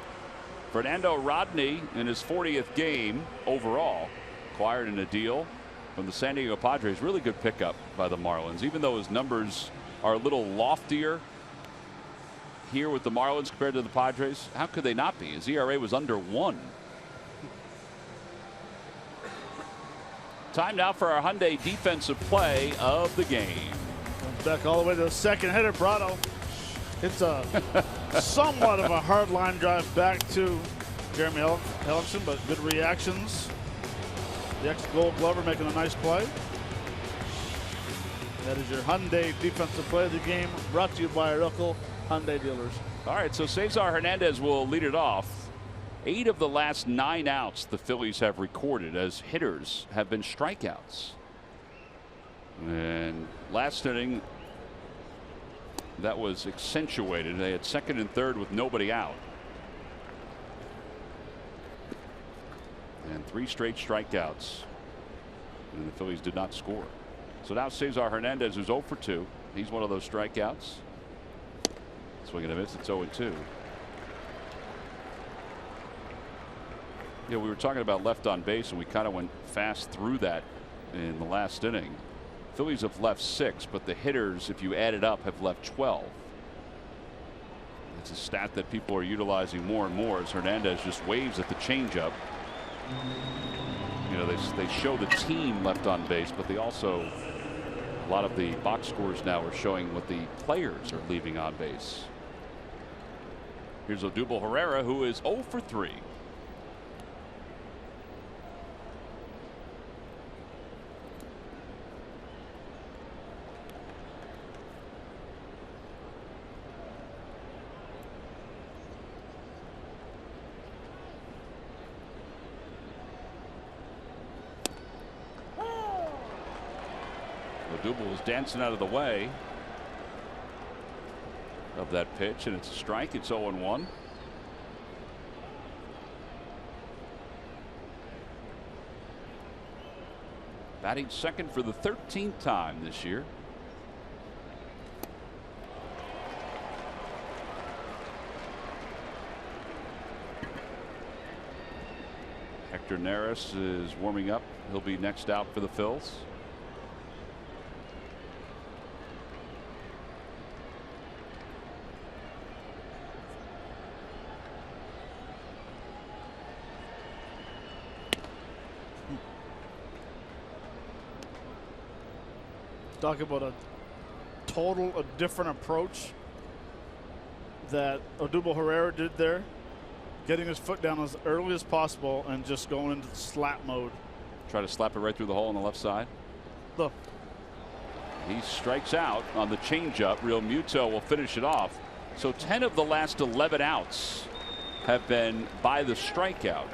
A: Fernando Rodney in his 40th game overall, acquired in a deal from the San Diego Padres. Really good pickup by the Marlins, even though his numbers are a little loftier here with the Marlins compared to the Padres. How could they not be? His ERA was under 1. Time now for our Hyundai defensive play of the game.
G: Comes back all the way to the second hitter, Brado. It's a somewhat of a hard line drive back to Jeremy Hellickson, but good reactions. The ex-Gold Glover making a nice play. That is your Hyundai defensive play of the game, brought to you by our local Hyundai dealers.
A: All right, so Cesar Hernandez will lead it off. 8 of the last 9 outs the Phillies have recorded as hitters have been strikeouts. And last inning, that was accentuated. They had second and third with nobody out. And 3 straight strikeouts. And the Phillies did not score. So now Cesar Hernandez, who's 0 for 2. He's one of those strikeouts. Swing and a miss. It's 0-2. Yeah, we were talking about left on base, and we kind of went fast through that in the last inning. Phillies have left 6, but the hitters, if you add it up, have left 12. It's a stat that people are utilizing more and more as Hernandez just waves at the changeup. You know, they show the team left on base, but they also, a lot of the box scores now are showing what the players are leaving on base. Here's Odubel Herrera, who is 0 for 3. Odubel was dancing out of the way of that pitch, and it's a strike. It's 0-1. Batting second for the 13th time this year. Hector Neris is warming up. He'll be next out for the Phils.
G: Talk about a different approach that Odubel Herrera did there. Getting his foot down as early as possible and just going into the slap mode.
A: Try to slap it right through the hole on the left side.
G: Look.
A: He strikes out on the changeup. Real Muto will finish it off. So 10 of the last 11 outs have been by the strikeout,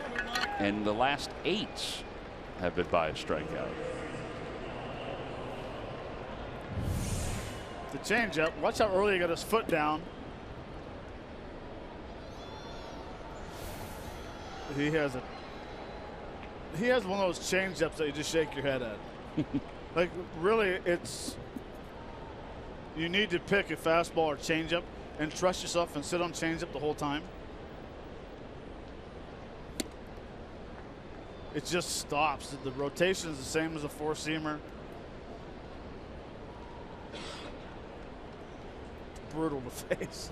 A: and the last 8 have been by a strikeout.
G: The changeup. Watch how early he got his foot down. He has one of those changeups that you just shake your head at. Like, really, it's, you need to pick a fastball or changeup and trust yourself and sit on changeup the whole time. It just stops. The rotation is the same as a four-seamer. Brutal to face.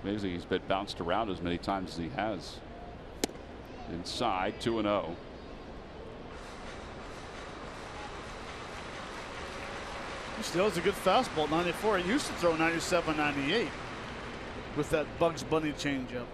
A: Amazing he's been bounced around as many times as he has. Inside, 2-0.
G: He still has a good fastball, 94. He used to throw 97, 98 with that Bugs Bunny changeup.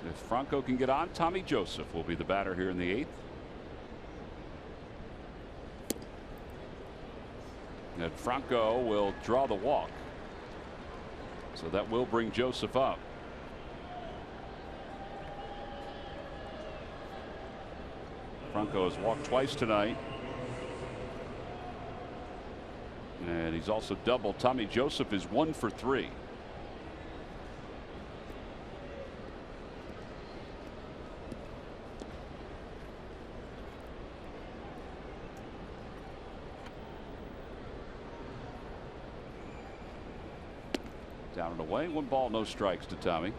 A: If Franco can get on, Tommy Joseph will be the batter here in the 8th. And Franco will draw the walk. So that will bring Joseph up. Franco has walked twice tonight. And he's also doubled. Tommy Joseph is 1 for 3. Down and away. 1 ball, no strikes to Tommy.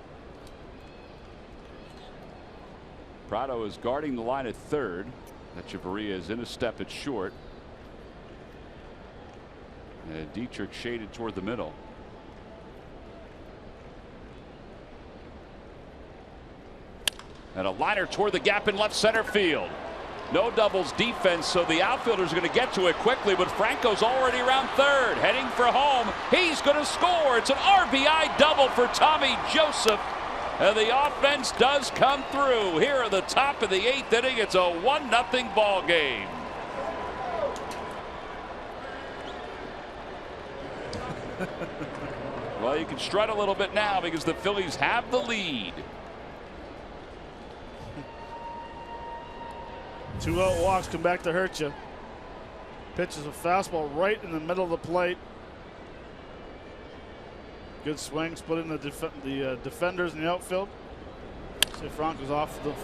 A: Prado is guarding the line at third. Echeverria is in a step at short. And Dietrich shaded toward the middle. And a liner toward the gap in left center field. No doubles defense, so the outfielder's going to get to it quickly, but Franco's already around third, heading for home. He's going to score. It's an RBI double for Tommy Joseph. And the offense does come through here at the top of the 8th inning. It's a 1-0 ball game. Well, you can strut a little bit now because the Phillies have the lead.
G: 2 out walks come back to hurt you. Pitches a fastball right in the middle of the plate. Good swing, split in the defenders in the outfield. See, Franco's off the.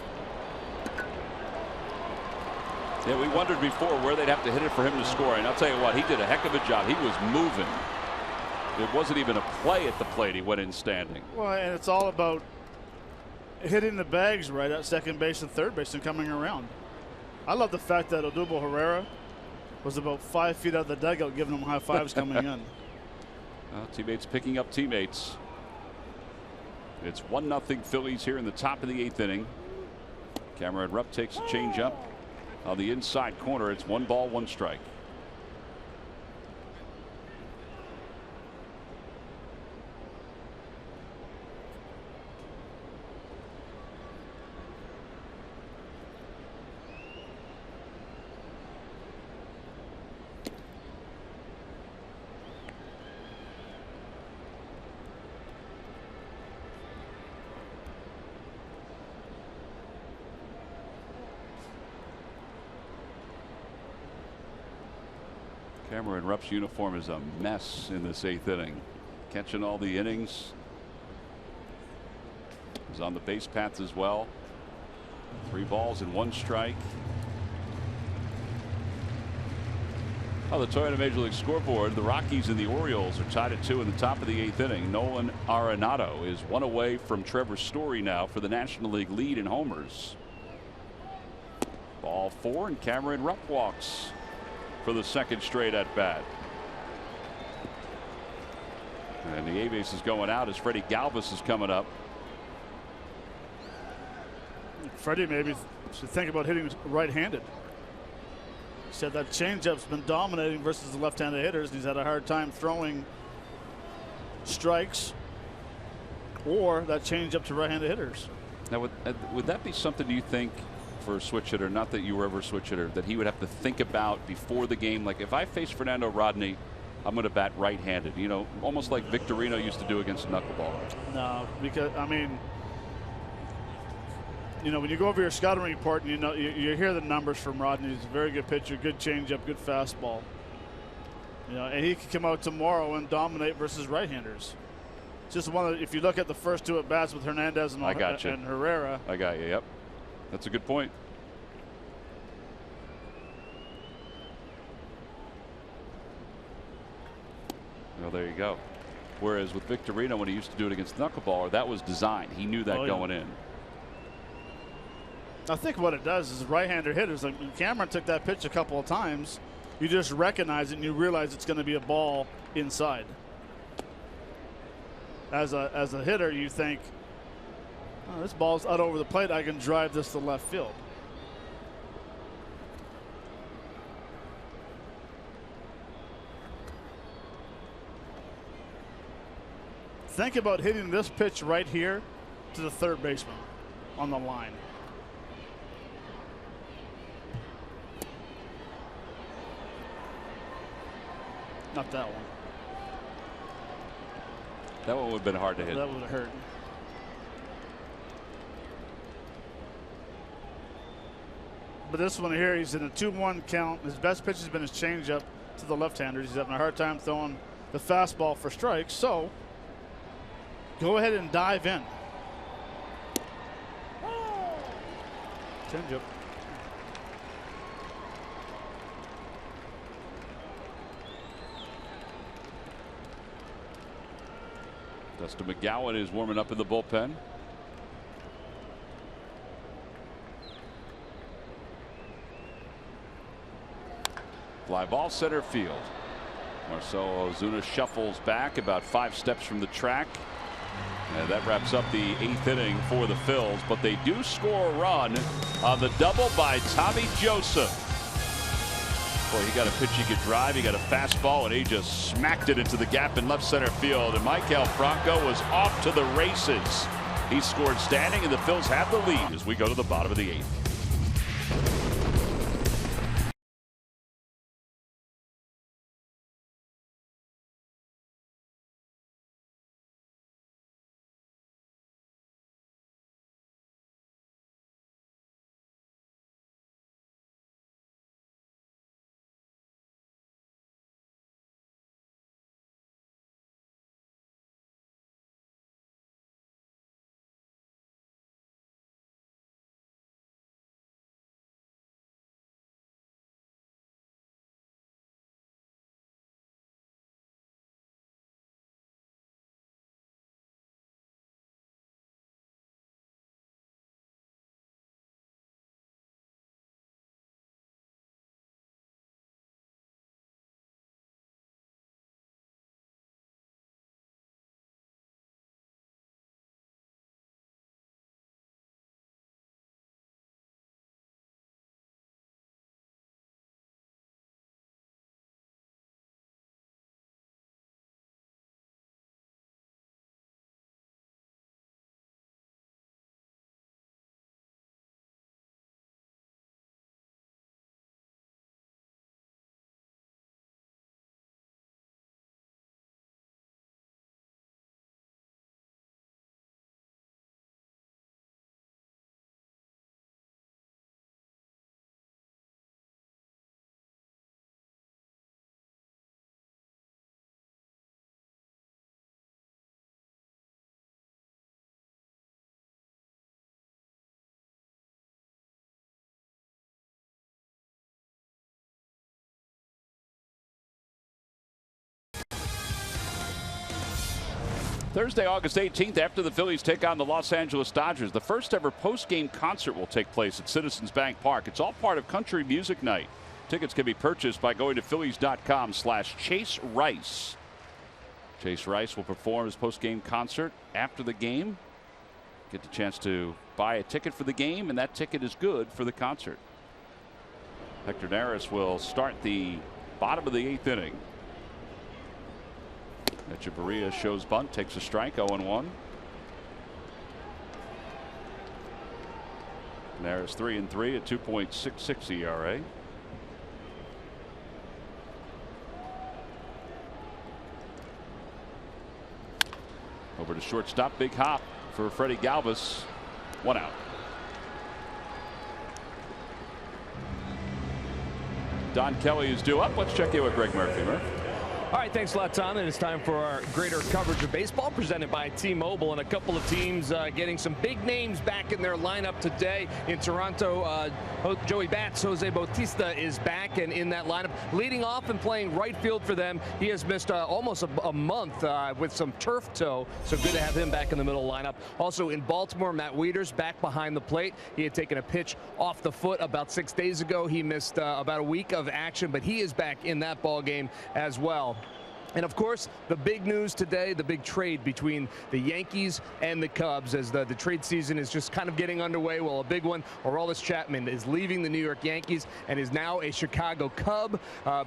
A: Yeah, we wondered before where they'd have to hit it for him to score, and I'll tell you what, he did a heck of a job. He was moving. It wasn't even a play at the plate. He went in standing.
G: Well, and it's all about hitting the bags right at second base and third base and coming around. I love the fact that Odubel Herrera was about 5 feet out of the dugout giving him high fives coming in.
A: Teammates picking up teammates. It's 1-0 Phillies here in the top of the 8th inning. Cameron Rupp takes a changeup on the inside corner. It's 1 ball, 1 strike. Cameron Rupp's uniform is a mess in this 8th inning. Catching all the innings. He's on the base paths as well. 3 balls and 1 strike. On the Toyota Major League scoreboard, the Rockies and the Orioles are tied at 2 in the top of the 8th inning. Nolan Arenado is 1 away from Trevor Story now for the National League lead in homers. Ball 4, and Cameron Rupp walks for the 2nd straight at bat. And the A-base is going out as Freddie Galvis is coming up.
G: Freddie maybe should think about hitting right-handed. He said that changeup's been dominating versus the left-handed hitters. He's had a hard time throwing strikes or that changeup to right-handed hitters.
A: Now, would that be something you think for a switch hitter, not that you were ever a switch hitter, that he would have to think about before the game? Like, if I face Fernando Rodney, I'm going to bat right-handed, you know, almost like Victorino used to do against knuckleball.
G: No, because, I mean, you know, when you go over your scouting report and you hear the numbers from Rodney, he's a very good pitcher, good changeup, good fastball. You know, and he could come out tomorrow and dominate versus right-handers. Just one of, if you look at the first 2 at bats with Hernandez and Herrera.
A: I got you. Yep. That's a good point. Well, there you go. Whereas with Victorino, when he used to do it against knuckleballer, that was designed. He knew that going in.
G: I think what it does is right-hander hitters, like when Cameron took that pitch a couple of times, you just recognize it and you realize it's going to be a ball inside. As a hitter, you think, oh, this ball's out over the plate. I can drive this to left field. Think about hitting this pitch right here to the third baseman. on the line. Not that one.
A: That one would have been hard to hit.
G: That would have hurt. But this one here, he's in a 2-1 count. His best pitch has been his changeup to the left-handers. He's having a hard time throwing the fastball for strikes. So go ahead and dive in. Changeup.
A: Dustin McGowan is warming up in the bullpen. Fly ball center field. Marcell Ozuna shuffles back about 5 steps from the track. And that wraps up the 8th inning for the Phils, but they do score a run on the double by Tommy Joseph. Boy, he got a pitch he could drive. He got a fastball, and he just smacked it into the gap in left center field. And Maikel Franco was off to the races. He scored standing, and the Phils have the lead as we go to the bottom of the 8th. Thursday, August 18th, after the Phillies take on the Los Angeles Dodgers, the first ever post-game concert will take place at Citizens Bank Park. It's all part of Country Music Night. Tickets can be purchased by going to Phillies.com/Chase Rice. Chase Rice will perform his post-game concert after the game. Get the chance to buy a ticket for the game, and that ticket is good for the concert. Hector Neris will start the bottom of the 8th inning. Echeverria shows bunt, takes a strike, 0-1. Neris 3-3 at 2.66 ERA. Over to shortstop, big hop for Freddie Galvis. 1 out. Don Kelly is due up. Let's check in with Greg Murphy. Murphy.
C: All right, thanks a lot, Tom. And it's time for our greater coverage of baseball presented by T-Mobile, and a couple of teams getting some big names back in their lineup today. In Toronto, Joey Bats, Jose Bautista is back and in that lineup, leading off and playing right field for them. He has missed almost a month with some turf toe, so good to have him back in the middle lineup. Also in Baltimore, Matt Wieters back behind the plate. He had taken a pitch off the foot about 6 days ago. He missed about a week of action, but he is back in that ball game as well. And of course, the big news today, the big trade between the Yankees and the Cubs, as the trade season is just kind of getting underway. Well, a big one, Aroldis Chapman is leaving the New York Yankees and is now a Chicago Cub.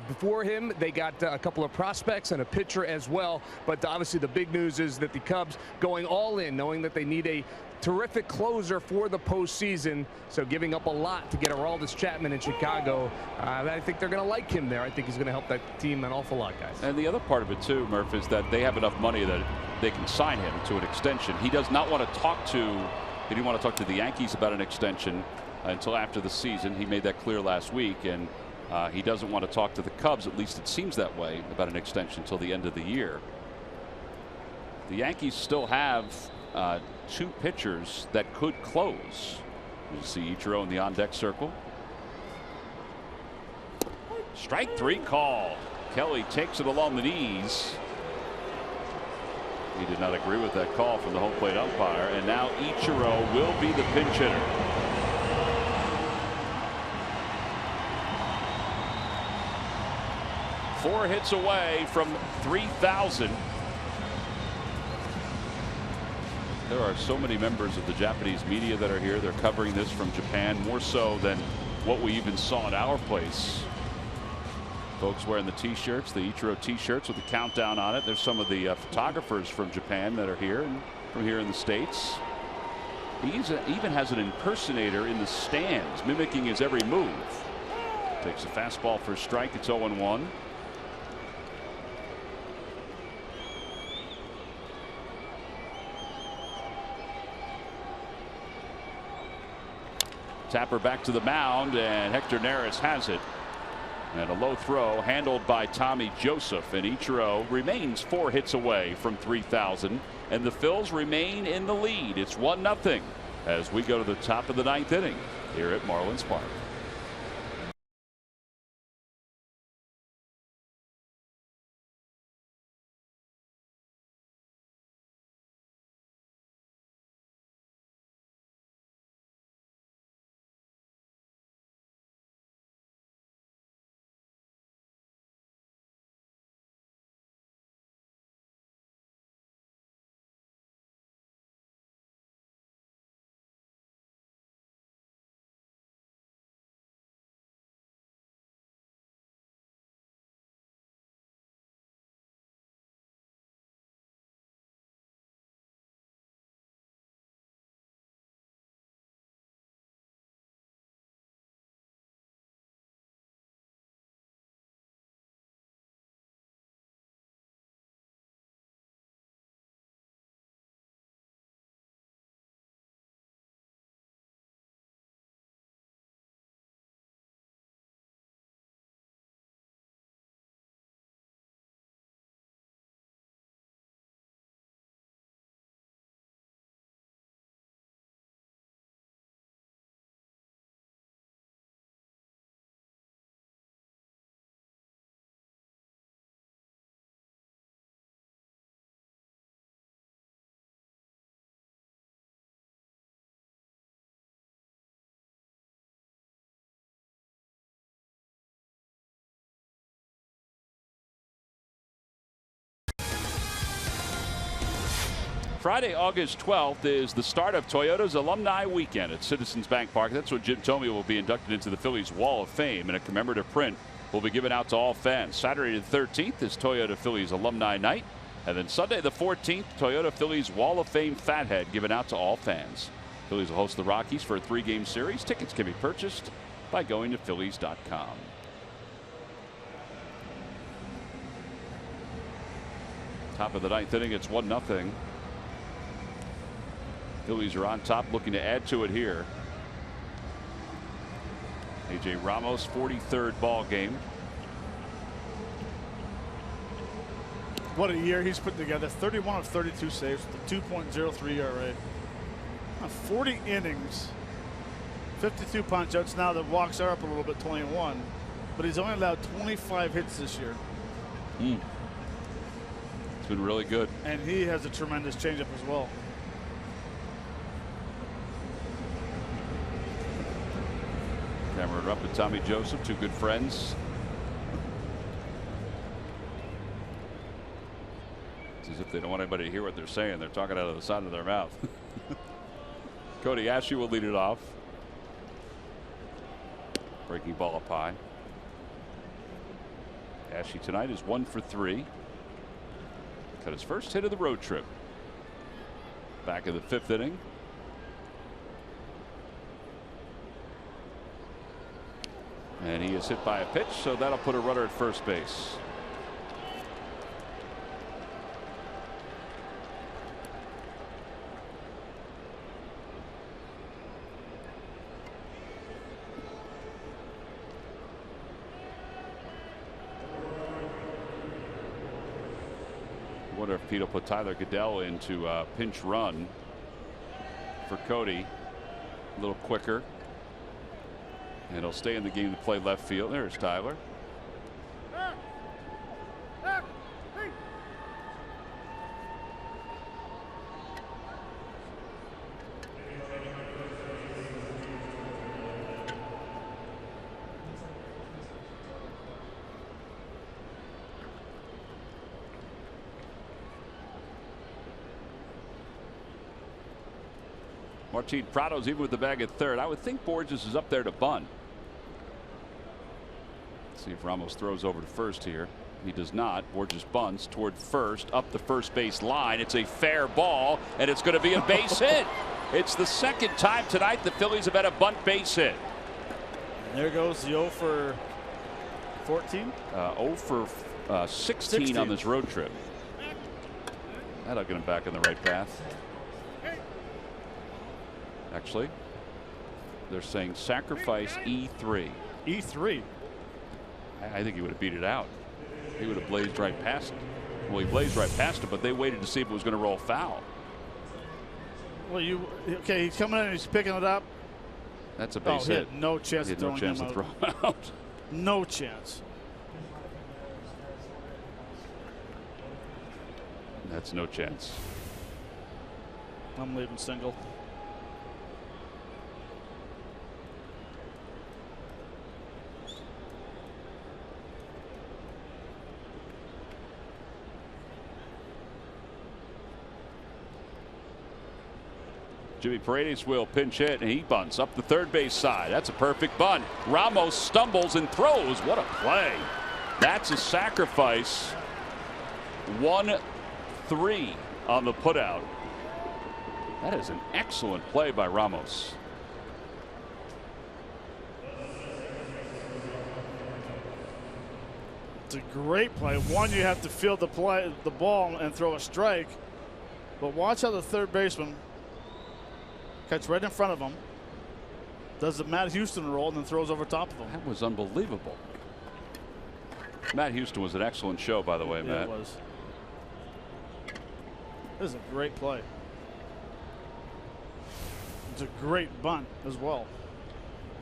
C: Before him, they got a couple of prospects and a pitcher as well. But obviously the big news is that the Cubs going all in, knowing that they need a terrific closer for the postseason. So giving up a lot to get Aroldis Chapman in Chicago, I think they're going to like him there. I think he's going to help that team an awful lot, guys.
A: And the other part of it too, Murph, is that they have enough money that they can sign him to an extension. He does not want to talk to. He didn't want to talk to the Yankees about an extension until after the season. He made that clear last week, and he doesn't want to talk to the Cubs, at least it seems that way, about an extension until the end of the year. The Yankees still have 2 pitchers that could close. You see Ichiro in the on-deck circle. Strike 3 call. Kelly takes it along the knees. He did not agree with that call from the home plate umpire, and now Ichiro will be the pinch hitter. Four hits away from 3,000. There are so many members of the Japanese media that are here. They're covering this from Japan, more so than what we even saw at our place. Folks wearing the t-shirts, the Ichiro t-shirts with the countdown on it. There's some of the photographers from Japan that are here and from here in the States. He even has an impersonator in the stands mimicking his every move. Takes a fastball for a strike. It's 0-1. Tapper back to the mound, and Hector Neris has it. And a low throw handled by Tommy Joseph, and Ichiro remains 4 hits away from 3,000, and the Phils remain in the lead. It's 1-0 as we go to the top of the 9th inning here at Marlins Park. Friday, August 12th is the start of Toyota's Alumni Weekend at Citizens Bank Park. That's when Jim Thome will be inducted into the Phillies Wall of Fame, and a commemorative print will be given out to all fans. Saturday the 13th is Toyota Phillies Alumni Night, and then Sunday the 14th, Toyota Phillies Wall of Fame Fathead given out to all fans. Phillies will host the Rockies for a 3-game series. Tickets can be purchased by going to Phillies.com. Top of the 9th inning, it's 1-0. Phillies are on top, looking to add to it here. A.J. Ramos, 43rd ball game.
B: What a year he's put together. 31 of 32 saves with a 2.03 ERA. 40 innings, 52 punch outs. Now the walks are up a little bit, 21, but he's only allowed 25 hits this year.
A: It's been really good.
B: And he has a tremendous changeup as well.
A: Cameron Rupp and Tommy Joseph, 2 good friends. It's as if they don't want anybody to hear what they're saying. They're talking out of the side of their mouth. Cody Ashley will lead it off. Breaking ball up high. Ashley tonight is 1 for 3. Got his first hit of the road trip. Back in the 5th inning. And he is hit by a pitch, so that'll put a runner at first base. I wonder if Pete will put Tyler Goodell into a pinch run for Cody. A little quicker. And he'll stay in the game to play left field. There's Tyler. Martin Prado's even with the bag at third. I would think Borges is up there to bunt. Let's see if Ramos throws over to first here. He does not. Borges bunts toward first, up the first base line. It's a fair ball, and it's going to be a base hit. It's the second time tonight the Phillies have had a bunt base hit.
G: And there goes the 0 for 14.
A: 0 for 16 on this road trip. That'll get him back on the right path. Actually, they're saying sacrifice E3.
G: E3.
A: I think he would have beat it out. He would have blazed right past it. Well, he blazed right past it, but they waited to see if it was going to roll foul.
G: Well, okay, he's coming in and he's picking it up.
A: That's a base hit.
G: No chance
A: he
G: of
A: had no chance to throw him out.
G: No chance.
A: That's no chance.
G: I'm leaving single.
A: Jimmy Paredes will pinch hit, and he bunts up the third base side. That's a perfect bunt. Ramos stumbles and throws. What a play. That's a sacrifice. 1-3 on the putout. That is an excellent play by Ramos.
G: It's a great play. One, you have to field the ball and throw a strike. But watch how the third baseman cuts right in front of him, does the Matt Houston roll, and then throws over top of him.
A: That was unbelievable. Matt Houston was an excellent show, by the way,
G: Yeah,
A: Matt.
G: it was. This is a great play. It's a great bunt as well.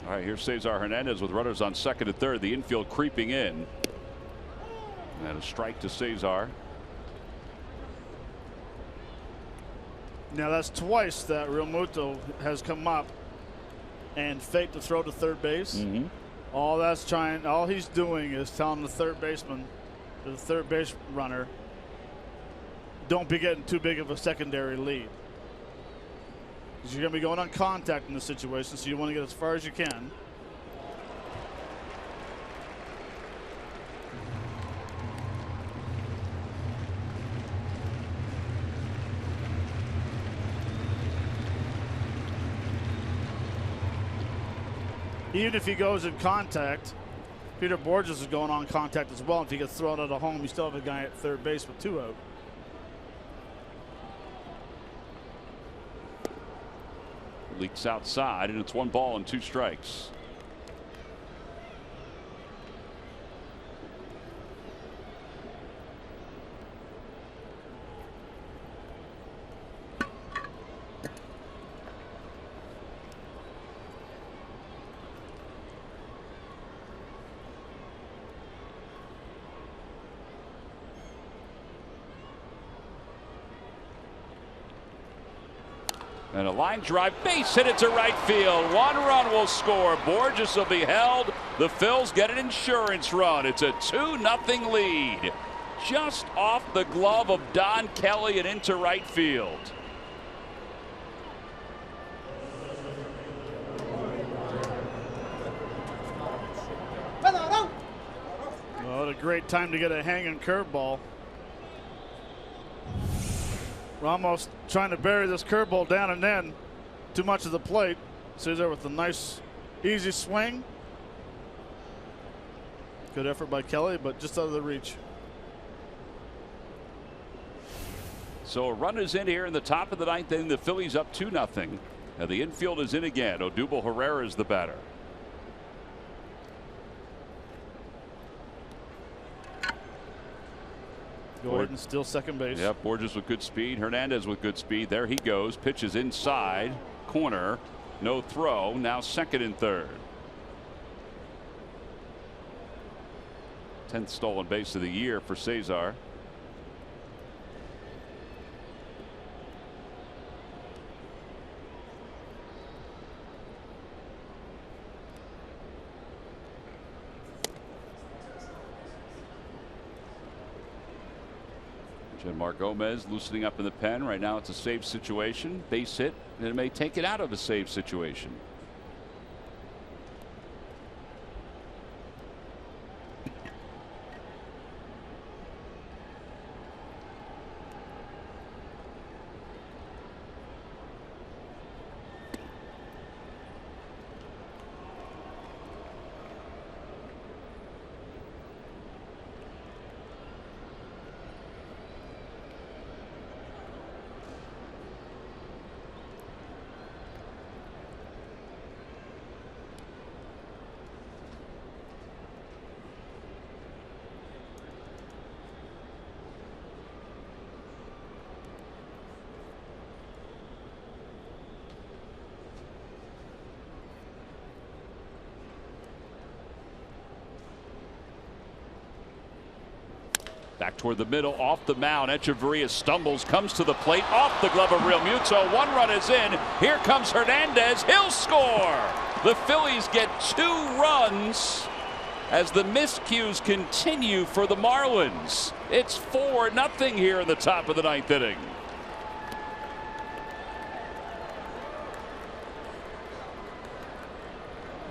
A: All right, here's Cesar Hernandez with runners on second and third. The infield creeping in. And a strike to Cesar.
G: Now that's twice that Real Muto has come up and faked the throw to third base. All he's doing is telling the third baseman, the third base runner, don't be getting too big of a secondary lead. Because you're going to be going on contact in this situation, so you want to get as far as you can. Even if he goes in contact, Peter Borges is going on contact as well. If he gets thrown out of home, you still have a guy at third base with 2 out.
A: Leaks outside, and it's 1 ball and 2 strikes. And a line drive, base hit it to right field. 1 run will score. Borges will be held. The Phils get an insurance run. It's a 2-0 lead. Just off the glove of Don Kelly and into right field.
G: Well, what a great time to get a hanging curveball. Ramos trying to bury this curveball down and in. Too much of the plate. Cesar with a nice, easy swing. Good effort by Kelly, but just out of the reach.
A: So a run is in here in the top of the ninth inning. The Phillies up 2-0. And the infield is in again. Odubel Herrera is the batter.
G: Gordon still second base.
A: Yep, Borges with good speed. Hernandez with good speed. There he goes. Pitches inside. Corner. No throw. Now second and third. 10th stolen base of the year for Cesar. Jeanmar Gomez loosening up in the pen. Right now it's a save situation. Base hit, and it may take it out of a save situation. Back toward the middle, off the mound. Echeverria stumbles, comes to the plate, off the glove of Realmuto. One run is in. Here comes Hernandez. He'll score. The Phillies get 2 runs as the miscues continue for the Marlins. It's 4-0 here in the top of the ninth inning.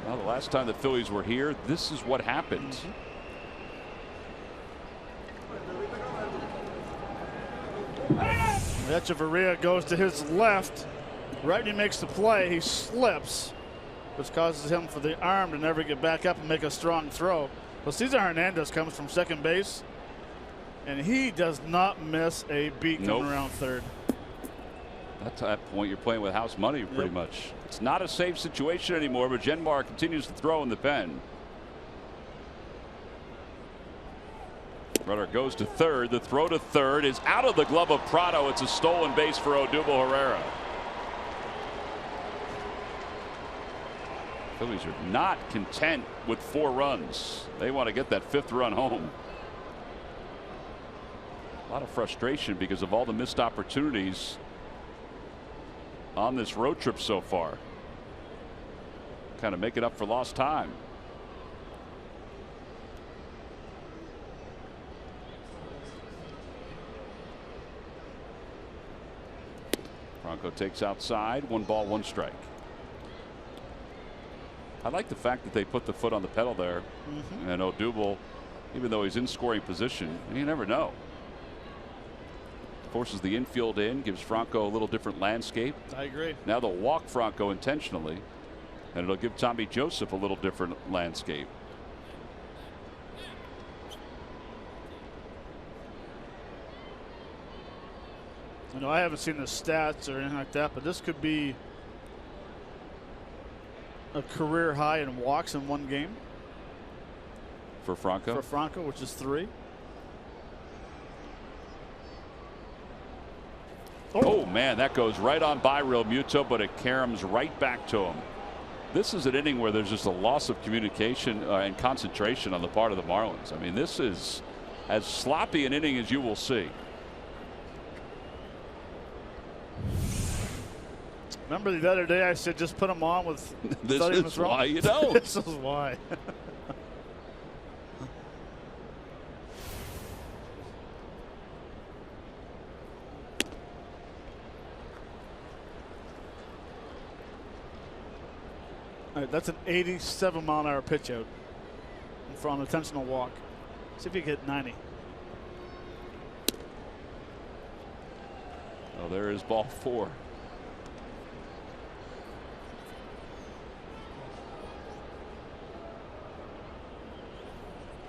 A: Well, the last time the Phillies were here, this is what happened.
G: Echeverria goes to his left. Right when he makes the play, he slips, which causes him for the arm to never get back up and make a strong throw. Well, Cesar Hernandez comes from second base, and he does not miss a beat coming around third.
A: At that point, you're playing with house money pretty much. It's not a safe situation anymore, but Jeanmar continues to throw in the pen. Runner goes to third. The throw to third is out of the glove of Prado. It's a stolen base for Odubel Herrera. Phillies are not content with 4 runs. They want to get that 5th run home. A lot of frustration because of all the missed opportunities on this road trip so far. Kind of make it up for lost time. Franco takes outside. 1 ball, 1 strike. I like the fact that they put the foot on the pedal there. And Odubel, even though he's in scoring position, you never know. Forces the infield in, gives Franco a little different landscape.
G: I agree.
A: Now they'll walk Franco intentionally, and it'll give Tommy Joseph a little different landscape.
G: You know, I haven't seen the stats or anything like that, but this could be a career high in walks in one game.
A: For Franco?
G: For Franco, which is 3.
A: Oh, man, that goes right on by Realmuto, but it caroms right back to him. This is an inning where there's just a loss of communication and concentration on the part of the Marlins. I mean, this is as sloppy an inning as you will see.
G: Remember the other day I said just put them on with
A: This is why you don't.
G: This is why. All right, that's an 87-mile-an-hour pitch out for an intentional walk. See if you can hit 90.
A: Oh, there is ball 4.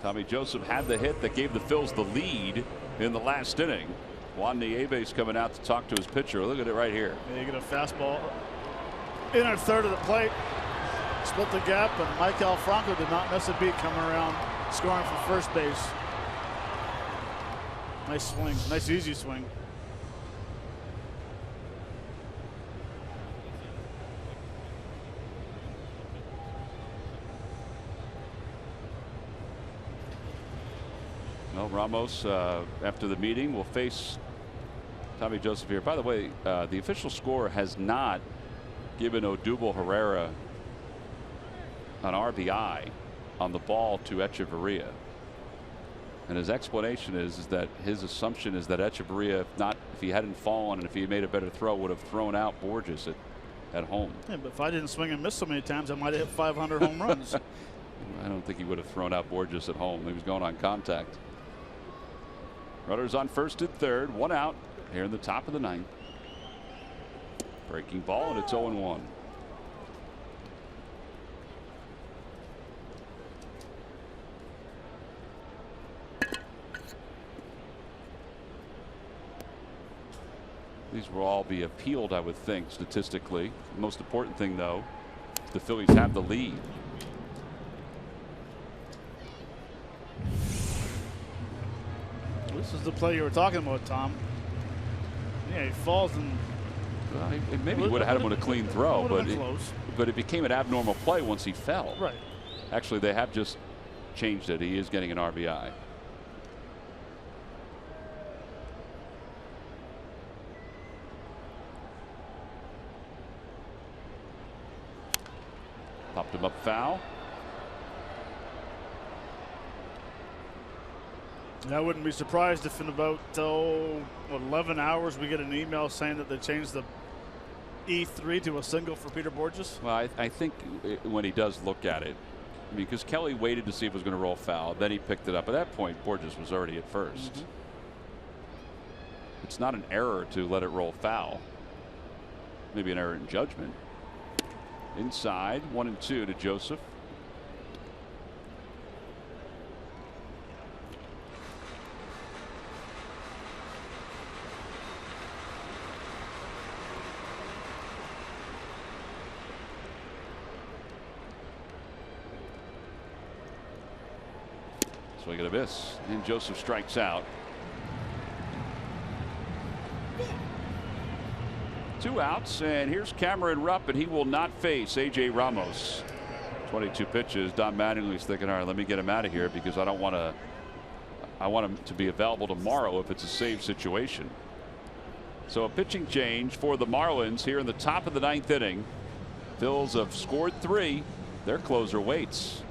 A: Tommy Joseph had the hit that gave the Phils the lead in the last inning. Juan Nieves coming out to talk to his pitcher. Look at it right here.
G: Yeah, you get a fastball inner third of the plate, split the gap, and Michael Franco did not miss a beat coming around, scoring from first base. Nice swing, nice easy swing.
A: Well, Ramos, after the meeting, will face Tommy Joseph here. By the way, the official score has not given Odubel Herrera an RBI on the ball to Echeverria. And his explanation is that his assumption is that Echeverria, if he hadn't fallen and if he had made a better throw, would have thrown out Borges at home.
G: Yeah, but if I didn't swing and miss so many times, I might have hit 500 home runs.
A: I don't think he would have thrown out Borges at home. He was going on contact. Runners on first and third, one out here in the top of the ninth. Breaking ball, and it's 0-1. These will all be appealed, I would think, statistically. The most important thing, though, the Phillies have the lead.
G: This is the play you were talking about, Tom. Yeah, he falls and
A: Maybe he would have had him with a clean throw,
G: close.
A: but it became an abnormal play once he fell.
G: Right.
A: Actually, they have just changed it. He is getting an RBI. Popped him up foul.
G: I wouldn't be surprised if in about 11 hours we get an email saying that they changed the E3 to a single for Peter Borges.
A: Well, I think when he does look at it, I mean, because Kelly waited to see if it was going to roll foul, then he picked it up. At that point, Borges was already at first. It's not an error to let it roll foul. Maybe an error in judgment. Inside, 1-2 to Joseph. Swing and a miss, and Joseph strikes out. 2 outs, and here's Cameron Rupp, and he will not face A.J. Ramos. 22 pitches. Don Mattingly's thinking, all right, let me get him out of here because I don't want to. I want him to be available tomorrow if it's a save situation. So a pitching change for the Marlins here in the top of the ninth inning. Phils have scored 3. Their closer waits.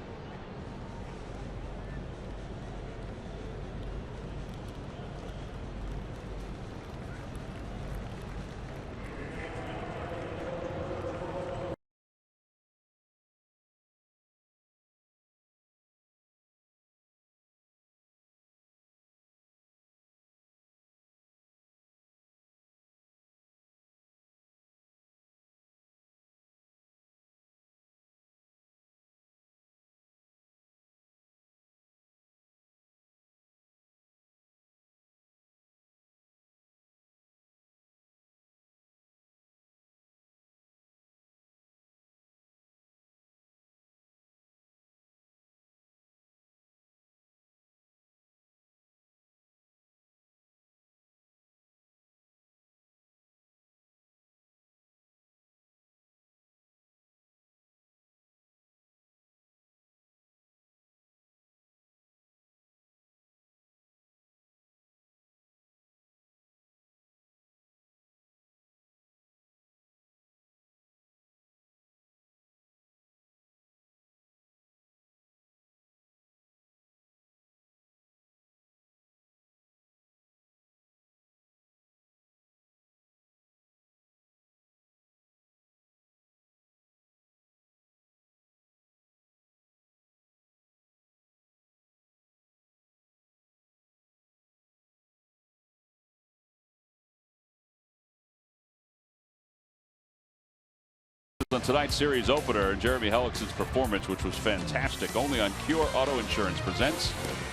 A: on tonight's series opener, and Jeremy Hellicks's performance, which was fantastic. Only on Cure Auto Insurance presents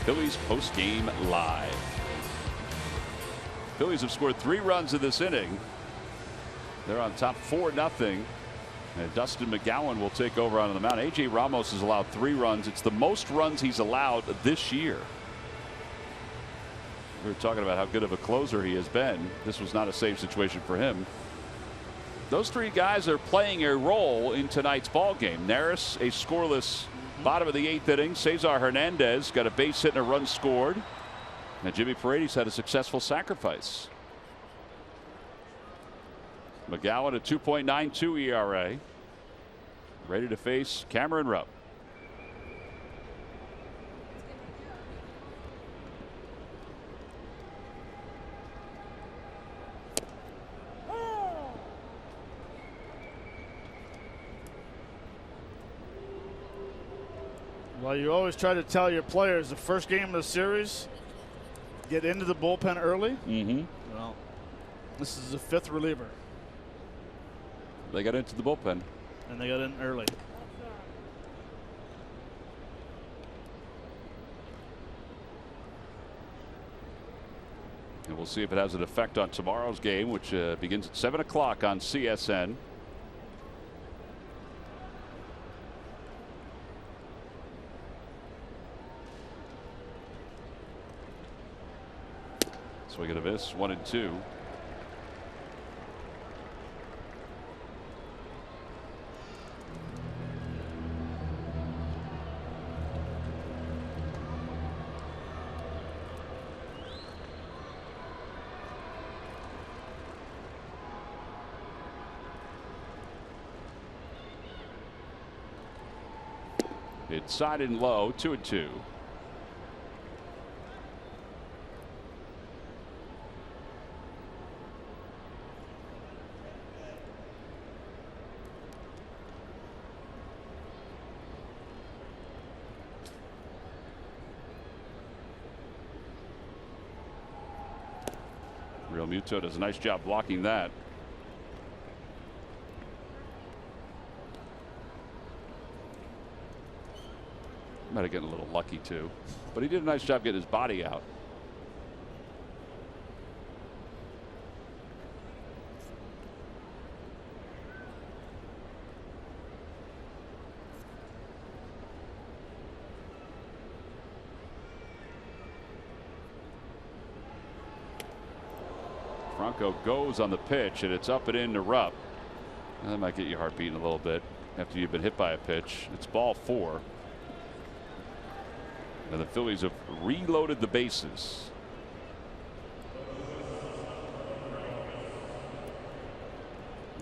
A: Phillies Postgame Live. Phillies have scored 3 runs in this inning. They're on top 4-0. And Dustin McGowan will take over on the mound. A.J. Ramos has allowed 3 runs. It's the most runs he's allowed this year. We were talking about how good of a closer he has been. This was not a save situation for him. Those 3 guys are playing a role in tonight's ball game. Neris, a scoreless bottom of the 8th inning. Cesar Hernandez got a base hit and a run scored. And Jimmy Paredes had a successful sacrifice. McGowan, a 2.92 ERA. Ready to face Cameron Rupp.
G: Well, you always try to tell your players the first game of the series, get into the bullpen early. Well, this is the 5th reliever.
A: They got into the bullpen.
G: And they got in early.
A: And we'll see if it has an effect on tomorrow's game, which begins at 7 o'clock on CSN. Swing and a miss, 1-2. Inside and low, 2-2. Real Muto does a nice job blocking that. Might have gotten a little lucky too, but he did a nice job getting his body out. Franco goes on the pitch, and it's up and in to Rupp. That might get your heart beating a little bit after you've been hit by a pitch. It's ball 4. And the Phillies have reloaded the bases.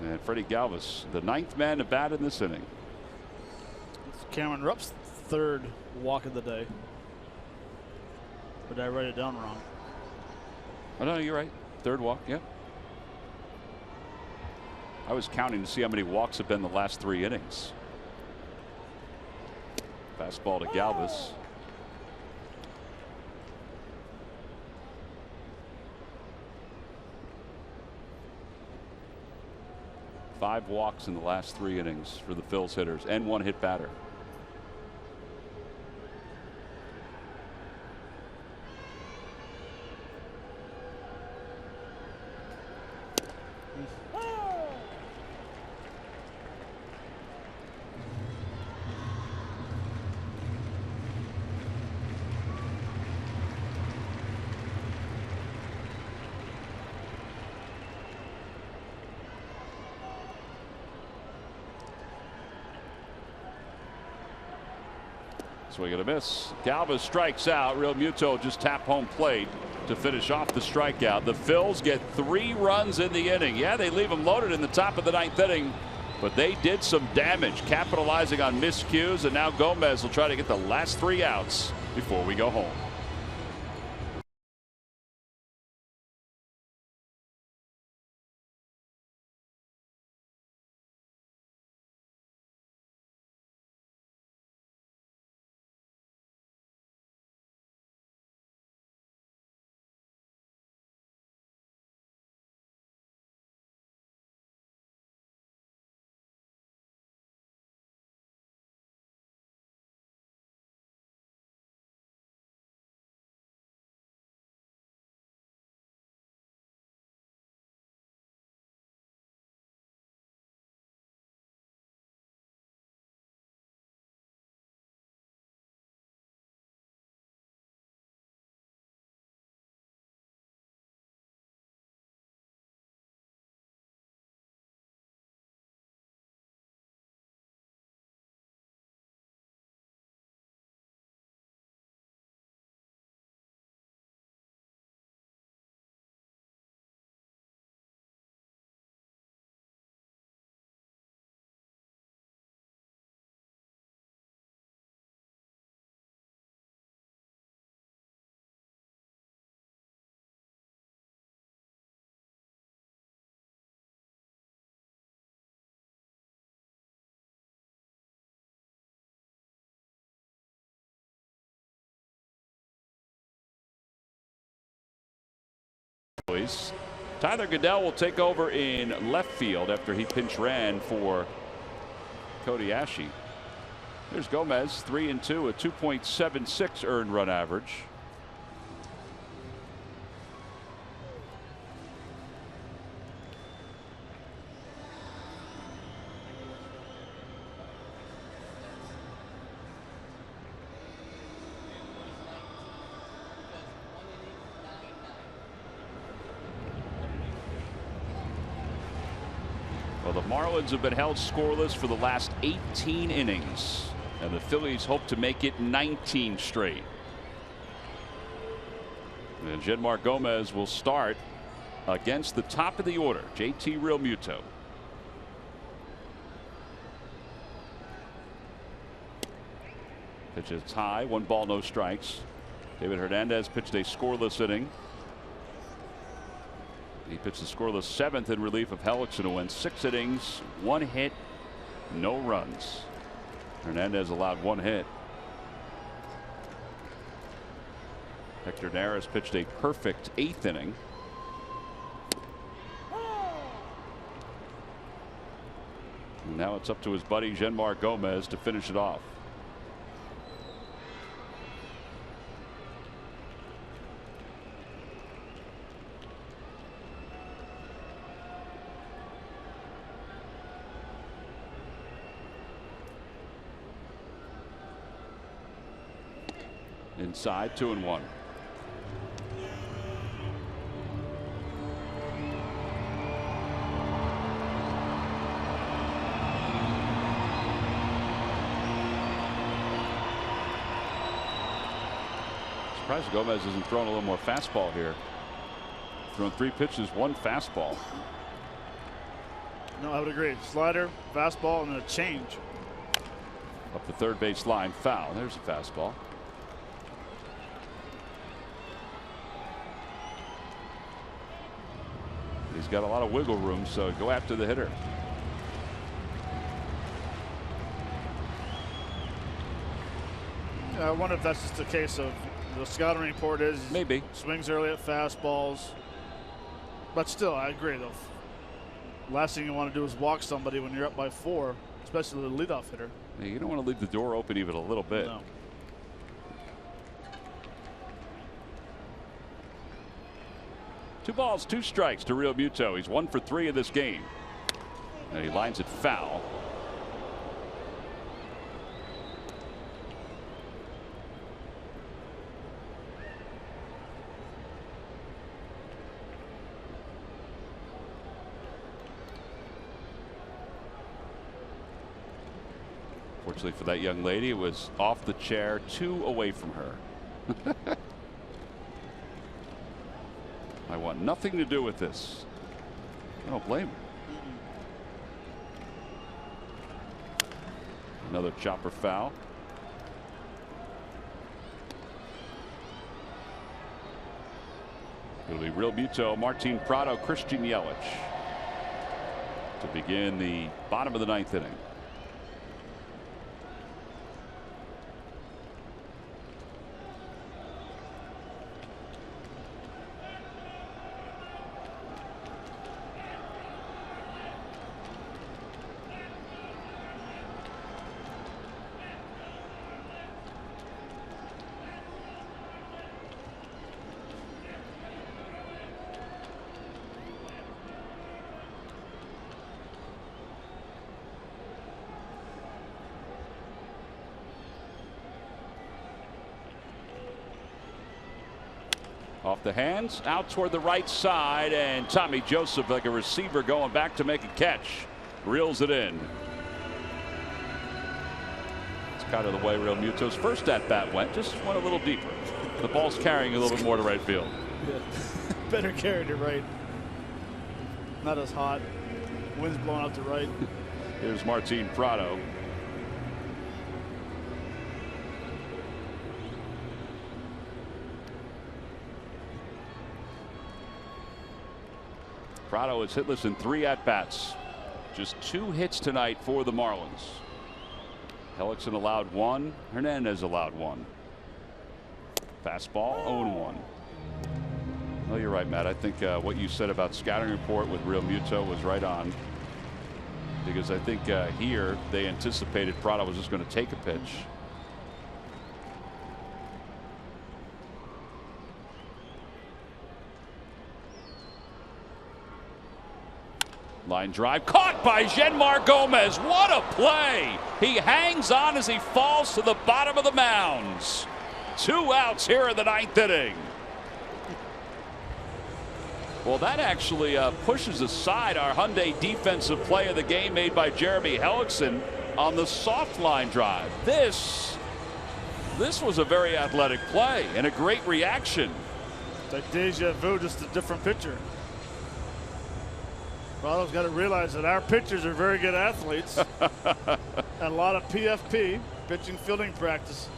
A: And Freddie Galvis, the 9th man to bat in this inning.
G: It's Cameron Rupp's 3rd walk of the day. Or did I write it down wrong?
A: Oh, no, you're right. 3rd walk, yeah. I was counting to see how many walks have been the last 3 innings. Fastball to Galvis. Five walks in the last 3 innings for the Phil's hitters and 1 hit batter. Swing and a miss. Galvis strikes out. Real Muto just tapped home plate to finish off the strikeout. The Phils get 3 runs in the inning. Yeah, they leave them loaded in the top of the 9th inning, but they did some damage, capitalizing on miscues, and now Gomez will try to get the last 3 outs before we go home. Phillies. Tyler Goodell will take over in left field after he pinch ran for Cody Asche. There's Gomez, 3-2, a 2.76 earned run average. Well, the Marlins have been held scoreless for the last 18 innings, and the Phillies hope to make it 19 straight. And Jeanmar Gomez will start against the top of the order, JT Realmuto. Pitch is high, 1 ball, no strikes. David Hernandez pitched a scoreless inning. He pitched the scoreless 7th in relief of Hellickson, who went 6 innings, 1 hit, no runs. Hernandez allowed 1 hit. Hector Neris pitched a perfect 8th inning. And now it's up to his buddy Jeanmar Gomez to finish it off. Inside, 2-1. Surprised Gomez isn't throwing a little more fastball here. Thrown 3 pitches, 1 fastball.
G: No, I would agree. Slider, fastball, and a change.
A: Up the third base line, foul. There's a fastball. He's got a lot of wiggle room, so go after the hitter.
G: I wonder if that's just a case of the scouting report is
A: maybe
G: swings early at fastballs. But still, I agree, though. Last thing you want to do is walk somebody when you're up by 4, especially the leadoff hitter.
A: Yeah, you don't want to leave the door open even a little bit.
G: No.
A: Two balls, 2 strikes to Realmuto. He's 1 for 3 in this game. And he lines it foul. Fortunately for that young lady, it was off the chair, 2 away from her. I want nothing to do with this. I don't blame him. Another chopper foul. It'll be Realmuto, Martin Prado, Christian Yelich to begin the bottom of the 9th inning. Off the hands, out toward the right side, and Tommy Joseph, like a receiver, going back to make a catch, reels it in. It's kind of the way Realmuto's first at bat went, just went a little deeper. The ball's carrying a little bit more to right field.
G: Yeah. Better carry to right. Not as hot. Wind's blowing out to right.
A: Here's Martin Prado. Prado is hitless in 3 at-bats. Just 2 hits tonight for the Marlins. Hellickson allowed 1. Hernandez allowed 1. Fastball, 0-1. Well, you're right, Matt. I think what you said about scouting report with Real Muto was right on. Because I think here they anticipated Pratto was just going to take a pitch. Line drive caught by Genmar Gomez. What a play! He hangs on as he falls to the bottom of the mounds. 2 outs here in the 9th inning. Well, that actually pushes aside our Hyundai defensive play of the game made by Jeremy Hellickson on the soft line drive. This was a very athletic play and a great reaction.
G: It's like deja vu, just a different pitcher. Pratto's got to realize that our pitchers are very good athletes. And a lot of PFP, pitching fielding practice.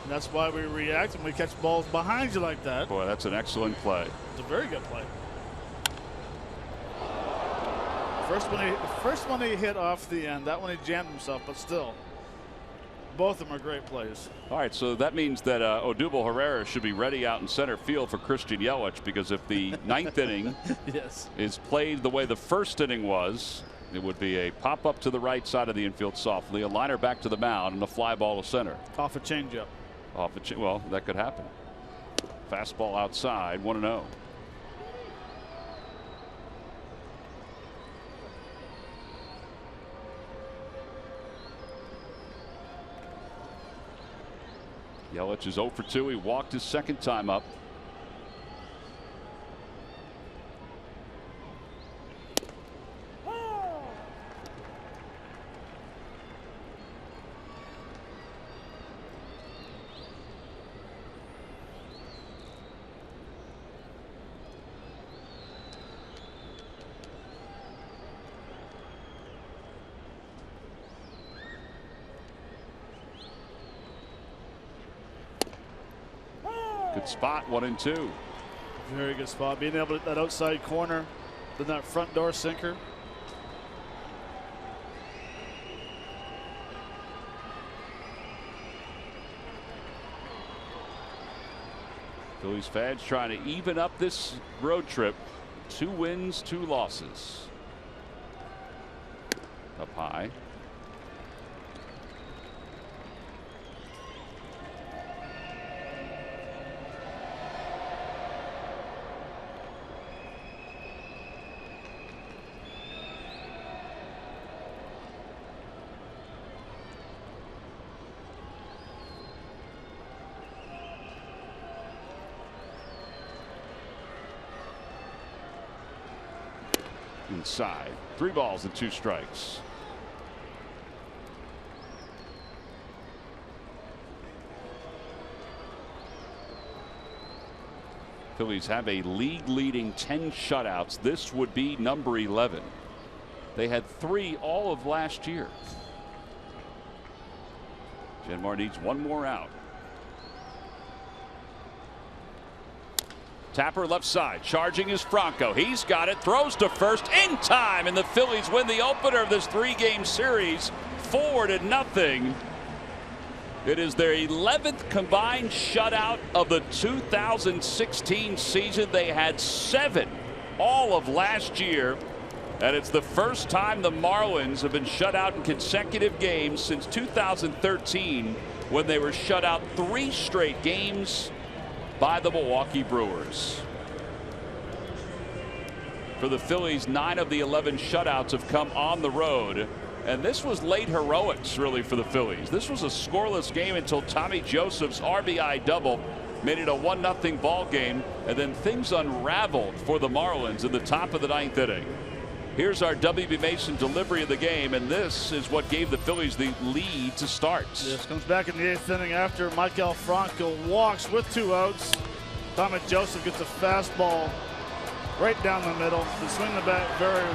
G: And that's why we react when we catch balls behind you like that.
A: Boy, that's an excellent play.
G: It's a very good play. First one he hit off the end. That one he jammed himself, but still, both of them are great plays.
A: All right, so that means that Odubel Herrera should be ready out in center field for Christian Yelich, because if the 9th inning
G: yes.
A: is played the way the 1st inning was, it would be a pop up to the right side of the infield softly, a liner back to the mound, and a fly ball to center.
G: Off a changeup.
A: Well, that could happen. Fastball outside, 1-0. Yelich is 0 for 2. He walked his 2nd time up. Good spot, 1-2.
G: Very good spot. Being able to that outside corner, then that front door sinker.
A: Phillies fans trying to even up this road trip. 2 wins, 2 losses. Up high. Inside. 3 balls and 2 strikes. Phillies have a league leading 10 shutouts. This would be number 11. They had 3 all of last year. Genmar needs 1 more out. Tapper left side, charging is Franco. He's got it, throws to first in time, and the Phillies win the opener of this 3-game series, 4-0. It is their 11th combined shutout of the 2016 season. They had 7 all of last year, and it's the first time the Marlins have been shut out in consecutive games since 2013, when they were shut out 3 straight games by the Milwaukee Brewers. For the Phillies, 9 of the 11 shutouts have come on the road, and this was late heroics really for the Phillies. This was a scoreless game until Tommy Joseph's RBI double made it a 1-0 ball game, and then things unraveled for the Marlins in the top of the 9th inning. Here's our WB Mason delivery of the game, and this is what gave the Phillies the lead to start.
G: This comes back in the 8th inning after Michael Franco walks with 2 outs. Tommy Joseph gets a fastball right down the middle. They swing the bat very